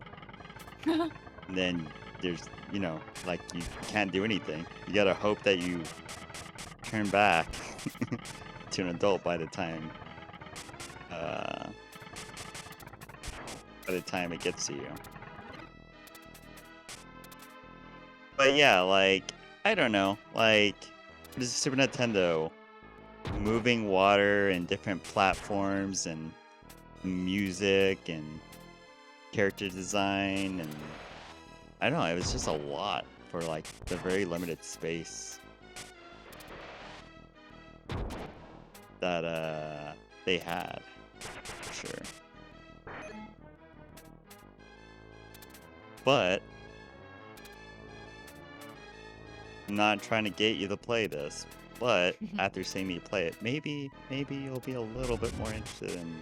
And then there's, you know, like you can't do anything. You gotta hope that you turn back to an adult by the time it gets to you. But yeah, like, I don't know, like, this is Super Nintendo, moving water and different platforms and music and character design, and I don't know, it was just a lot for like the very limited space that they had, for sure. But I'm not trying to get you to play this, but after seeing me play it, maybe you'll be a little bit more interested in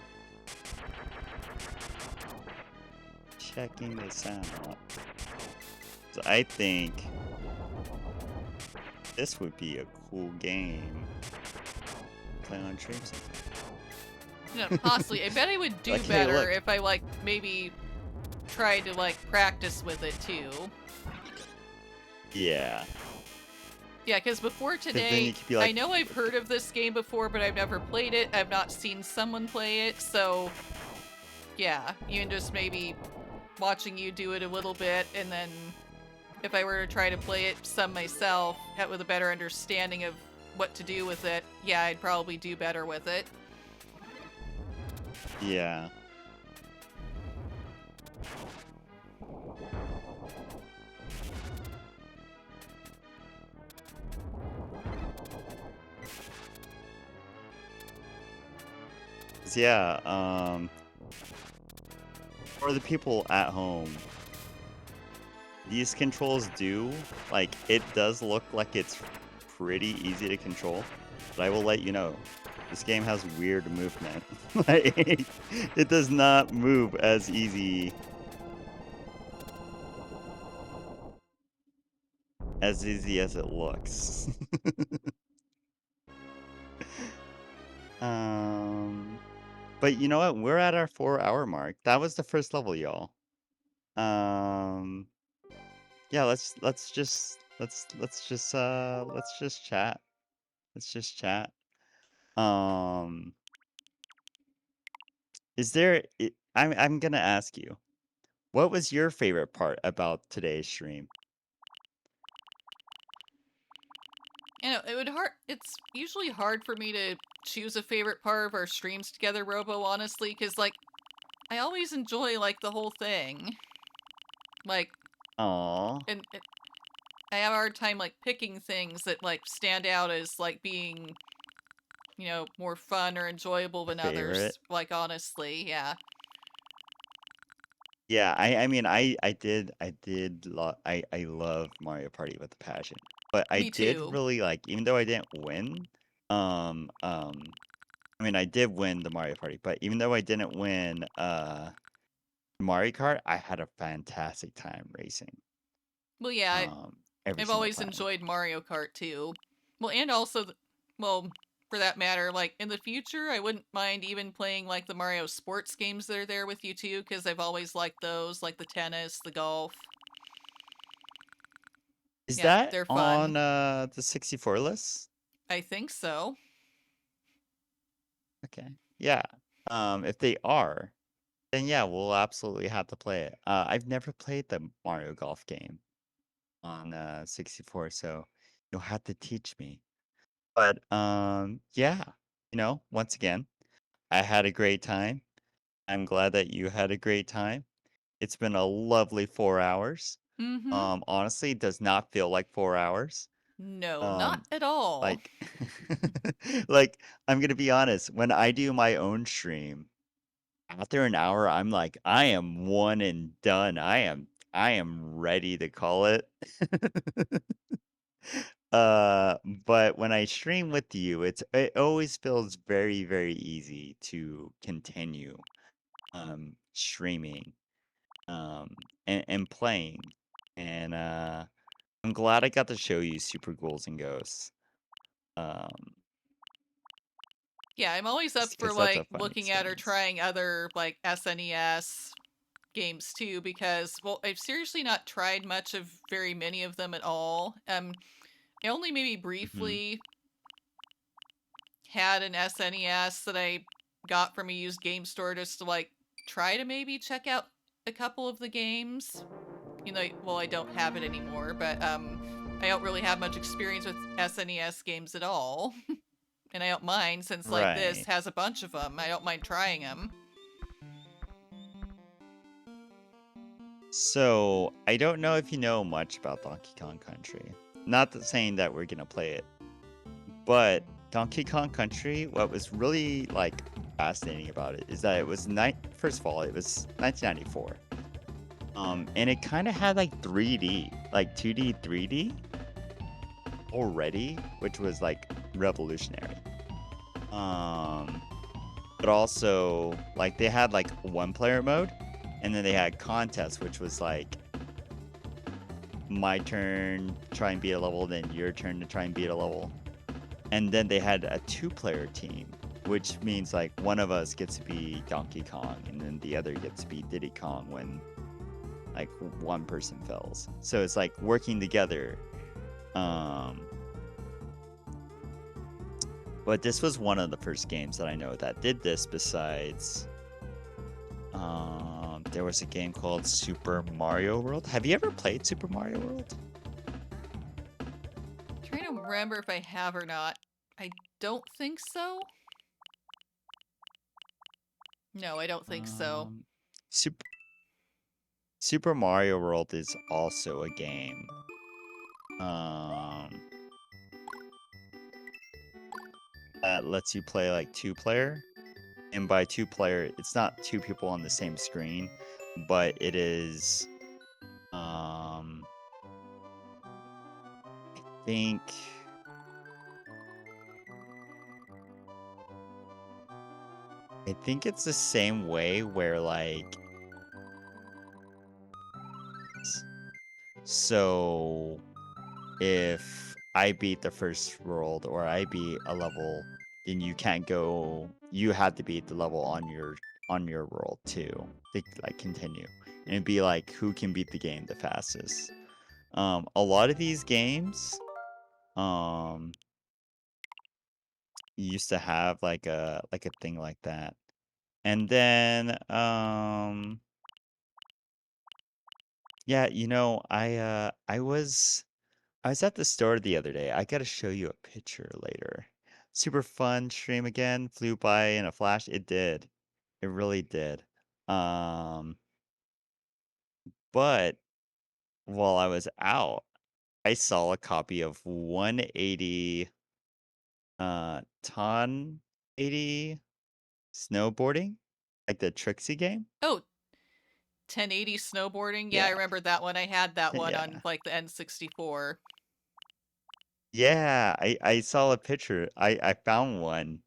checking this out. So I think this would be a cool game to play on stream sometime. Possibly. I bet I would do Like, hey, better look. if I like maybe tried to like practice with it too. Yeah. Yeah, because before then today, you could be I like- know I've heard of this game before, but I've never played it. I've not seen someone play it, so yeah, even just maybe watching you do it a little bit, and then if I were to try to play it some myself, with a better understanding of what to do with it, yeah, I'd probably do better with it. Yeah. Yeah, for the people at home, these controls like, it does look like it's pretty easy to control, but I will let you know, this game has weird movement. Like, it does not move as easy as it looks. But you know what? We're at our 4-hour mark. That was the first level, y'all. Yeah, let's just chat. Let's just chat. Is there I'm gonna ask you, what was your favorite part about today's stream? You know, it's usually hard for me to choose a favorite part of our streams together, Robo, honestly, because, like, I always enjoy, like, the whole thing. Like, Aww. and I have a hard time, like, picking things that, like, stand out as, like, being, you know, more fun or enjoyable than others. Favorite? Like, honestly, yeah. Yeah, I mean, I love Mario Party with a passion. But I Me did too. really like, even though I didn't win, I mean, I did win the Mario Party, but even though I didn't win Mario Kart, I had a fantastic time racing. Well, yeah, Every I've single always time. enjoyed Mario Kart too. Well, and also, well, for that matter, like, in the future, I wouldn't mind even playing, like, the Mario sports games that are there with you too, because I've always liked those, like the tennis, the golf. Is Yeah, that they're on fun. the 64 list? I think so. Okay. Yeah. If they are, then yeah, we'll absolutely have to play it. I've never played the Mario Golf game on 64, so you'll have to teach me. But yeah, you know, once again, I had a great time. I'm glad that you had a great time. It's been a lovely 4 hours. Mm-hmm. Honestly, it does not feel like 4 hours. No, not Um, at all. like, like I'm gonna be honest. When I do my own stream, after an hour, I'm like, I am one and done. I am ready to call it. Uh, but when I stream with you, it always feels very, very easy to continue streaming and playing. And I'm glad I got to show you Super Ghouls and Ghosts. Um, Yeah, I'm always up just for because that's a like fun looking at or experience. trying other like SNES games too because well, I've seriously not tried much of very many of them at all. I only maybe Hmm. briefly had an SNES that I got from a used game store just to like try to maybe check out a couple of the games. You know, well, I don't have it anymore, but I don't really have much experience with SNES games at all. And I don't mind since like this Right. has a bunch of them. I don't mind trying them. So I don't know if you know much about Donkey Kong Country. Not that saying that we're gonna play it, but Donkey Kong Country, what was really like fascinating about it is that it was first of all, it was 1994. And it kind of had like 3D, like 2D, 3D already, which was like revolutionary. Um, but also like they had like one player mode, and then they had contests, which was like my turn, try and beat a level, then your turn to try and beat a level. And then they had a two-player team, which means like one of us gets to be Donkey Kong, and then the other gets to be Diddy Kong when like one person fails. So it's like working together. Um, but this was one of the first games that I know that did this. Besides, there was a game called Super Mario World. Have you ever played Super Mario World? I'm trying to remember if I have or not. I don't think so. No, I don't think so. Super Super Mario World is also a game. Um, that lets you play like two-player. And by two-player, it's not two people on the same screen, but it is think I think it's the same way where like so if I beat the first world or I beat a level, then you can't go. You have to beat the level on your world too to like continue, and it'd be like who can beat the game the fastest. A lot of these games, um, used to have like a thing like that, and then yeah, I was at the store the other day. I gotta show you a picture later. Super fun stream again. Flew by in a flash. It did. It really did. Um, but while I was out, I saw a copy of 180 Ton 80 snowboarding, like the Trixie game. Oh, 1080 snowboarding. Yeah, I Yeah. remember that one. I had that one on Yeah. like the N64. Yeah, I saw a picture. I found one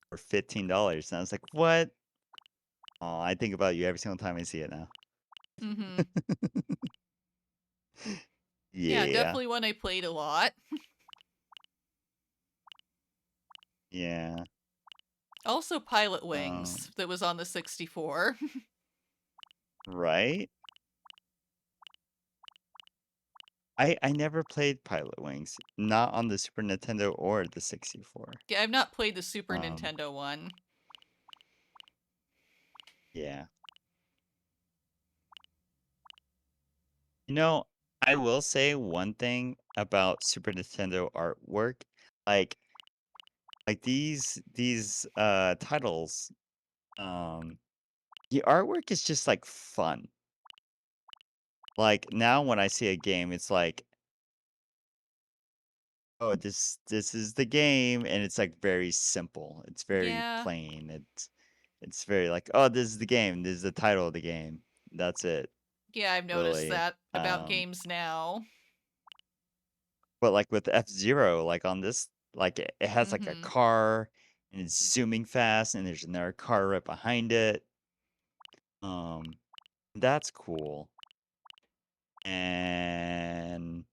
for $15 and I was like, "What?" Oh, I think about you every single time I see it now. Mm-hmm. Yeah, Yeah. definitely one I played a lot. Yeah. Also Pilot Um, Wings that was on the 64. right? I never played Pilot Wings, not on the Super Nintendo or the 64. Yeah, I've not played the Super Um, Nintendo one. yeah. You know, I will say one thing about Super Nintendo artwork, like these titles, um, the artwork is just like fun. Like now when I see a game, it's like oh, this is the game, and it's like very simple. It's very Yeah. plain. It's very like, oh, this is the game. This is the title of the game. That's it, Yeah, I've noticed really. that about games now. But like with F-Zero, like on this, like it has like a Mm-hmm. car and it's zooming fast, and there's another car right behind it. That's cool. And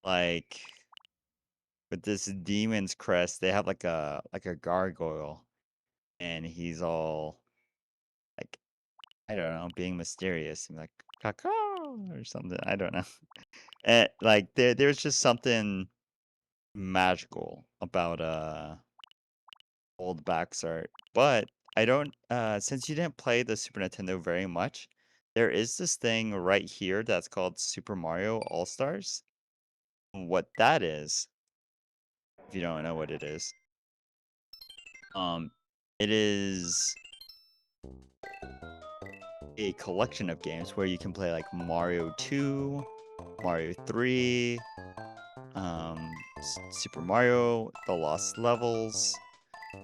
like with this demon's crest, they have like a gargoyle, and he's all like, I don't know, being mysterious and like caw or something. I don't know. And like there's just something magical about old box art. But I don't since you didn't play the Super Nintendo very much, there is this thing right here that's called Super Mario All-Stars. What that is, if you don't know what it is, it is a collection of games where you can play like Mario 2, Mario 3, Super Mario, The Lost Levels,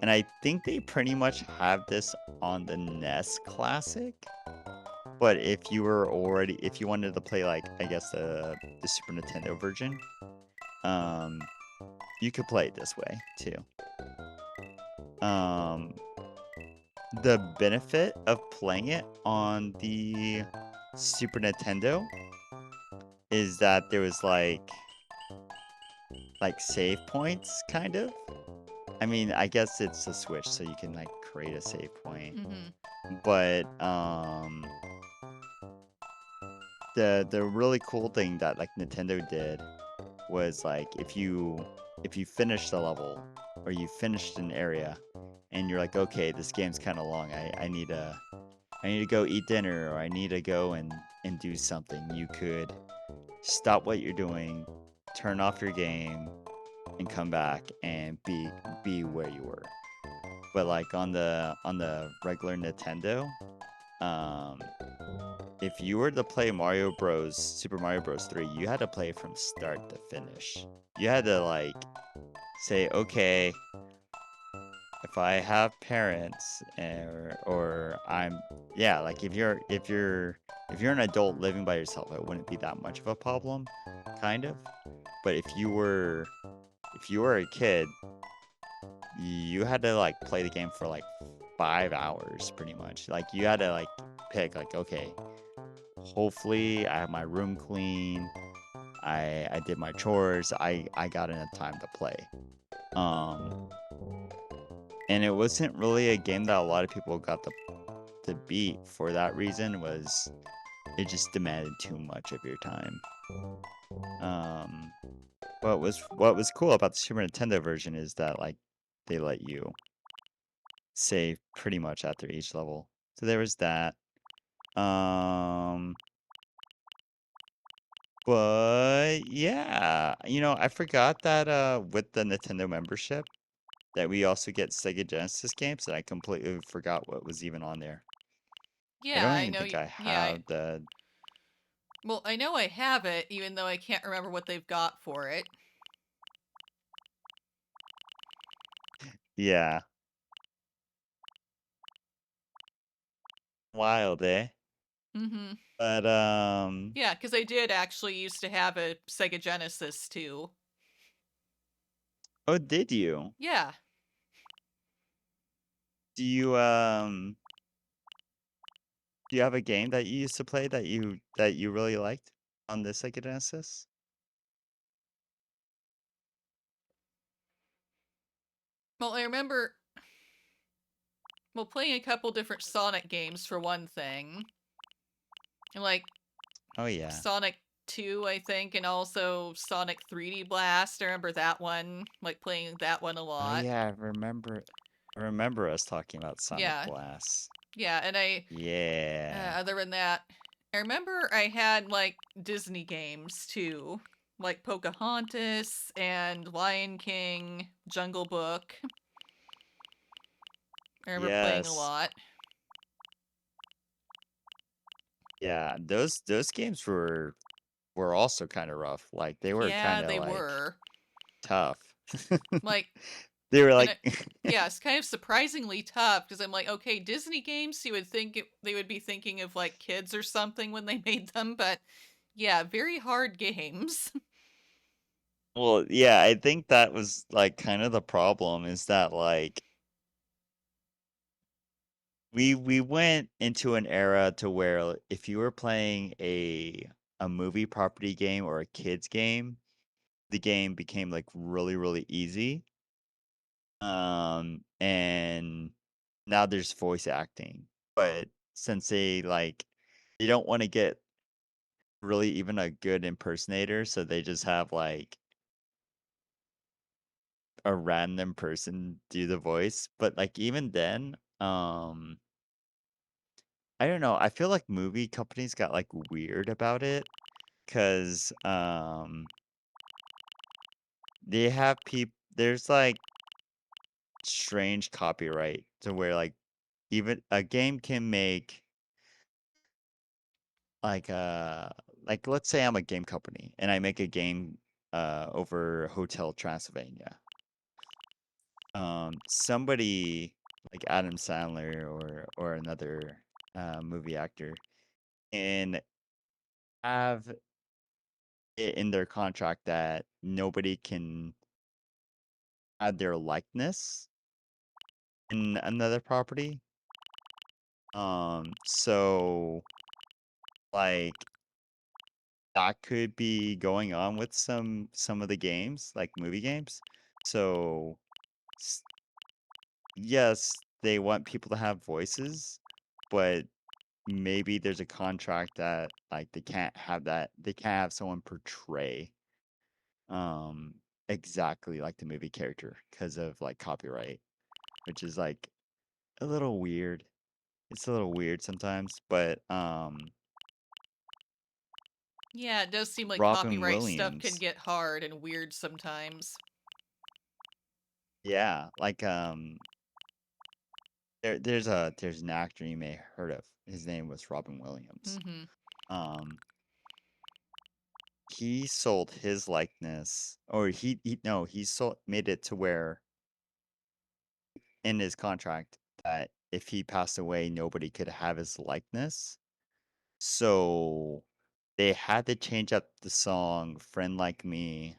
and I think they pretty much have this on the NES Classic. But if you wanted to play like, I guess the Super Nintendo version, you could play it this way too. The benefit of playing it on the Super Nintendo is that there was like save points, kind of. I mean, I guess it's a Switch, so you can like create a save point. Mm-hmm. But the really cool thing that like Nintendo did was like if you finish the level or you finished an area and you're like, okay, this game's kind of long. I need to go eat dinner, or I need to go and do something. You could stop what you're doing, turn off your game, and come back and be where you were. But like on the regular Nintendo, if you were to play Super Mario Bros. 3, you had to play from start to finish. You had to like say, okay, if I have parents, or I'm, yeah, like if you're an adult living by yourself, it wouldn't be that much of a problem, kind of. But if you were a kid, you had to like play the game for like 5 hours pretty much. Like you had to like pick like, okay, hopefully I have my room clean. I did my chores. I got enough time to play. And it wasn't really a game that a lot of people got to beat for that reason. Was it just demanded too much of your time. What was cool about the Super Nintendo version is that like they let you save pretty much after each level. So there was that. But yeah, I forgot that with the Nintendo membership that we also get Sega Genesis games, and I completely forgot what was even on there. I Yeah, don't I even know. think I Yeah. have the Well, I know I have it, even though I can't remember what they've got for it. yeah. Wild, eh? Mm-hmm. But Yeah, because I did actually used to have a Sega Genesis too. oh, did you? Yeah. Do you have a game that you used to play that you really liked on the Sega Genesis? Well, I remember playing a couple different Sonic games for one thing. Like Oh yeah. Sonic 2, I think, and also Sonic 3D Blast. I remember that one, like playing that one a Oh lot. yeah, I remember us talking about Sonic Yeah. Blast. Yeah, and Yeah. other than that, I remember I had like Disney games too, like Pocahontas and Lion King, Jungle Book. I remember playing a Yes. lot. Yeah, those games were also kind of rough. Like they were Yeah, kind of they like were. tough. Like, They were and like, yeah, it's kind of surprisingly tough because I'm like, okay, Disney games, you would think they would be thinking of like kids or something when they made them, but yeah, very hard games. well, yeah, I think that was like kind of the problem is that like we went into an era to where if you were playing a movie property game or a kids game, the game became like really, really easy. And now there's voice acting. But since they don't want to get really even a good impersonator, so they just have like a random person do the voice. But like even then, I don't know. I feel like movie companies got like weird about it because they have there's like strange copyright to where like even a game can make like like let's say I'm a game company and I make a game over Hotel Transylvania. Somebody like Adam Sandler or another movie actor and have it in their contract that nobody can add their likeness in another property. So like that could be going on with some of the games, like movie games. So s- yes, they want people to have voices, but maybe there's a contract that like they can't have that. They can't have someone portray um exactly like the movie character because of like copyright, which is like a little weird. It's a little weird sometimes, but Yeah, it does seem like Robin copyright stuff can Williams, get hard and weird sometimes. yeah, like there's an actor you may have heard of. His name was Robin Williams. Mm-hmm. Um, he sold his likeness, or he no, he sold made it to where in his contract that if he passed away, nobody could have his likeness. So they had to change up the song "Friend Like Me"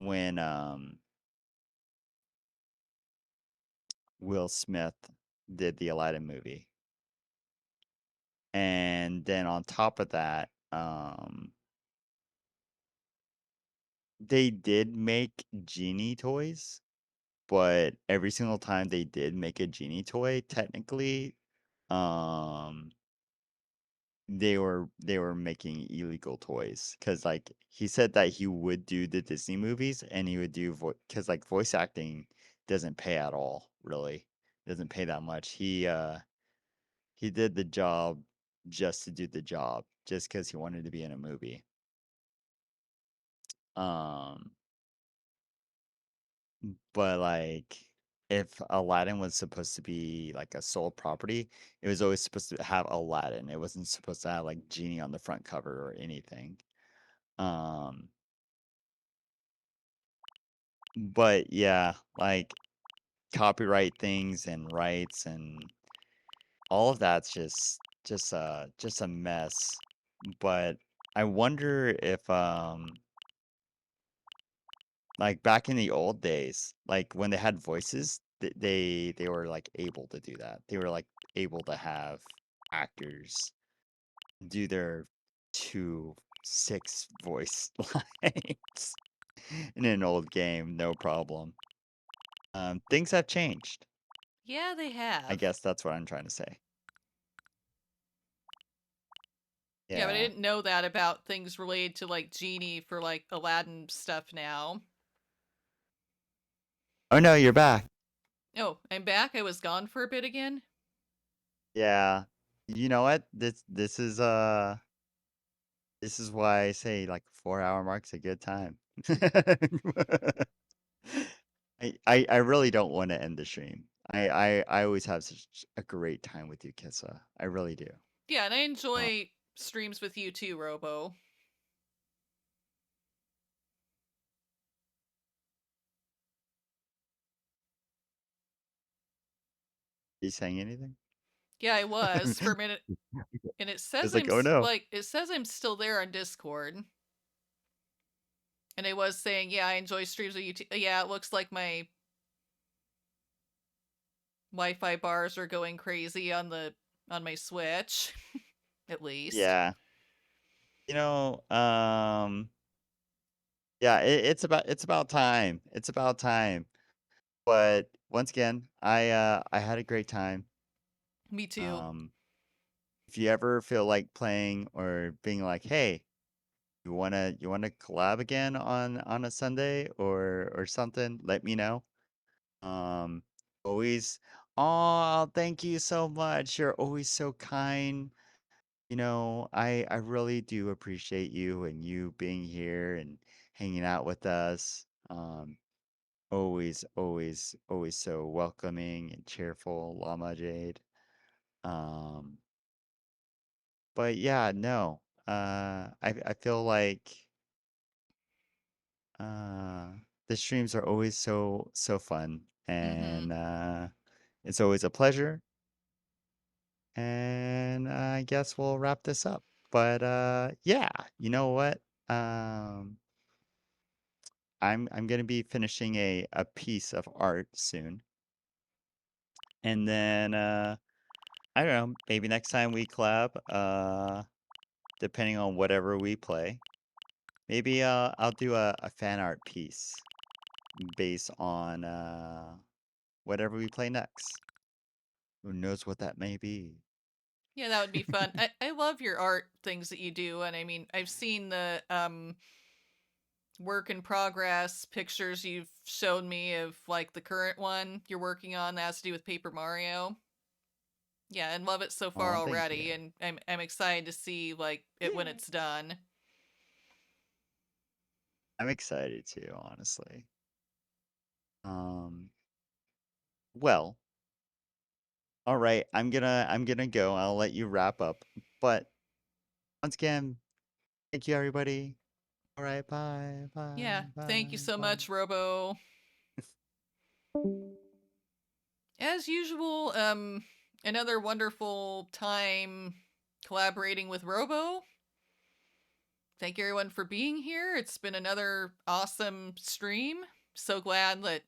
when Will Smith did the Aladdin movie. And then on top of that, they did make genie toys, but every single time they did make a genie toy, technically, um, they were making illegal toys because like he said that he would do the Disney movies and he would do because like voice acting doesn't pay at all, really. Doesn't pay that much. He did the job just to do the job, just because he wanted to be in a movie. Um, but like if Aladdin was supposed to be like a sold property, it was always supposed to have Aladdin. It wasn't supposed to have like Genie on the front cover or anything. Um, but yeah, like copyright things and rights and all of that's just a mess. But I wonder if like back in the old days, like when they had voices, they were like able to do that. They were like able to have actors do their 2 6 voice lines in an old game, no problem. Things have changed. Yeah, they I have. guess that's what I'm trying to say. Yeah, but I Yeah. didn't know that about things related to like Genie for like Aladdin stuff now. Oh no, you're back. Oh, I'm back. I was gone for a bit again. Yeah. You know what? This is why I say like 4 hour mark's a good time. I really don't want to end the stream. I always have such a great time with you, Kissa. I really do. Yeah, and I Uh, enjoy streams with you too, Robo. you saying anything? Yeah, I was for a minute, and it says It's like, oh no. it says I'm still there on Discord, and I was saying, yeah, I enjoy streams of YouTube. Yeah, it looks like my Wi-Fi bars are going crazy on my Switch, at least. Yeah. You know, yeah, it's about time. It's about time. But once again, I had a great time. Me too. Um, if you ever feel like playing or being like, hey, you wanna collab again on a Sunday or something, let me know. Um, always, oh, thank you so much. You're always so kind. I really do appreciate you and you being here and hanging out with us. Always, always, always so welcoming and cheerful, Llama Jade. Um, but yeah, no. I feel like uh the streams are always so fun Mm-hmm. and it's always a pleasure. And I guess we'll wrap this up. But yeah, you know what? Um I'm gonna be finishing a piece of art soon. And then I don't know, maybe next time we collab, depending on whatever we play, maybe I'll do a fan art piece based on whatever we play next. Who knows what that may be? Yeah, that would be fun. I love your art things that you do, and I mean, I've seen the work in progress pictures you've shown me of like the current one you're working on that has to do with Paper Mario. Yeah, and love it so far Oh, thank you. already, and I'm excited to see like it when it's done. I'm excited too, honestly. Um, well, all right, I'm gonna go. I'll let you wrap up. But once again, thank you everybody. All right, bye, Yeah, bye, thank you bye, so bye. much, Robo. As usual, another wonderful time collaborating with Robo. Thank you everyone for being here. It's been another awesome stream. So glad that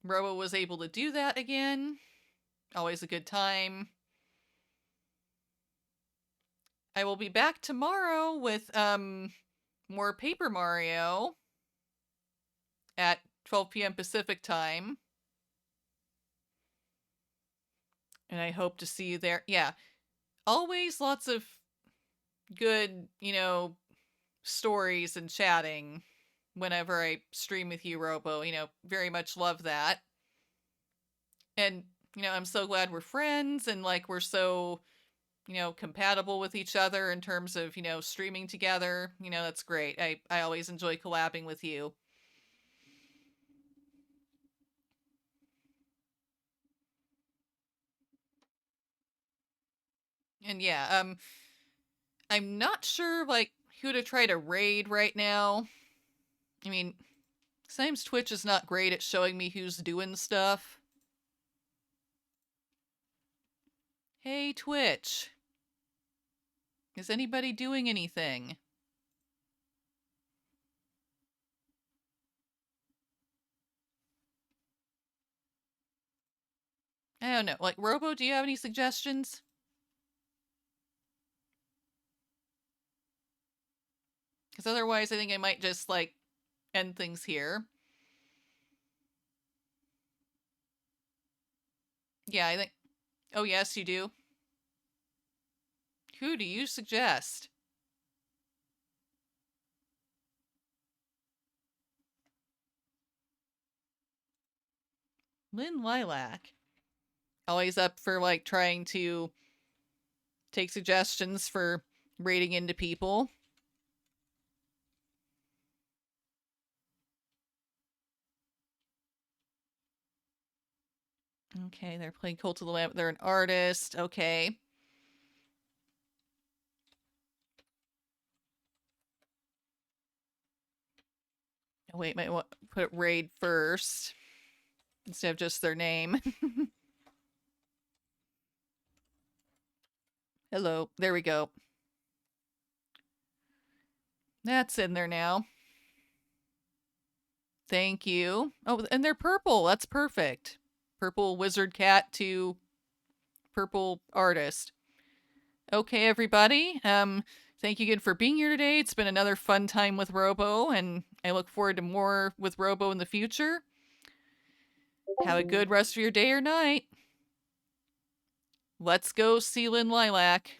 Robo was able to do that again. Always a good time. I will be back tomorrow with more Paper Mario at 12 p.m. Pacific time. And I hope to see you there. Yeah, always lots of good, stories and chatting whenever I stream with you, Robo. Very much love that. And, I'm so glad we're friends and like we're so, compatible with each other in terms of, streaming together. That's great. I always enjoy collabing with you. And yeah, I'm not sure like who to try to raid right now. I mean, sometimes Twitch is not great at showing me who's doing stuff. Hey, Twitch. Is anybody doing anything? I don't know. Like, Robo, do you have any suggestions? Because otherwise, I think I might just, like, end things here. Yeah, I think. Oh, yes, you do. Who do you suggest? Lynn Lilac. Always up for, like, trying to take suggestions for raiding into people. Okay, they're playing Cult of the Lamb. They're an artist. Okay. Oh, wait, might put raid first instead of just their name. Hello. There we go. That's in there now. Thank you. Oh, and they're purple. That's perfect. Purple wizard cat to purple artist. Okay, everybody. Thank you again for being here today. It's been another fun time with Robo, and I look forward to more with Robo in the future. Have a good rest of your day or night. Let's go, Sealin Lilac.